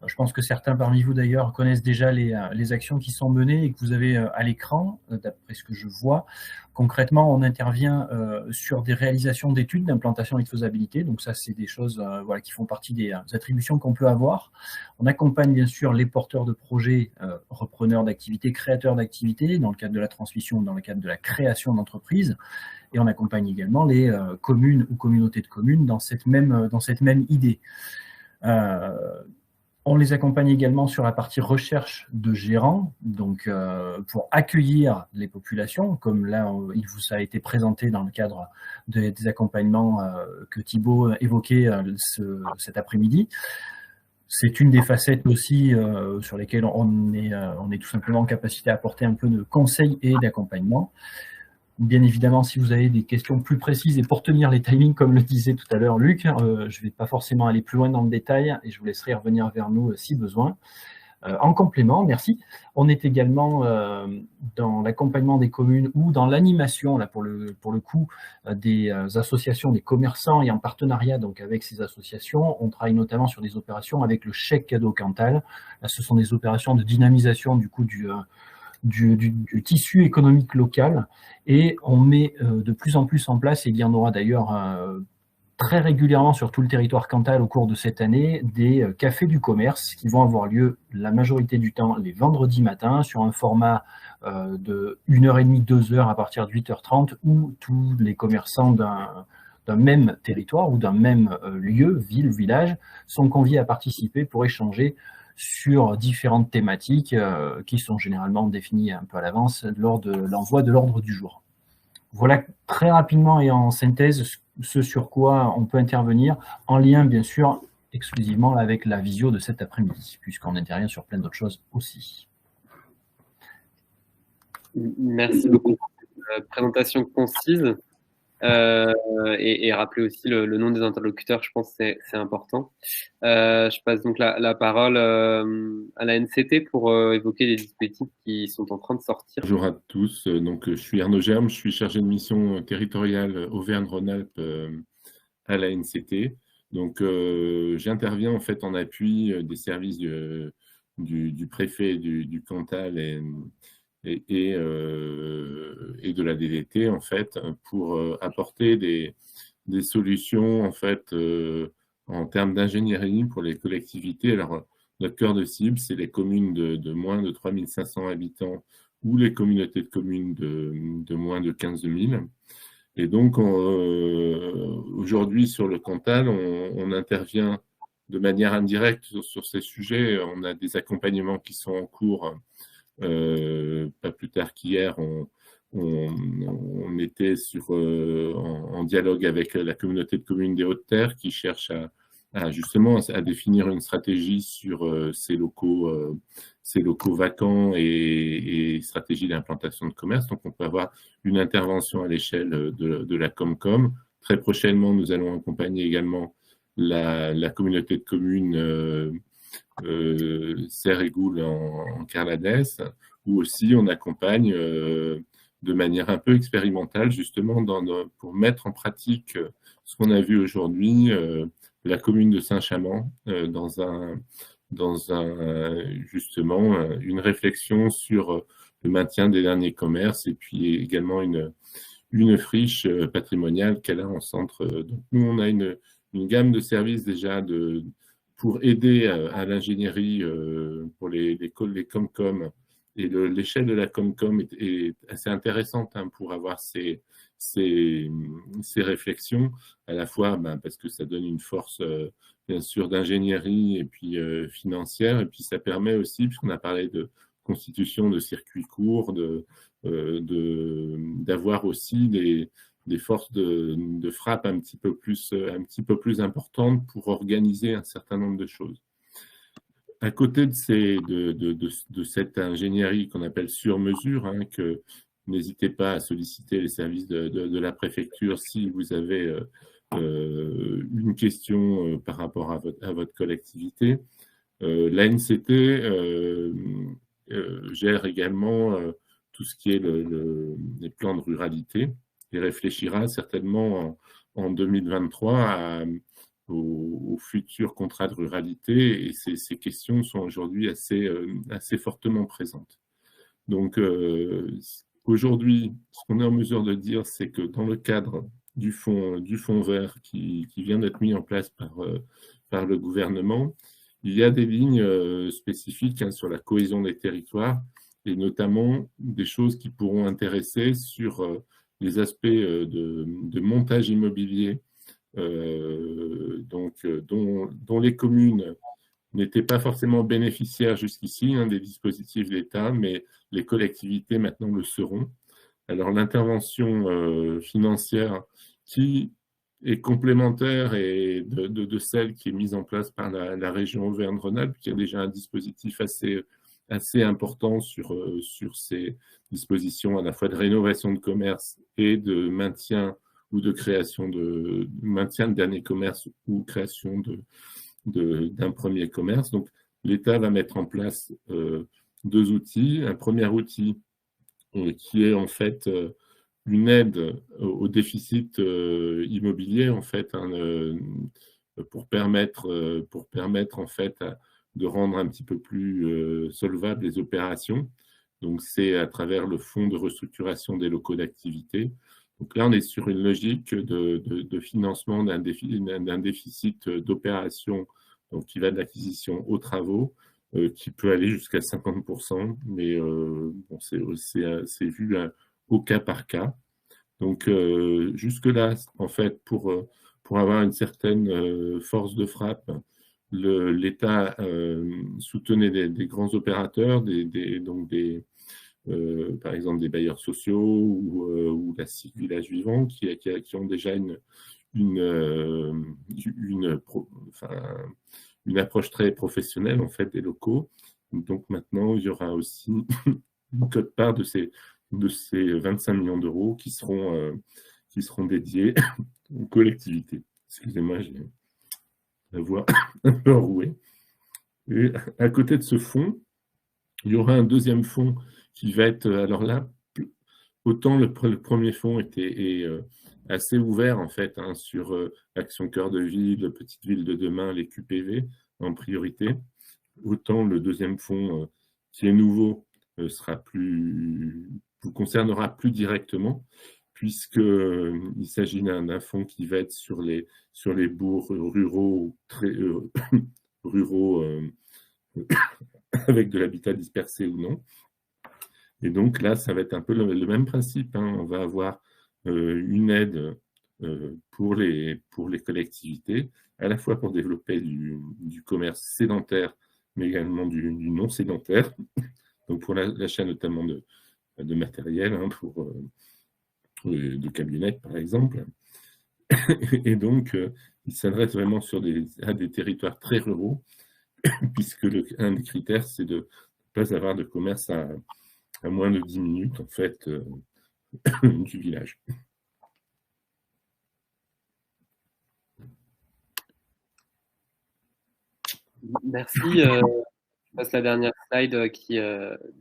Je pense que certains parmi vous d'ailleurs connaissent déjà les actions qui sont menées et que vous avez à l'écran, d'après ce que je vois. Concrètement, on intervient sur des réalisations d'études d'implantation et de faisabilité. Donc ça, c'est des choses voilà, qui font partie des attributions qu'on peut avoir. On accompagne bien sûr les porteurs de projets, repreneurs d'activités, créateurs d'activités, dans le cadre de la transmission, dans le cadre de la création d'entreprises. Et on accompagne également les communes ou communautés de communes dans cette même idée. On les accompagne également sur la partie recherche de gérants, donc pour accueillir les populations, comme là il vous a été présenté dans le cadre des accompagnements que Thibaut évoquait cet après-midi. c'est une des facettes aussi sur lesquelles on est tout simplement en capacité à apporter un peu de conseil et d'accompagnement. Bien évidemment, si vous avez des questions plus précises et pour tenir les timings, comme le disait tout à l'heure Luc, je ne vais pas forcément aller plus loin dans le détail et je vous laisserai revenir vers nous si besoin. En complément, merci. On est également dans l'accompagnement des communes ou dans l'animation, là pour le coup, des associations, des commerçants et en partenariat donc avec ces associations. On travaille notamment sur des opérations avec le chèque cadeau Cantal. Là, ce sont des opérations de dynamisation du coup du tissu économique local et on met de plus en plus en place, et il y en aura d'ailleurs très régulièrement sur tout le territoire Cantal au cours de cette année, des cafés du commerce qui vont avoir lieu la majorité du temps les vendredis matins sur un format de 1h30, 2h à partir de 8h30 où tous les commerçants d'un même territoire ou d'un même lieu, ville, village, sont conviés à participer pour échanger sur différentes thématiques qui sont généralement définies un peu à l'avance lors de l'envoi de l'ordre du jour. Voilà très rapidement et en synthèse ce sur quoi on peut intervenir, en lien bien sûr exclusivement avec la visio de cet après-midi, puisqu'on intervient sur plein d'autres choses aussi. Merci beaucoup pour cette présentation concise. Et rappeler aussi le nom des interlocuteurs, je pense que c'est important. Je passe donc la parole à la NCT pour évoquer les dispositifs qui sont en train de sortir. Bonjour à tous, donc je suis Arnaud Germe, je suis chargé de mission territoriale Auvergne-Rhône-Alpes à la NCT. Donc j'interviens en fait en appui des services du préfet du Cantal et de la DDT en fait pour apporter des solutions en fait en termes d'ingénierie pour les collectivités. Alors notre cœur de cible, c'est les communes de moins de 3500 habitants ou les communautés de communes de moins de 15 000. Et donc aujourd'hui sur le Cantal, on intervient de manière indirecte sur ces sujets. On a des accompagnements qui sont en cours. Pas plus tard qu'hier, on était en dialogue avec la communauté de communes des Hautes-Terres qui cherche justement à définir une stratégie sur ces locaux vacants et stratégie d'implantation de commerce. Donc on peut avoir une intervention à l'échelle de la Comcom. Très prochainement, nous allons accompagner également la communauté de communes Serre et Goul en Carladès, où aussi on accompagne de manière un peu expérimentale, justement, pour mettre en pratique ce qu'on a vu aujourd'hui, la commune de Saint-Chamand, justement, une réflexion sur le maintien des derniers commerces et puis également une friche patrimoniale qu'elle a en centre. Donc nous, on a une gamme de services déjà pour aider à l'ingénierie pour les Comcom. Et l'échelle de la Comcom est assez intéressante pour avoir ces réflexions, à la fois parce que ça donne une force, bien sûr, d'ingénierie et puis financière, et puis ça permet aussi, puisqu'on a parlé de constitution de circuits courts, d'avoir aussi des forces de frappe un petit peu plus importantes pour organiser un certain nombre de choses. À côté de cette ingénierie qu'on appelle sur mesure, que n'hésitez pas à solliciter les services de la préfecture si vous avez une question par rapport à votre collectivité. L'ANCT gère également tout ce qui est les plans de ruralité et réfléchira certainement en 2023 au futur contrat de ruralité, et ces questions sont aujourd'hui assez fortement présentes. Donc aujourd'hui, ce qu'on est en mesure de dire, c'est que dans le cadre du fonds vert qui vient d'être mis en place par le gouvernement, il y a des lignes spécifiques sur la cohésion des territoires, et notamment des choses qui pourront intéresser sur les aspects de montage immobilier, dont les communes n'étaient pas forcément bénéficiaires jusqu'ici des dispositifs d'État, mais les collectivités maintenant le seront. Alors l'intervention financière qui est complémentaire et de celle qui est mise en place par la région Auvergne-Rhône-Alpes, qui a déjà un dispositif assez important sur ces dispositions à la fois de rénovation de commerce et de maintien ou de création de maintien de dernier commerce ou création d'un premier commerce. Donc, l'État va mettre en place 2 outils. Un premier outil qui est en fait une aide au déficit immobilier, en fait, pour permettre en fait de rendre un petit peu plus solvables les opérations. Donc, c'est à travers le fonds de restructuration des locaux d'activité. Donc là, on est sur une logique de financement d'un déficit d'opération, donc qui va de l'acquisition aux travaux, qui peut aller jusqu'à 50%, mais bon, c'est vu au cas par cas. Donc jusque-là, en fait, pour avoir une certaine force de frappe, l'État soutenait des grands opérateurs, par exemple des bailleurs sociaux ou la SIC Village Vivant qui ont déjà une approche très professionnelle en fait des locaux. Donc maintenant, il y aura aussi une quote-part de ces 25 millions d'euros qui seront dédiés aux collectivités. Excusez-moi, j'ai la voix un peu enrouée. Et à côté de ce fonds, il y aura un deuxième fonds qui va être, alors là, autant le premier fonds est assez ouvert en fait sur Action Cœur de Ville, Petite Ville de Demain, les QPV en priorité, autant le deuxième fonds qui est nouveau vous concernera plus directement, puisqu'il s'agit d'un fonds qui va être sur les bourgs ruraux, ruraux avec de l'habitat dispersé ou non. Et donc là, ça va être un peu le même principe. On va avoir une aide pour les collectivités, à la fois pour développer du commerce sédentaire, mais également du non sédentaire. Donc pour l'achat notamment de matériel, de camionnettes par exemple. Et donc, il s'adresse vraiment à des territoires très ruraux, puisque un des critères, c'est de ne pas avoir de commerce à moins de 10 minutes, en fait, du village. Merci. Je passe la dernière slide qui,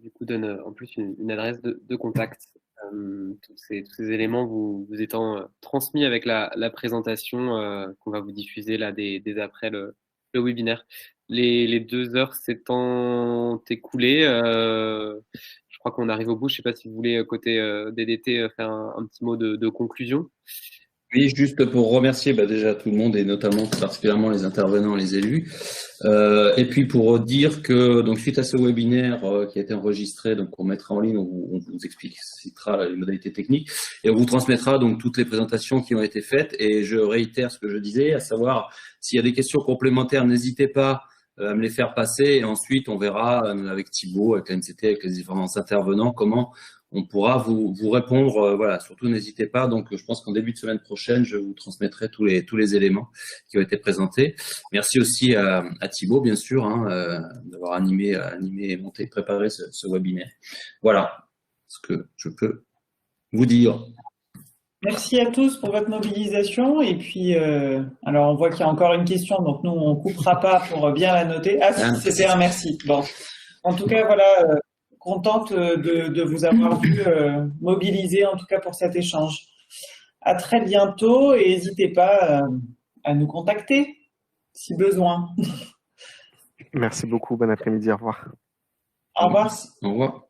du coup, donne en plus une adresse de contact. Tous ces éléments vous étant transmis avec la présentation qu'on va vous diffuser là dès après le webinaire. Les 2 heures s'étant écoulées, je crois qu'on arrive au bout. Je ne sais pas si vous voulez, côté DDT, faire un petit mot de conclusion. Oui, juste pour remercier déjà tout le monde et notamment particulièrement les intervenants, les élus. Et puis pour dire que donc suite à ce webinaire qui a été enregistré, donc on mettra en ligne, on vous expliquera les modalités techniques et on vous transmettra donc toutes les présentations qui ont été faites. Et je réitère ce que je disais, à savoir s'il y a des questions complémentaires, n'hésitez pas à me les faire passer et ensuite on verra avec Thibaut, avec la NCT, avec les différents intervenants comment on pourra vous répondre. Voilà, surtout n'hésitez pas. Donc, je pense qu'en début de semaine prochaine, je vous transmettrai tous les éléments qui ont été présentés. Merci aussi à Thibaut, bien sûr, d'avoir animé, monté, préparé ce webinaire. Voilà ce que je peux vous dire. Merci à tous pour votre mobilisation. Et puis, alors on voit qu'il y a encore une question, donc nous on coupera pas pour bien la noter. Ah, c'était un merci. Bon, en tout cas, voilà. Contente de vous avoir vu mobiliser, en tout cas pour cet échange. À très bientôt et n'hésitez pas à nous contacter si besoin. Merci beaucoup, bon après-midi, au revoir. Au revoir. Au revoir.